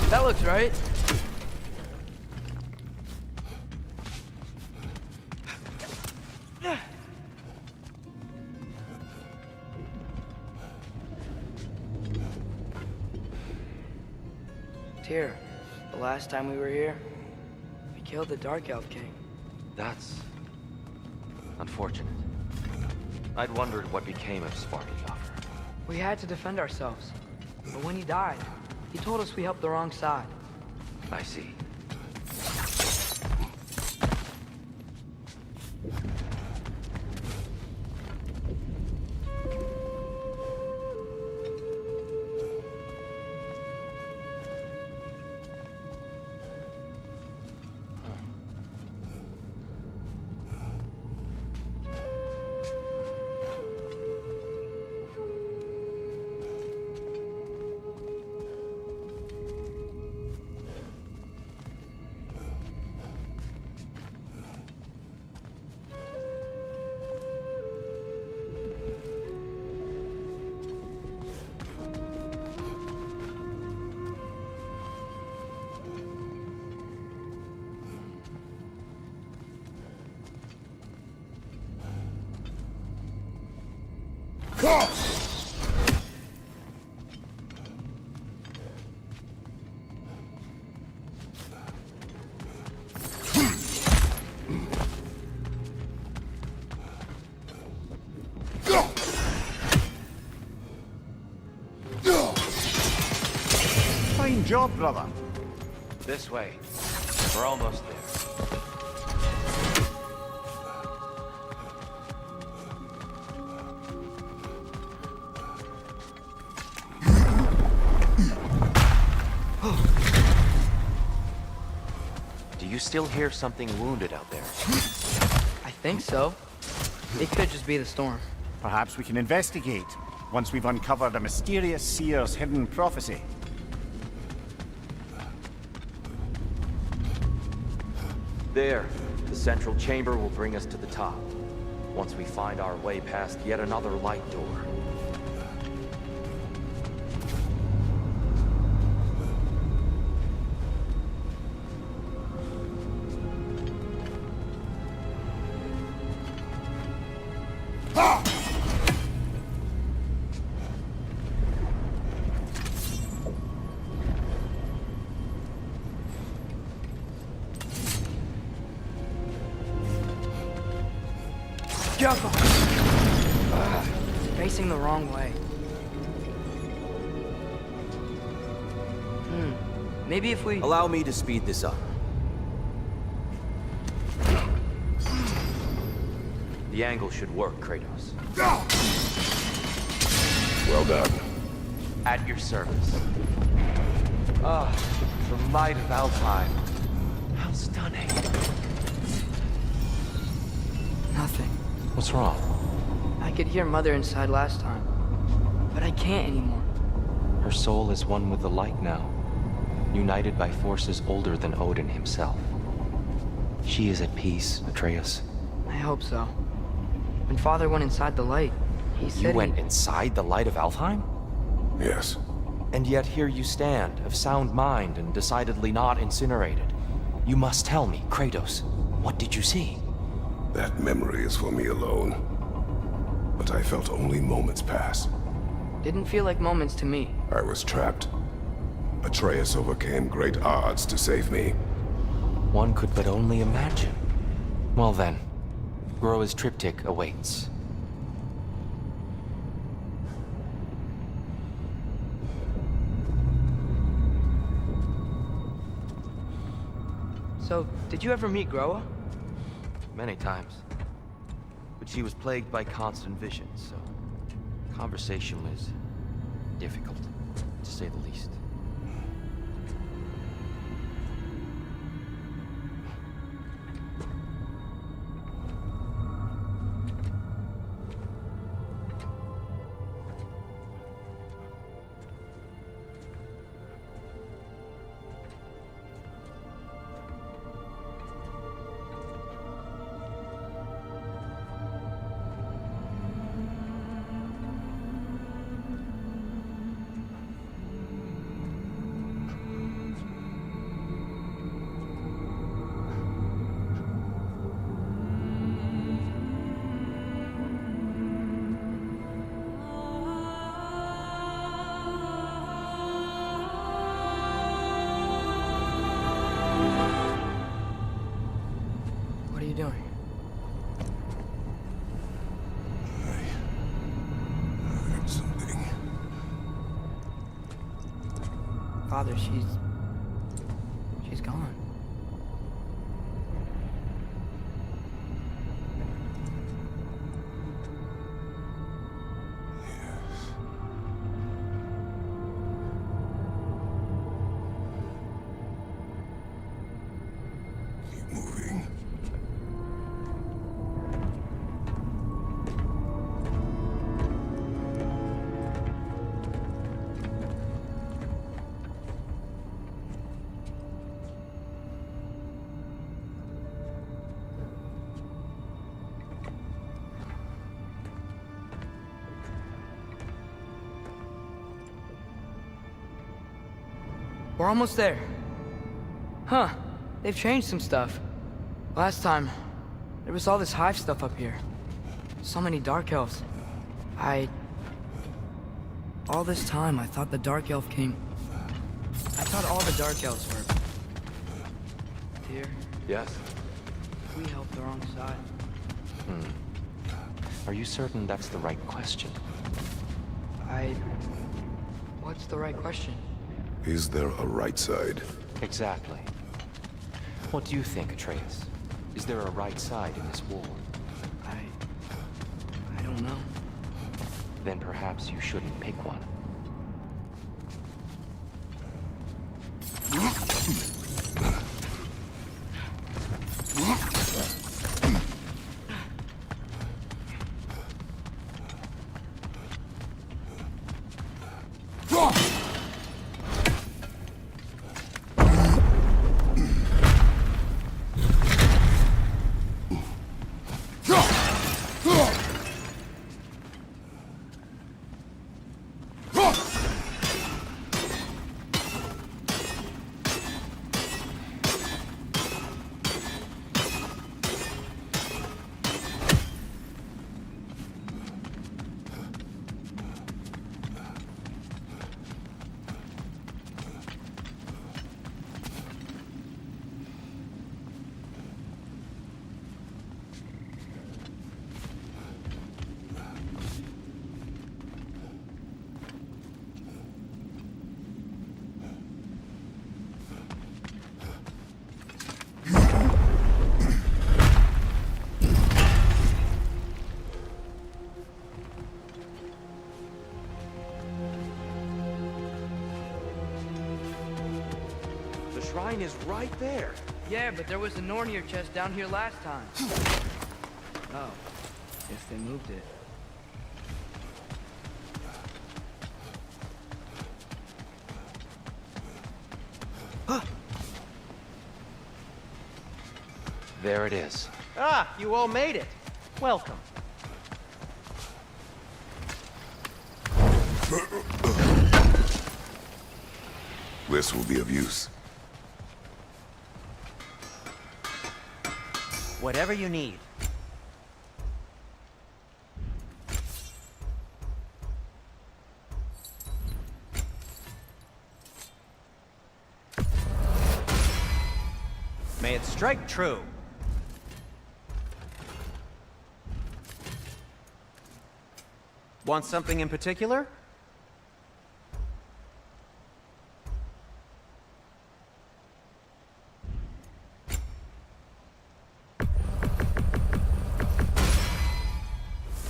That looks right. Tyr, the last time we were here, we killed the Dark Elf King. That's unfortunate. I'd wondered what became of Svartalfheim. We had to defend ourselves. But when he died, he told us we helped the wrong side. I see. Fine job, brother. This way. We're almost there. Do you still hear something wounded out there? I think so. It could just be the storm. Perhaps we can investigate once we've uncovered a mysterious seer's hidden prophecy. There. The central chamber will bring us to the top. Once we find our way past yet another light door. Juggle! Facing the wrong way. Maybe if we... Allow me to speed this up. The angle should work, Kratos. Well done. At your service. Ah, the might of Alfheim. How stunning. Nothing. What's wrong? I could hear Mother inside last time, but I can't anymore. Her soul is one with the light now, united by forces older than Odin himself. She is at peace, Atreus. I hope so. When Father went inside the light, he said You went inside the light of Alfheim? Yes. And yet here you stand, of sound mind and decidedly not incinerated. You must tell me, Kratos, what did you see? That memory is for me alone. But I felt only moments pass. Didn't feel like moments to me. I was trapped. Atreus overcame great odds to save me. One could but only imagine. Well then, Groa's triptych awaits. So, did you ever meet Groa? Many times. But she was plagued by constant visions, so conversation was difficult, to say the least. What are you doing? I heard something. Father, she's gone. Keep moving. We're almost there. Huh. They've changed some stuff. Last time, there was all this hive stuff up here. So many dark elves. I All this time, I thought the Dark Elf came... I thought all the Dark Elves were... Tyr, Yes? we helped the wrong side. Are you certain that's the right question? What's the right question? Is there a right side? Exactly. What do you think, Atreus? Is there a right side in this war? I don't know. Then perhaps you shouldn't pick one. The shrine is right there. Yeah, but there was a Nornir chest down here last time. Oh, if they moved it. There it is. Ah, you all made it. Welcome. This will be of use. Whatever you need. May it strike true. Want something in particular?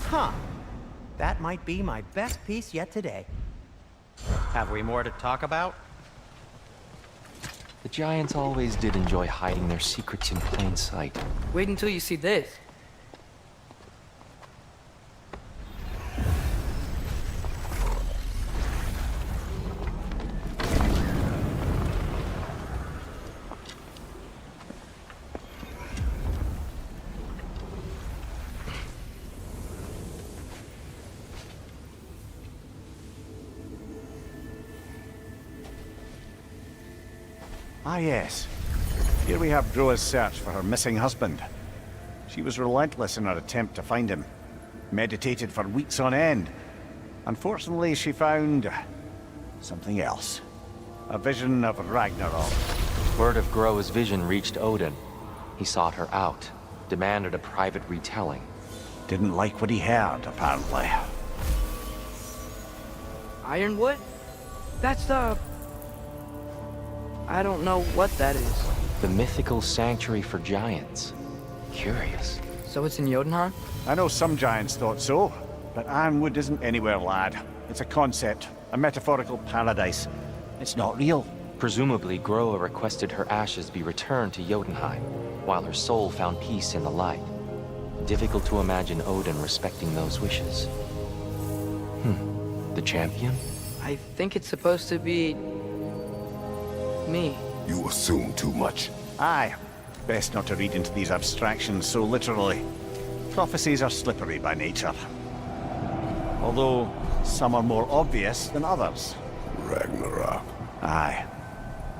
Huh. That might be my best piece yet today. Have we more to talk about? The Giants always did enjoy hiding their secrets in plain sight. Wait until you see this. Ah, yes. Here we have Droa's search for her missing husband. She was relentless in her attempt to find him. Meditated for weeks on end. Unfortunately, she found... something else. A vision of Ragnarok. Word of Groa's vision reached Odin. He sought her out, demanded a private retelling. Didn't like what he heard, apparently. Ironwood? That's the... I don't know what that is. The mythical sanctuary for giants. Curious. So it's in Jotunheim? I know some giants thought so, but Ironwood isn't anywhere, lad. It's a concept, a metaphorical paradise. It's not real. Presumably, Groa requested her ashes be returned to Jotunheim, while her soul found peace in the light. Difficult to imagine Odin respecting those wishes. The champion? I think it's supposed to be... me. You assume too much. Aye. Best not to read into these abstractions so literally. Prophecies are slippery by nature. Although, some are more obvious than others. Ragnarok. Aye.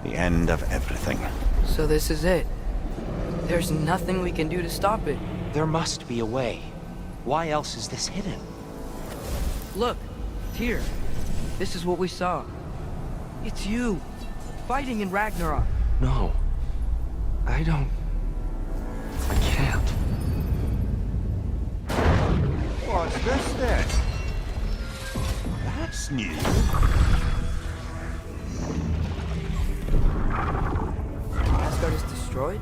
The end of everything. So this is it. There's nothing we can do to stop it. There must be a way. Why else is this hidden? Look, Tyr. This is what we saw. It's you, fighting in Ragnarok. No. I don't... I can't. What's this then? That's new. Asgard is destroyed?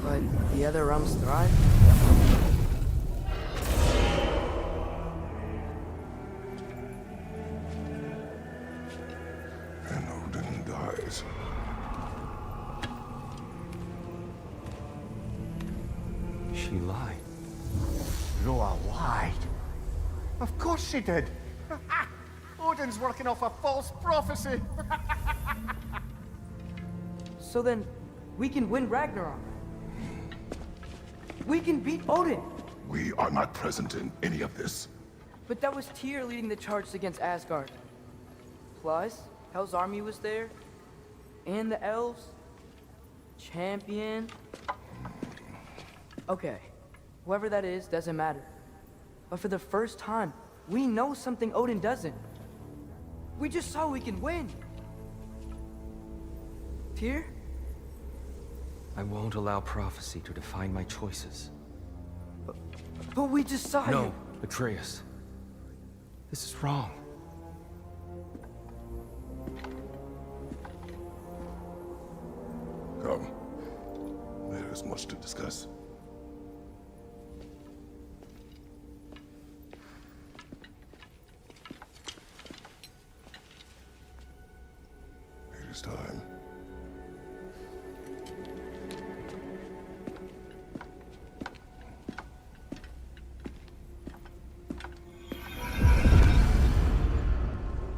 But the other realms thrive? And Odin dies. She lied. Roa lied. Of course she did. Odin's working off a false prophecy. So then, we can win Ragnarok. We can beat Odin. We are not present in any of this. But that was Tyr leading the charge against Asgard. Plus, Hell's army was there. And the elves. Champion. Okay, whoever that is doesn't matter. But for the first time, we know something Odin doesn't. We just saw we can win. Tyr? I won't allow prophecy to define my choices. But we just saw you. No, Atreus. This is wrong. Come. There is much to discuss. It is time.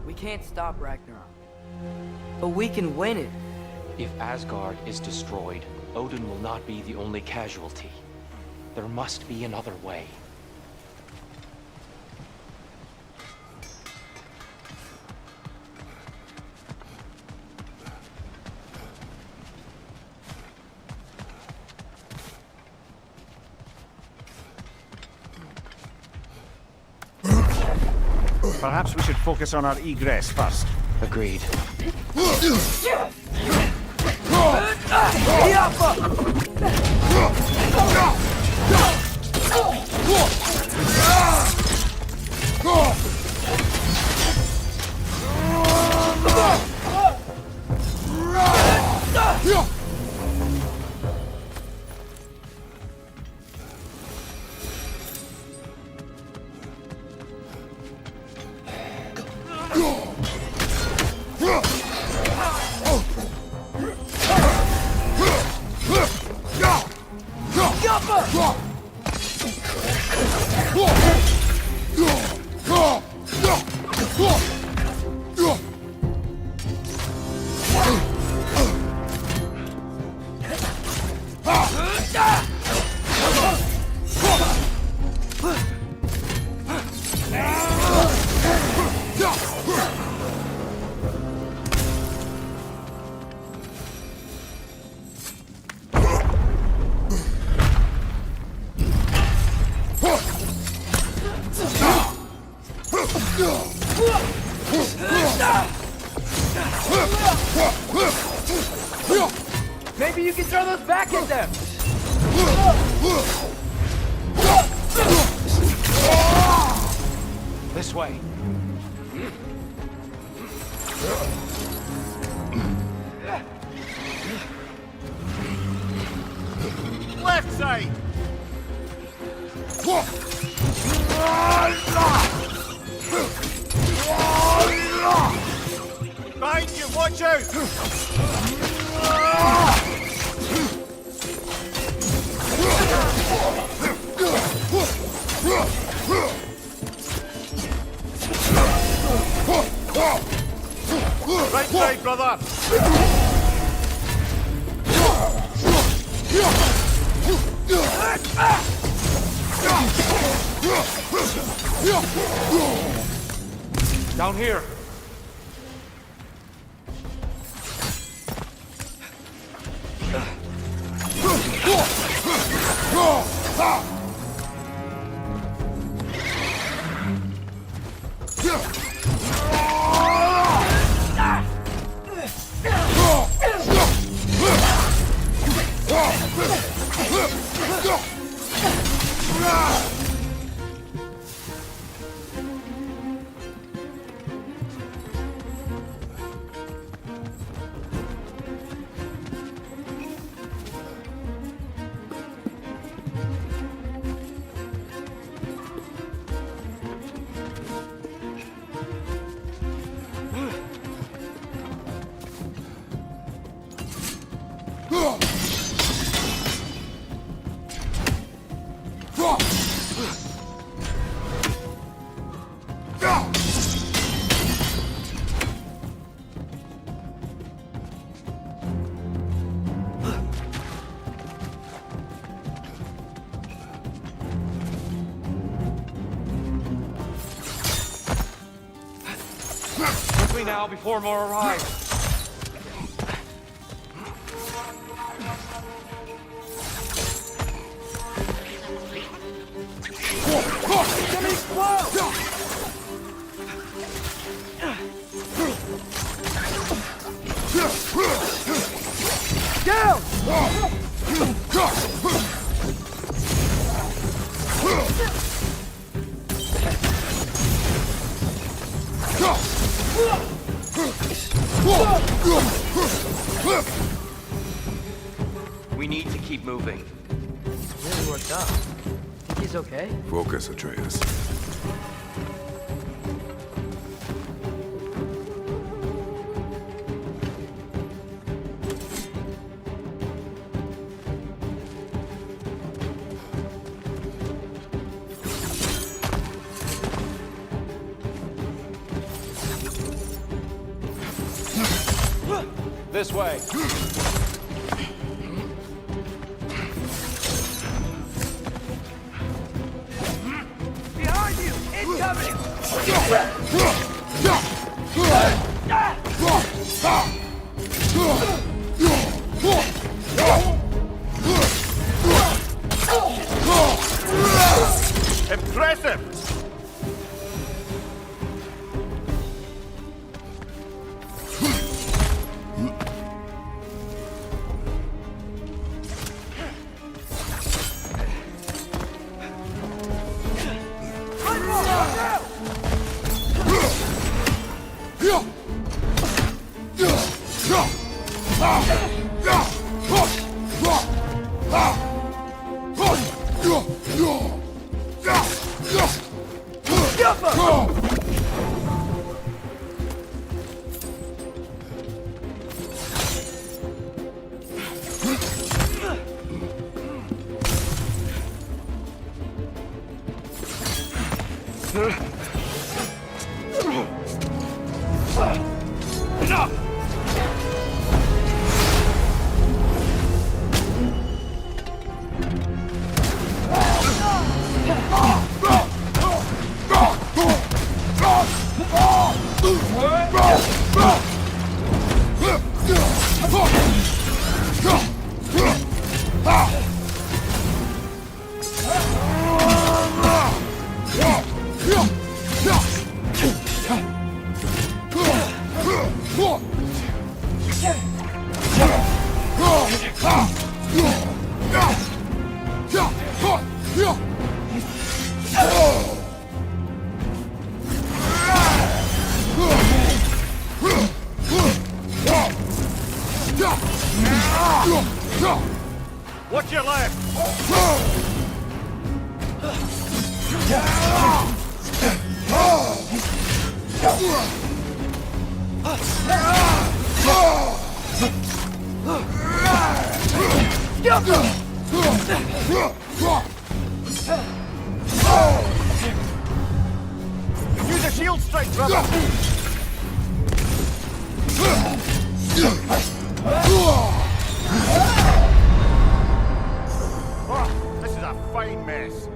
We can't stop Ragnarok. But we can win it. If Asgard is destroyed, Odin will not be the only casualty. There must be another way. Perhaps we should focus on our egress first. Agreed. Maybe you can throw those back at them! This way. Left side! Behind you, watch out! Right side, brother! Down here. Quickly now, before more arrive. We need to keep moving. Really worked up. Think he's okay? Focus, Atreus. This way. Behind you! Incoming! Impressive! Watch your left! Use a shield strike, brother! Oh, this is a fine mess.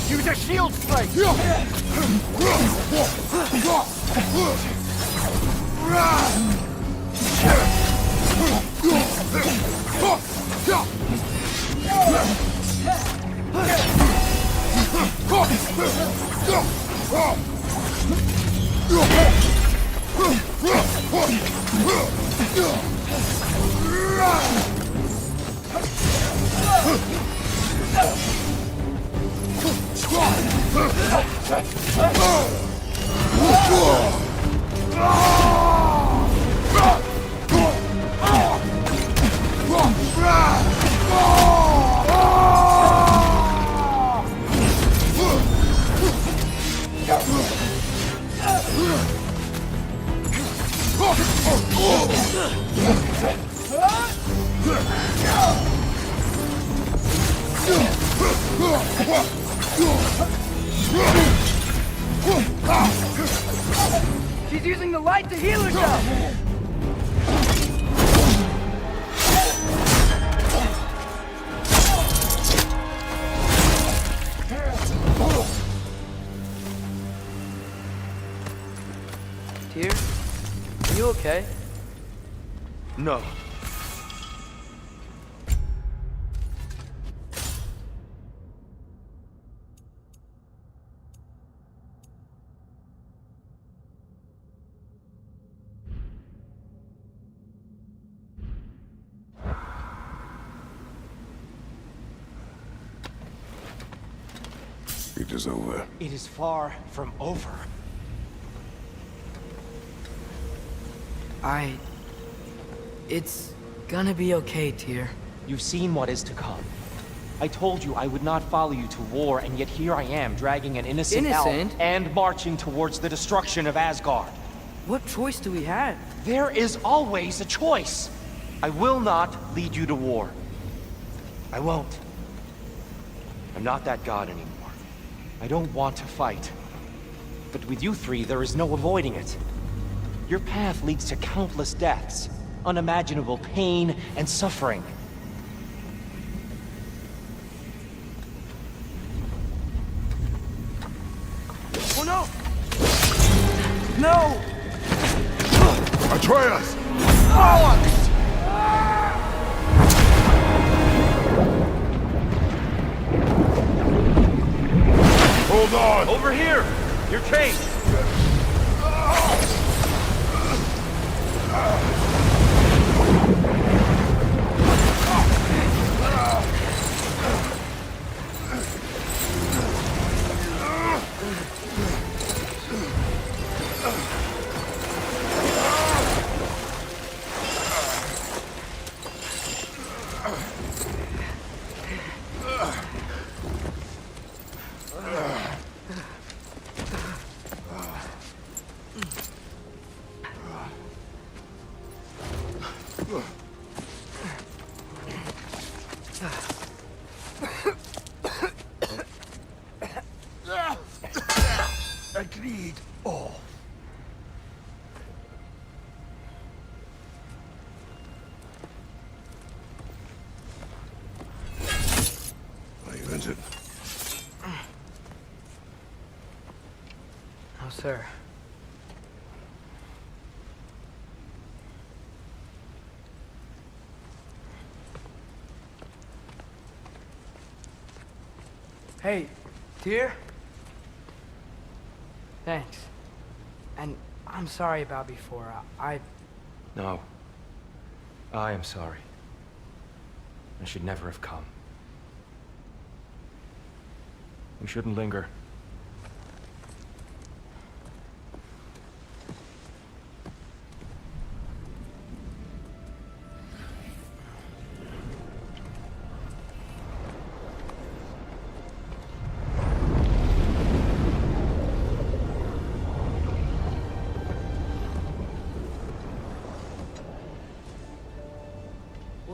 Use a shield strike! She's using the light to heal herself! Tyr, are you okay? No. It is over. It is far from over. It's gonna be okay, Tyr. You've seen what is to come. I told you I would not follow you to war, and yet here I am, dragging an innocent elf and marching towards the destruction of Asgard. What choice do we have? There is always a choice. I will not lead you to war. I won't. I'm not that god anymore. I don't want to fight. But with you three, there is no avoiding it. Your path leads to countless deaths, unimaginable pain and suffering. Oh no! No! Atreus! Hold on! Over here! You're chased! Agreed. Oh. Are you injured? No, sir. Hey, Tyr? Thanks. And I'm sorry about before. No. I am sorry. I should never have come. We shouldn't linger.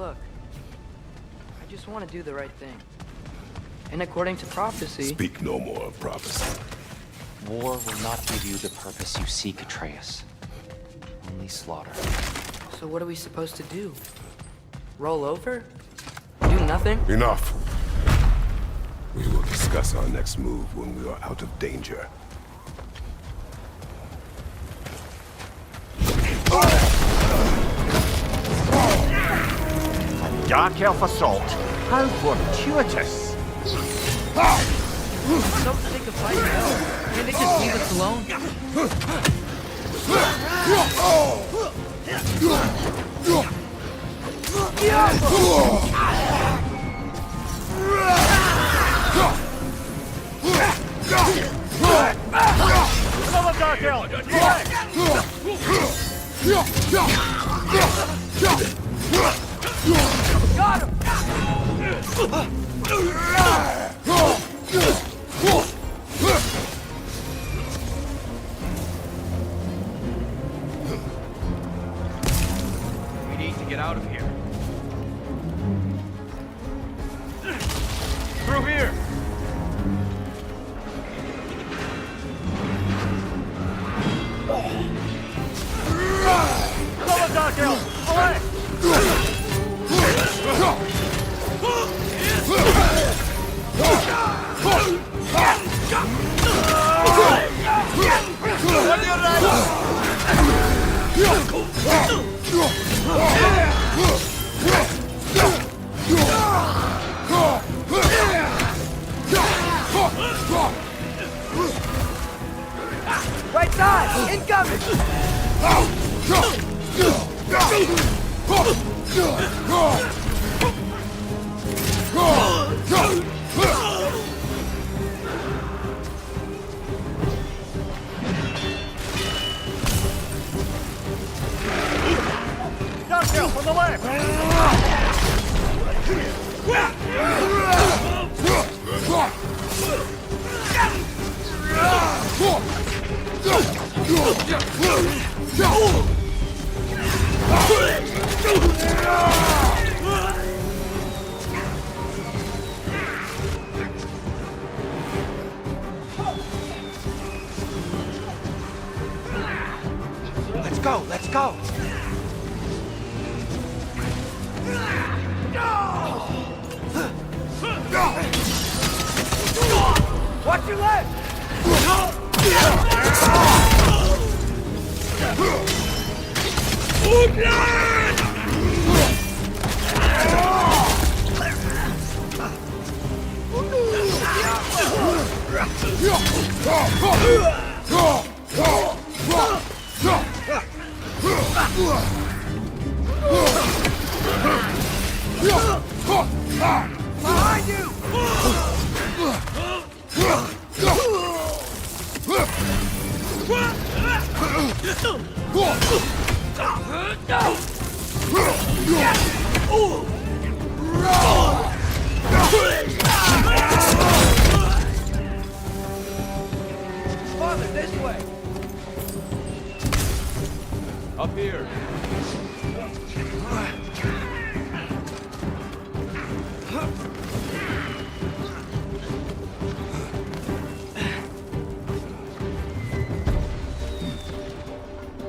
look. I just want to do the right thing. And according to prophecy... Speak no more of prophecy. War will not give you the purpose you seek, Atreus. Only slaughter. So what are we supposed to do? Roll over? Do nothing? Enough. We will discuss our next move when we are out of danger. A dark elf assault? How fortuitous! I'm so sick of fighting elves. Can't they just leave us alone? Another dark elf! Got him! We need to get out of here. Through here! Another dark elf! Away! Right side! Incoming! Dark elf on the left! Let's go, let's go! Watch your left! Behind you! Father, this way! Up here.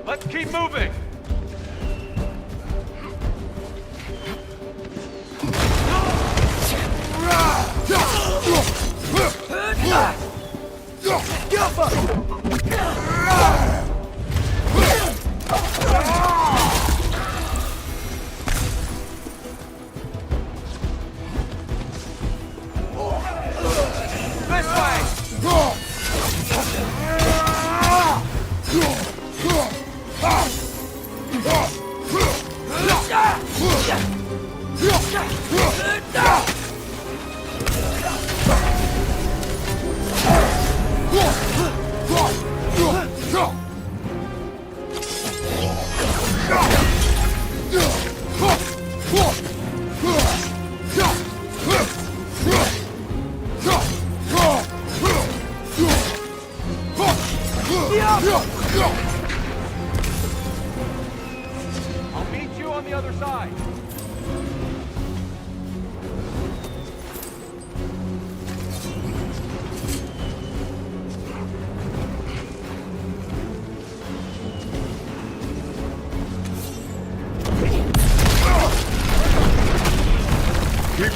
Let's keep moving! I'll meet you on the other side.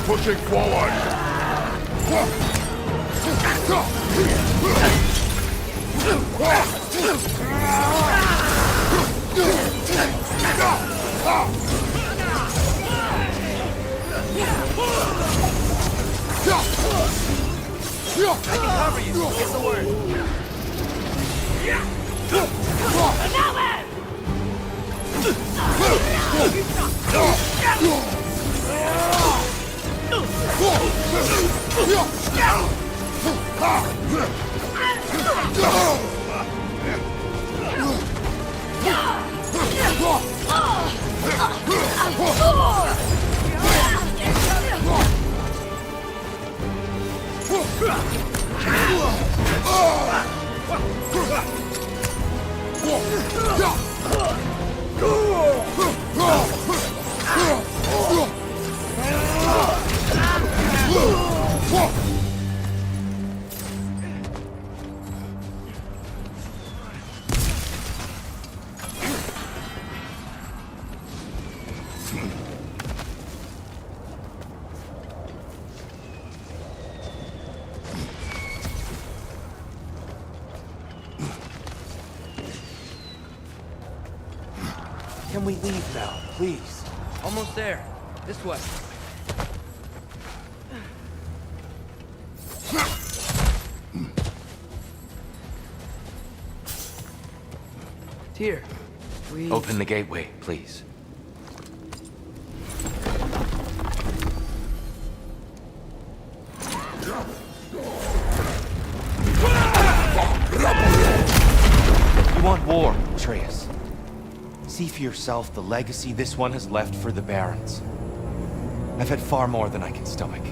pushing forward! I can cover you. Get the word. Can we leave now, please? Almost there. This way. Tyr, we... Open the gateway, please. You want war, Atreus. See for yourself the legacy this one has left for the Barons. I've had far more than I can stomach.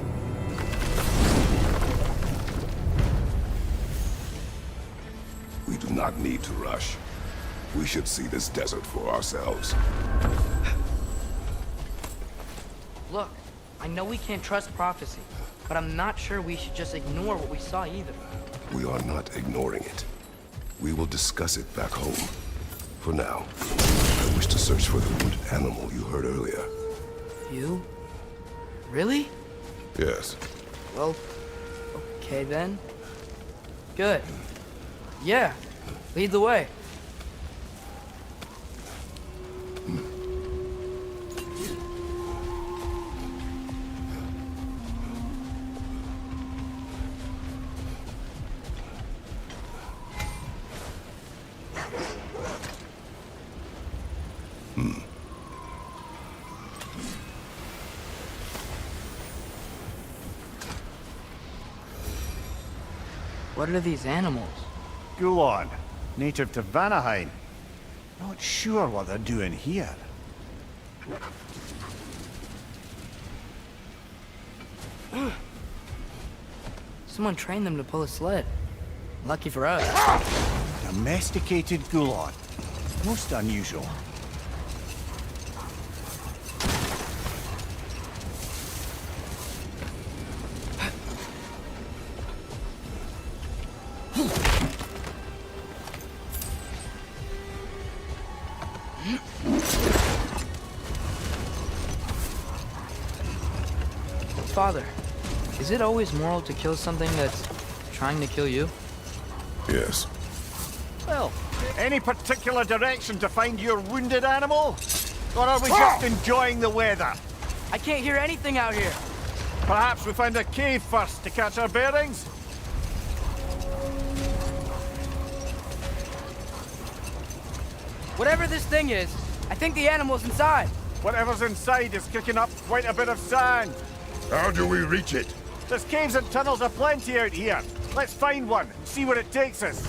We do not need to rush. We should see this desert for ourselves. Look, I know we can't trust prophecy, but I'm not sure we should just ignore what we saw either. We are not ignoring it. We will discuss it back home. For now, I wish to search for the wounded animal you heard earlier. You? Really? Yes. Well, okay then. Good. Yeah, lead the way. What are these animals? Gulon, native to Vanaheim. Not sure what they're doing here. Someone trained them to pull a sled. Lucky for us. Domesticated Gulon. Most unusual. Father, is it always moral to kill something that's trying to kill you? Yes. Well, any particular direction to find your wounded animal? Or are we just enjoying the weather? I can't hear anything out here. Perhaps we find a cave first to catch our bearings? Whatever this thing is, I think the animal's inside. Whatever's inside is kicking up quite a bit of sand. How do we reach it? There's caves and tunnels aplenty out here. Let's find one and see where it takes us.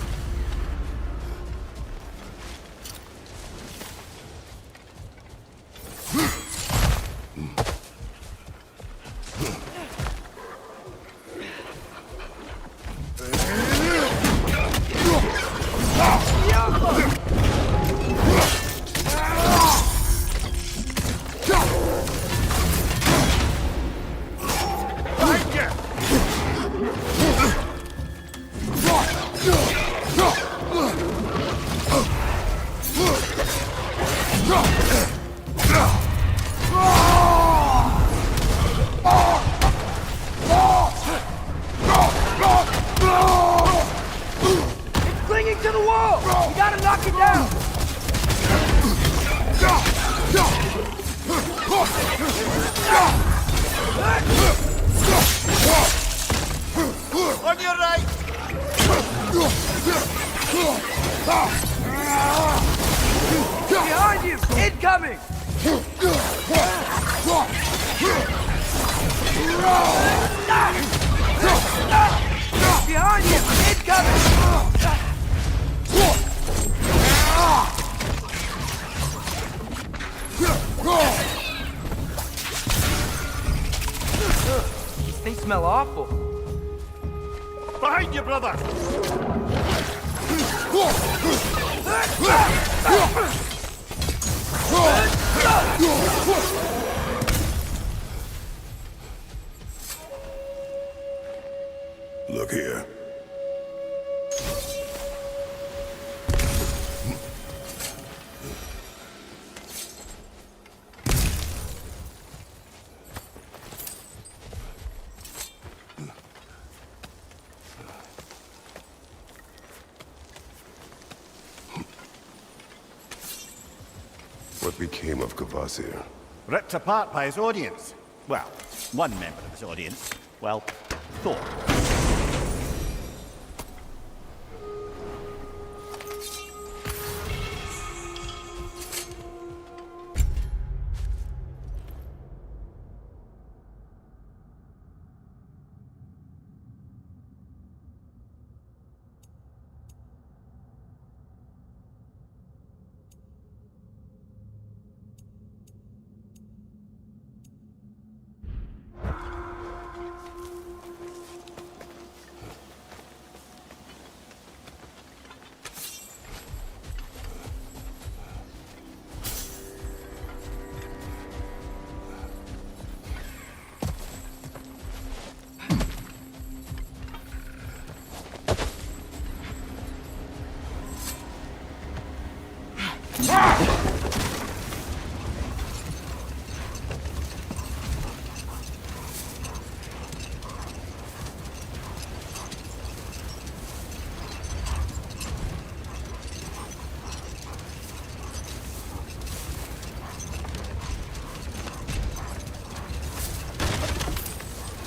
coming! Behind you! Incoming! These things smell awful. Behind you, brother! Look here. What became of Kvasir? Ripped apart by his audience. Well, one member of his audience. Well, Thor.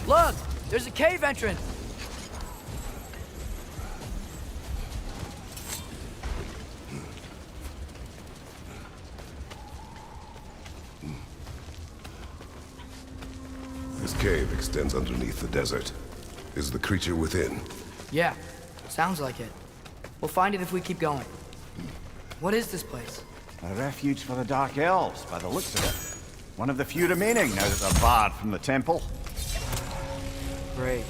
Look! There's a cave entrance! This cave extends underneath the desert. Is the creature within? Yeah, sounds like it. We'll find it if we keep going. What is this place? A refuge for the Dark Elves, by the looks of it. One of the few remaining now that they're barred from the temple. Great.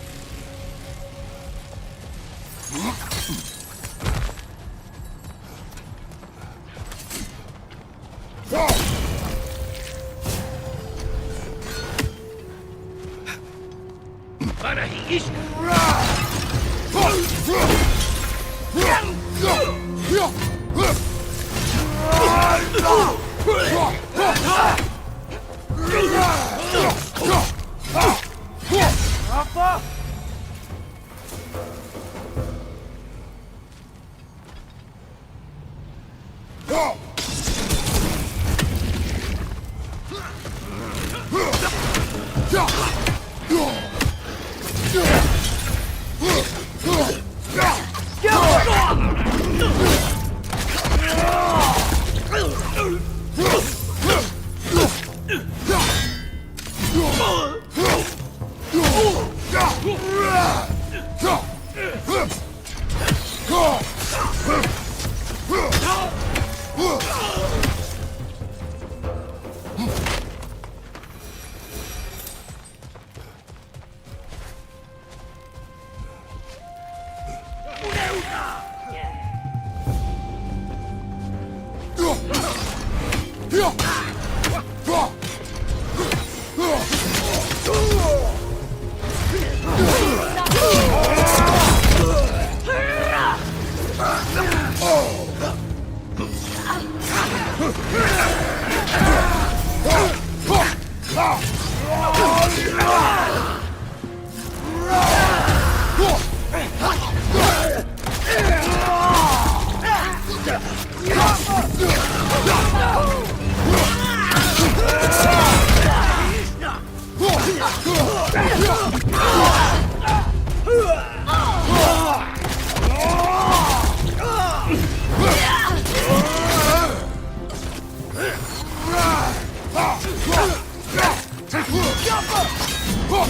No.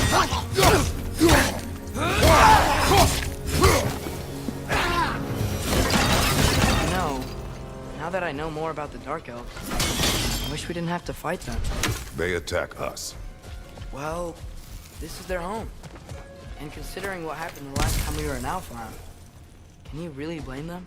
Now that I know more about the Dark Elves, I wish we didn't have to fight them. They attack us. Well, this is their home. And considering what happened the last time we were in Alpha, can you really blame them?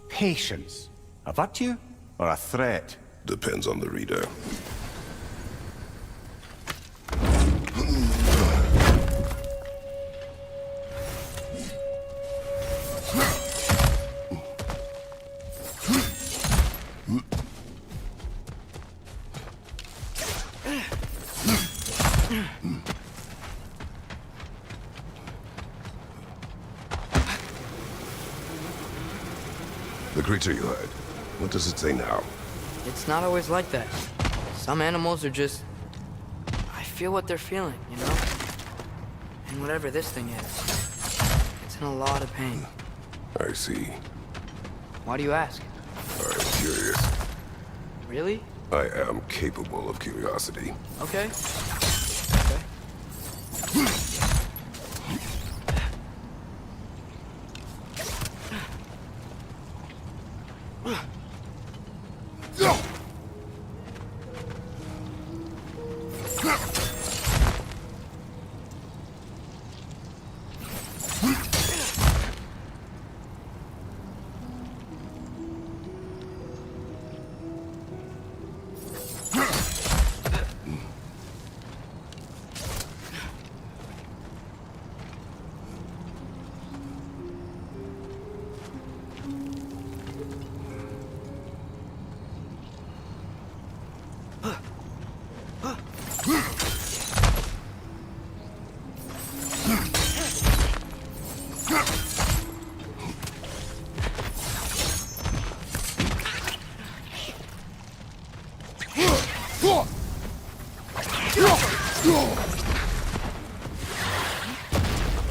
Patience. A virtue or a threat? Depends on the reader. The creature you heard, what does it say now? It's not always like that. Some animals are just... I feel what they're feeling, you know? And whatever this thing is, it's in a lot of pain. I see. Why do you ask? I'm curious. Really? I am capable of curiosity. Okay.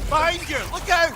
Behind you! Look out!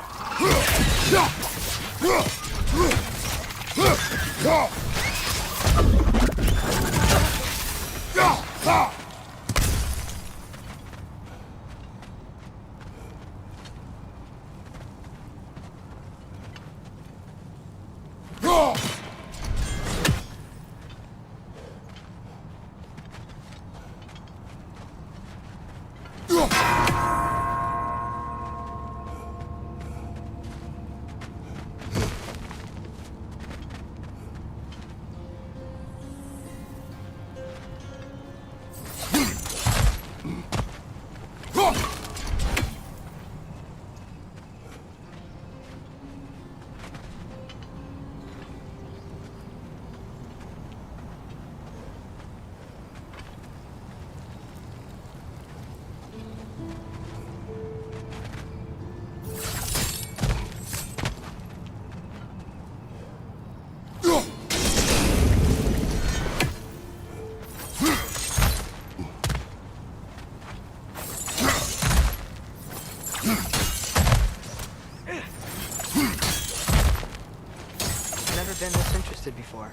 Been this interested before.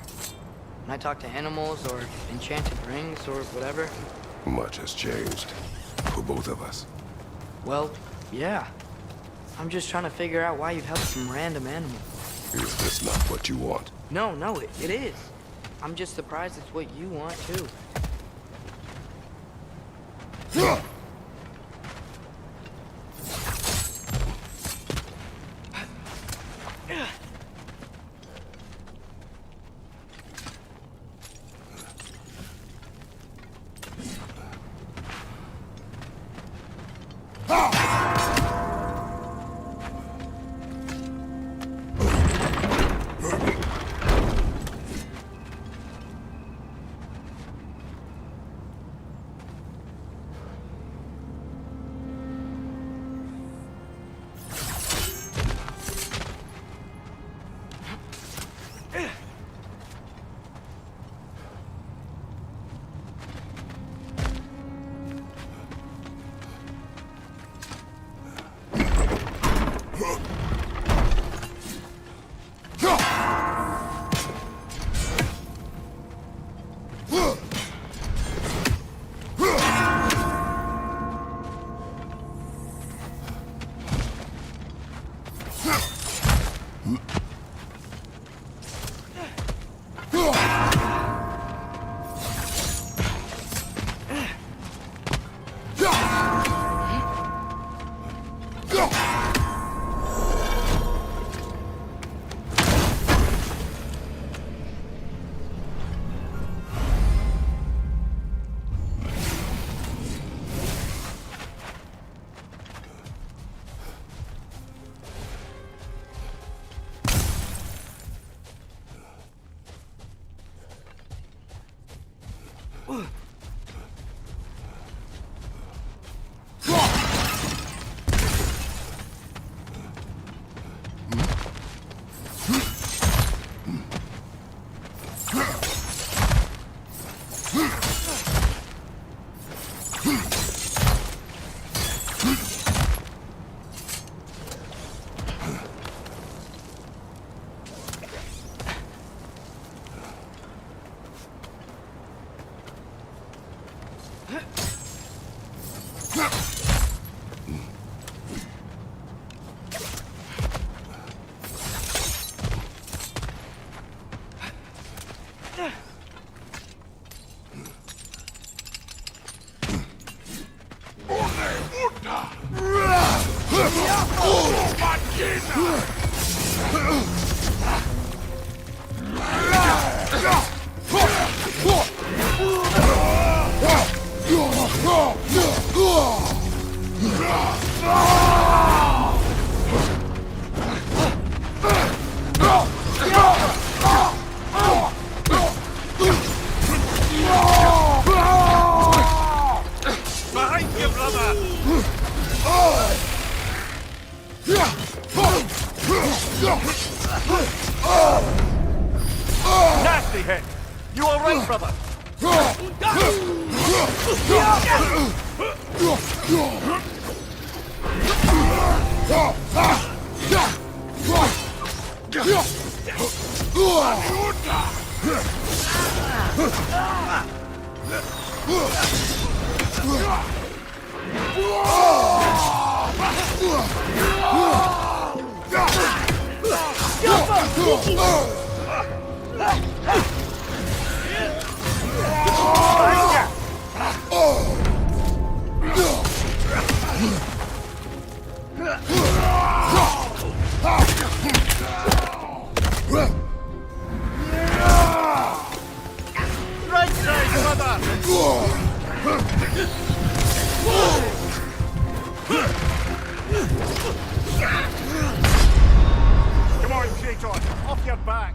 When I talk to animals or enchanted rings or whatever. Much has changed. For both of us. Well, yeah. I'm just trying to figure out why you'd help some random animal. Is this not what you want? No, it is. I'm just surprised it's what you want, too. Nasty hit! You alright, brother? Right side, brother! Come on, Kratos, off your back!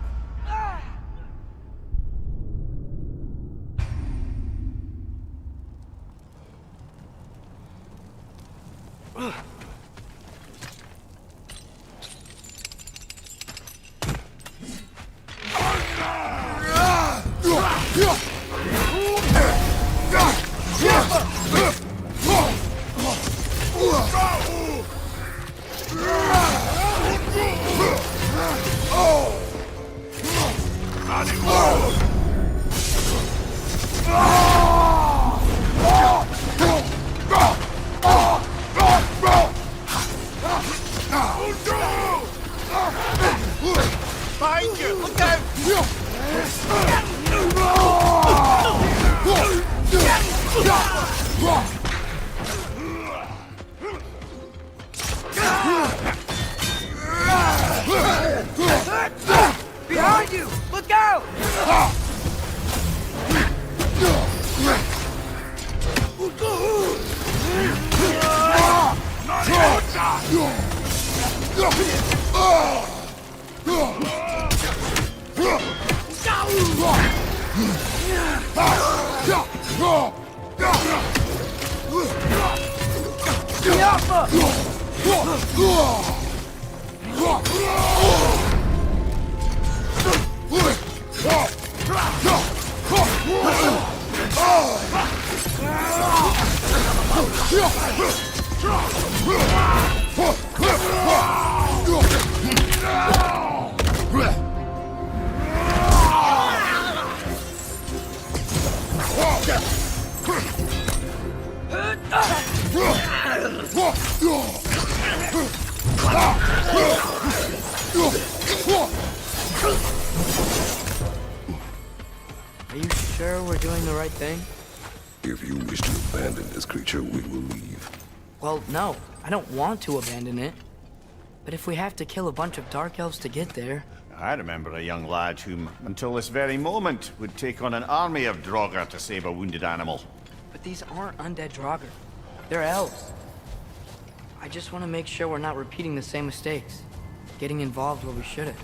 Behind you! Look out! Behind you! Look out! Are you sure we're doing the right thing? If you wish to abandon this creature, we will leave. Well, no. I don't want to abandon it. But if we have to kill a bunch of Dark Elves to get there... I remember a young lad whom, until this very moment, would take on an army of Draugr to save a wounded animal. But these aren't undead Draugr. They're elves. I just want to make sure we're not repeating the same mistakes. Getting involved where we shouldn't.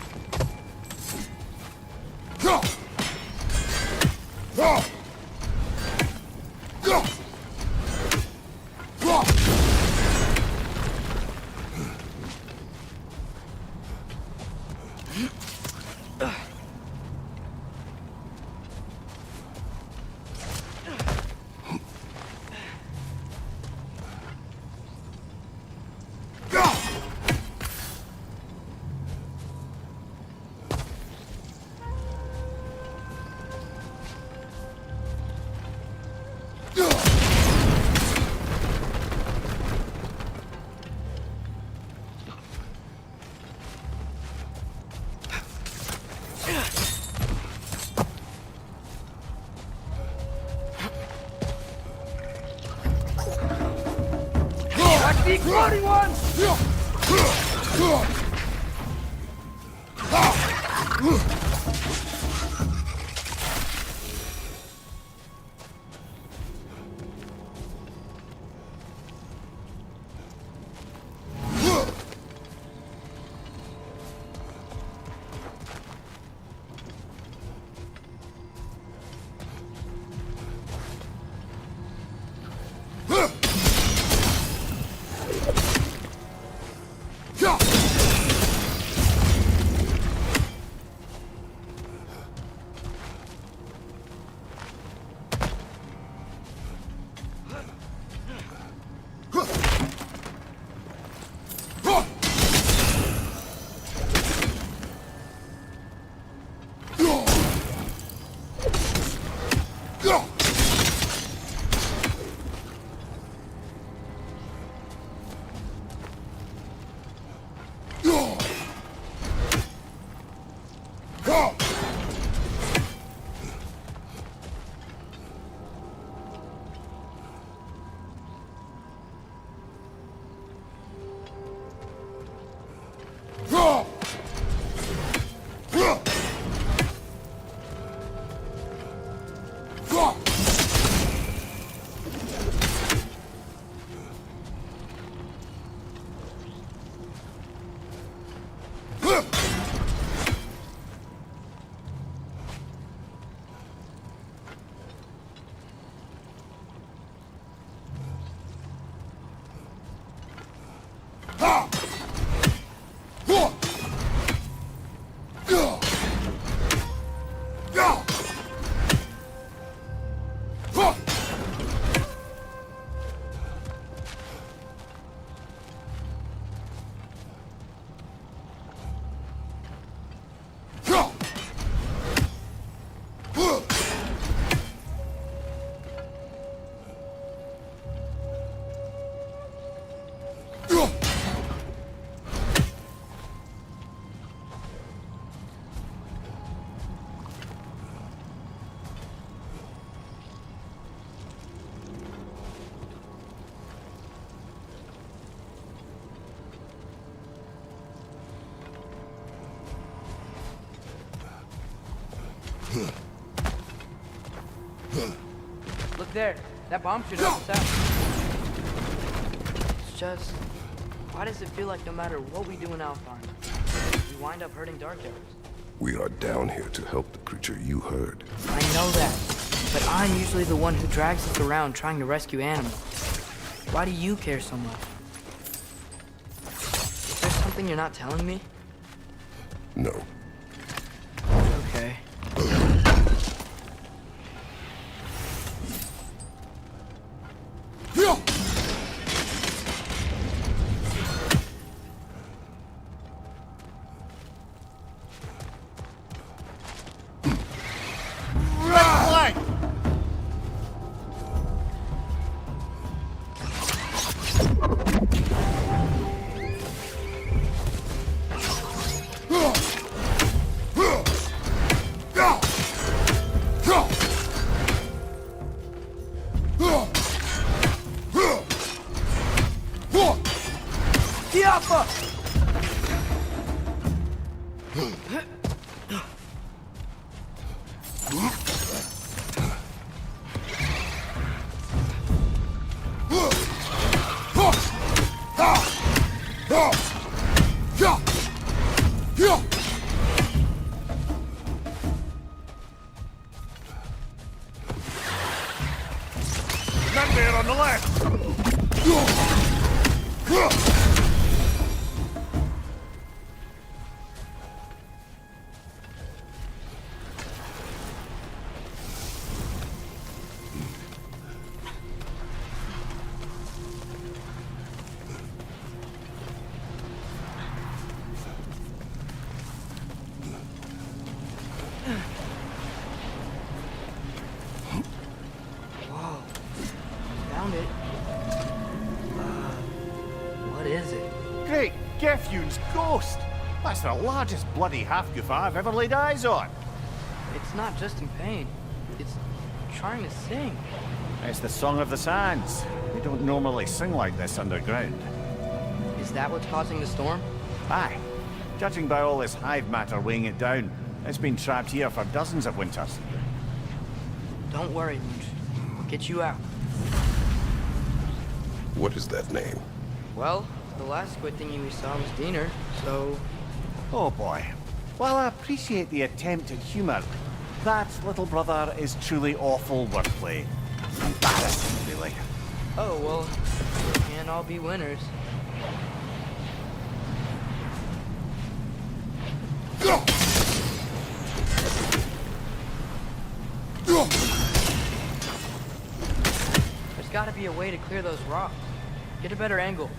The exploding one! Look there. That bomb should help us out. It's just... why does it feel like no matter what we do in Alfheim, we wind up hurting Dark Elves? We are down here to help the creature you heard. I know that. But I'm usually the one who drags us around trying to rescue animals. Why do you care so much? Is there something you're not telling me? No. Okay. Men there on the left! Found it. What is it? Great Gefyun's ghost! That's the largest bloody half-goof I've ever laid eyes on. It's not just in pain. It's trying to sing. It's the Song of the Sands. They don't normally sing like this underground. Is that what's causing the storm? Aye. Judging by all this hive matter weighing it down, it's been trapped here for dozens of winters. Don't worry, Mooch. We'll get you out. What is that name? Well, the last squid thingy we saw was Diener, so... Oh boy. While I appreciate the attempt at humor, that, little brother, is truly awful wordplay. Embarrassing, really. Oh, well, we can't all be winners. There's gotta be a way to clear those rocks. Get a better angle.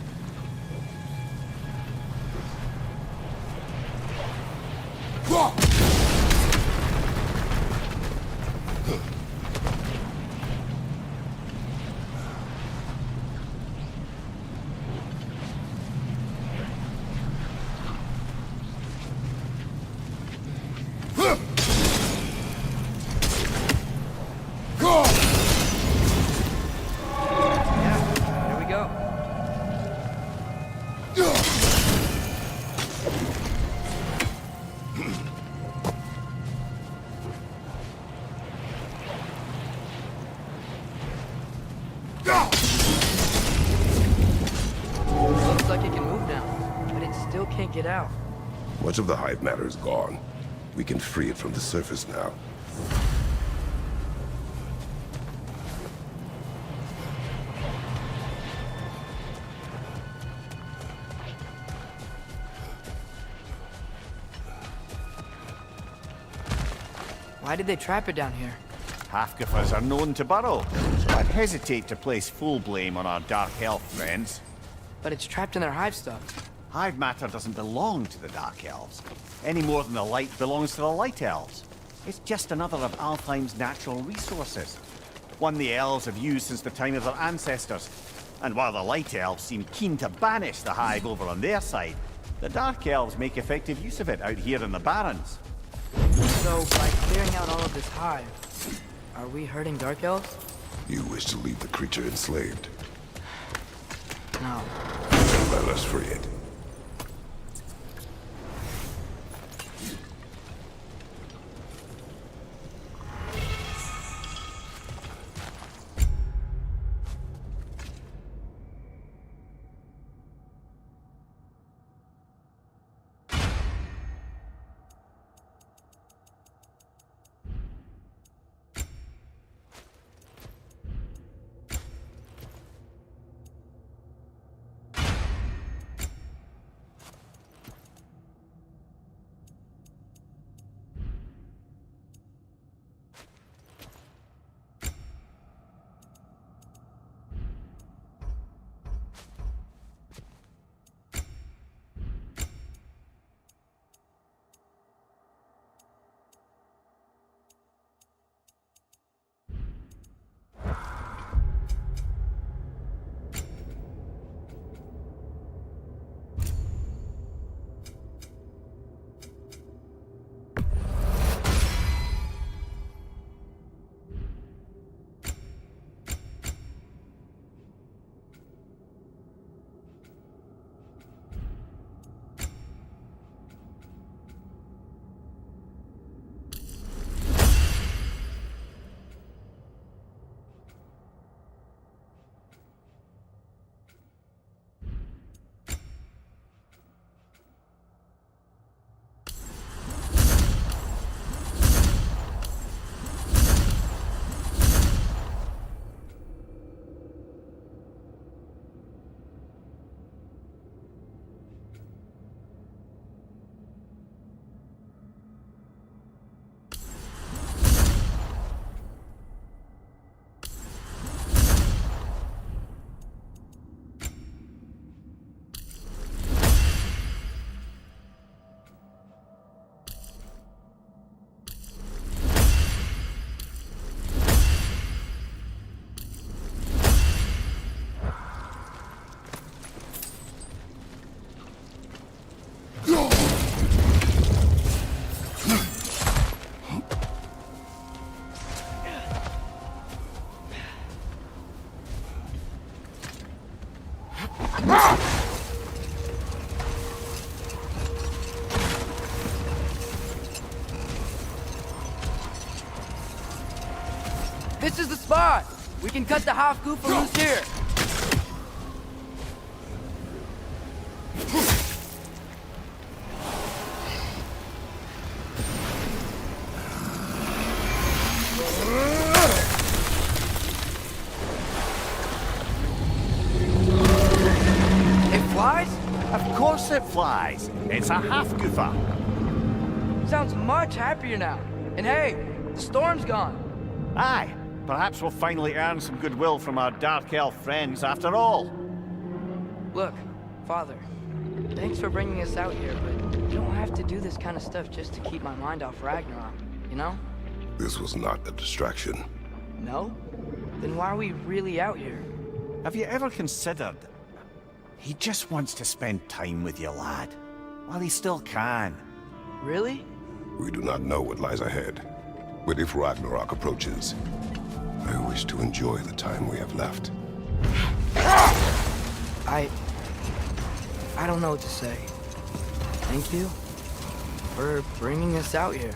Yeah, here we go. Looks like it can move now, but it still can't get out. Much of the hive matter is gone. We can free it from the surface now. Why did they trap it down here? Half-goofers are known to burrow, so I'd hesitate to place full blame on our dark elf friends. But it's trapped in their hive stuff. Hive matter doesn't belong to the Dark Elves, any more than the light belongs to the Light Elves. It's just another of Alfheim's natural resources, one the elves have used since the time of their ancestors. And while the Light Elves seem keen to banish the hive over on their side, the Dark Elves make effective use of it out here in the Barrens. So, by clearing out all of this hive, are we hurting Dark Elves? You wish to leave the creature enslaved. No. Let us free it. This is the spot! We can cut the half goof loose here! It flies? Of course it flies. It's a half-goofer. Sounds much happier now. And hey, the storm's gone. Aye, perhaps we'll finally earn some goodwill from our Dark Elf friends after all. Look, Father, thanks for bringing us out here, but you don't have to do this kind of stuff just to keep my mind off Ragnarok, you know? This was not a distraction. No? Then why are we really out here? Have you ever considered... He just wants to spend time with you, lad. While he still can. Really? We do not know what lies ahead. But if Ragnarok approaches, I wish to enjoy the time we have left. I don't know what to say. Thank you for bringing us out here.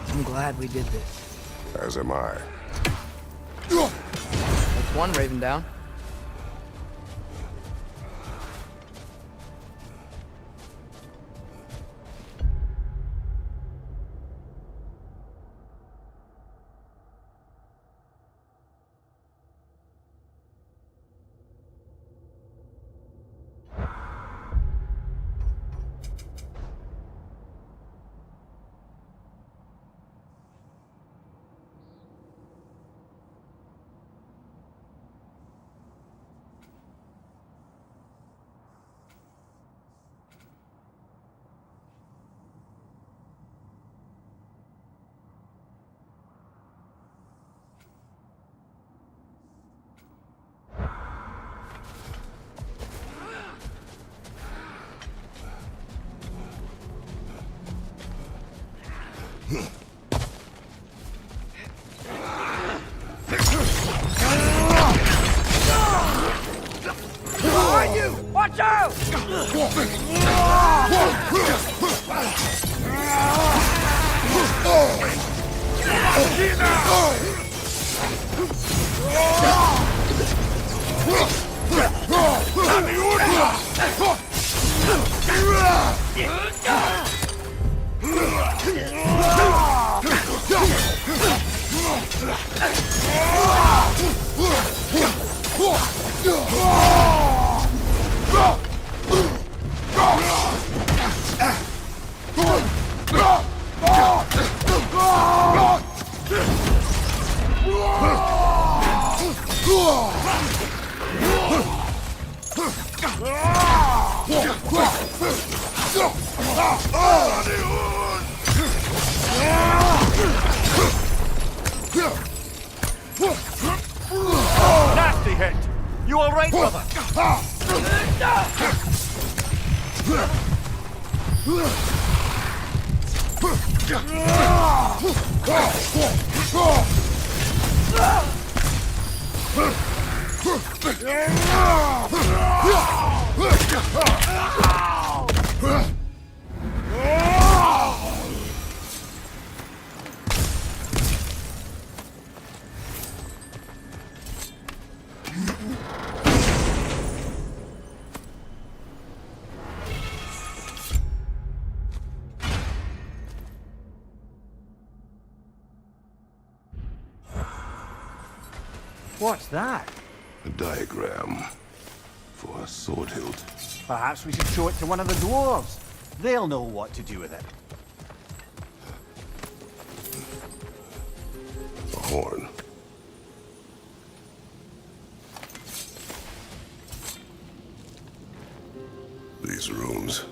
I'm glad we did this. As am I. That's one Raven down. Behind you! Watch out! Nasty hit! You all right, brother? What's that? A diagram for a sword hilt. Perhaps we should show it to one of the dwarves. They'll know what to do with it. A horn. These runes.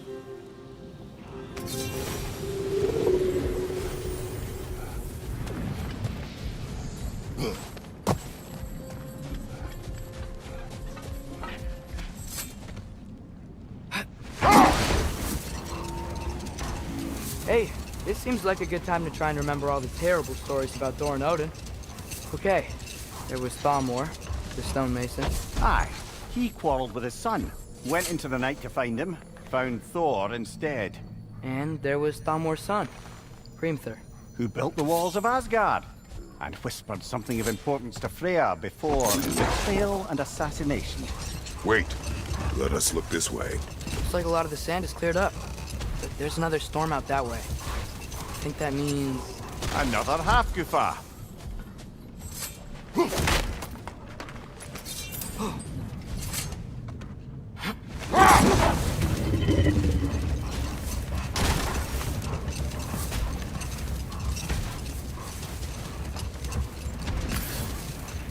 Hey, this seems like a good time to try and remember all the terrible stories about Thor and Odin. Okay, there was Thalmor, the stonemason. Aye, he quarreled with his son. Went into the night to find him. Found Thor instead. And there was Thalmor's son, Hrimthur. Who built the walls of Asgard. and whispered something of importance to Freya before betrayal and assassination. Wait. Let us look this way. Looks like a lot of the sand is cleared up. But there's another storm out that way. I think that means... Another half-goofa.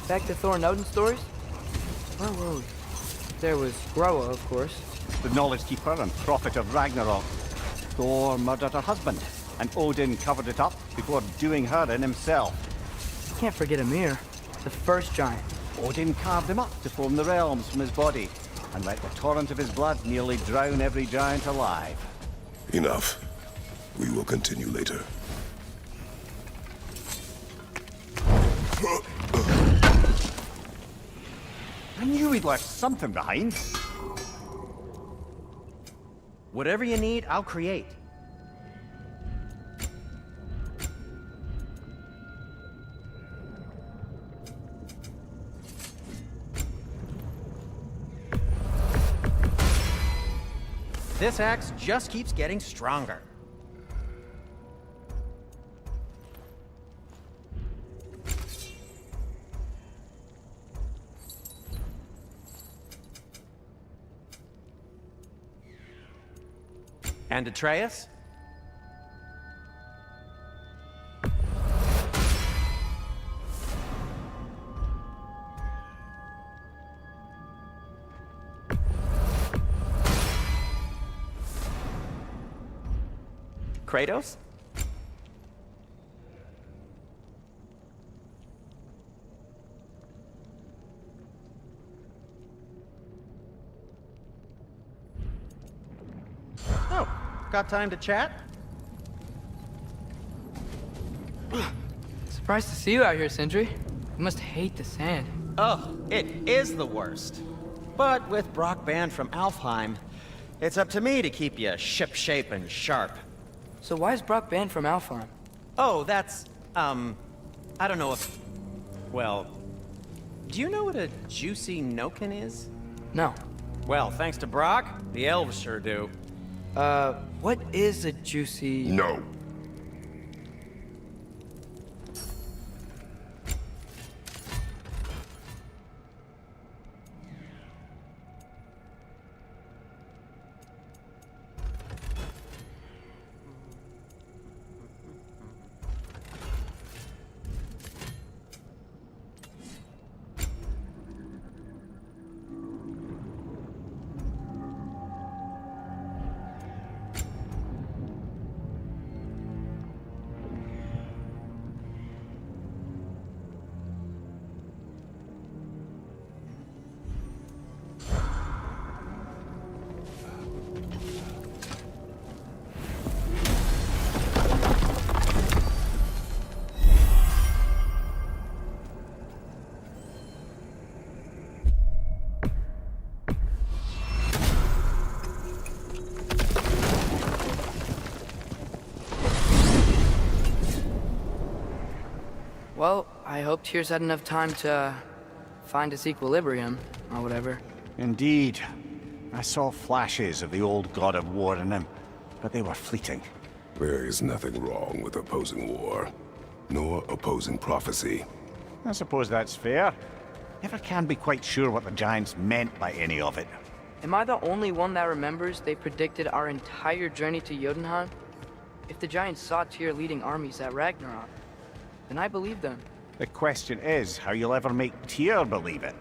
Back to Thor and Odin stories? Where were we? There was Groa, of course. The Knowledge Keeper and Prophet of Ragnarok. Thor murdered her husband, and Odin covered it up before doing her in himself. Can't forget Ymir, the first giant. Odin carved him up to form the realms from his body, and let the torrent of his blood nearly drown every giant alive. Enough. We will continue later. I knew he'd left something behind. Whatever you need, I'll create. This axe just keeps getting stronger. And Atreus? Kratos? Oh, got time to chat? Surprised to see you out here, Sindri. You must hate the sand. Oh, it is the worst. But with Brock banned from Alfheim, it's up to me to keep you shipshape and sharp. So why is Brock banned from Alfheim? Oh, that's, I don't know if... Well, do you know what a juicy Noken is? No. Well, thanks to Brock, the elves sure do. What is a juicy... No. Well, I hope Tears had enough time to find its equilibrium, or whatever. Indeed. I saw flashes of the old god of war in him, but they were fleeting. There is nothing wrong with opposing war, nor opposing prophecy. I suppose that's fair. Never can be quite sure what the Giants meant by any of it. Am I the only one that remembers they predicted our entire journey to Jotunheim? If the Giants saw Tyr leading armies at Ragnarok, then I believe them. The question is how you'll ever make Tyr believe it.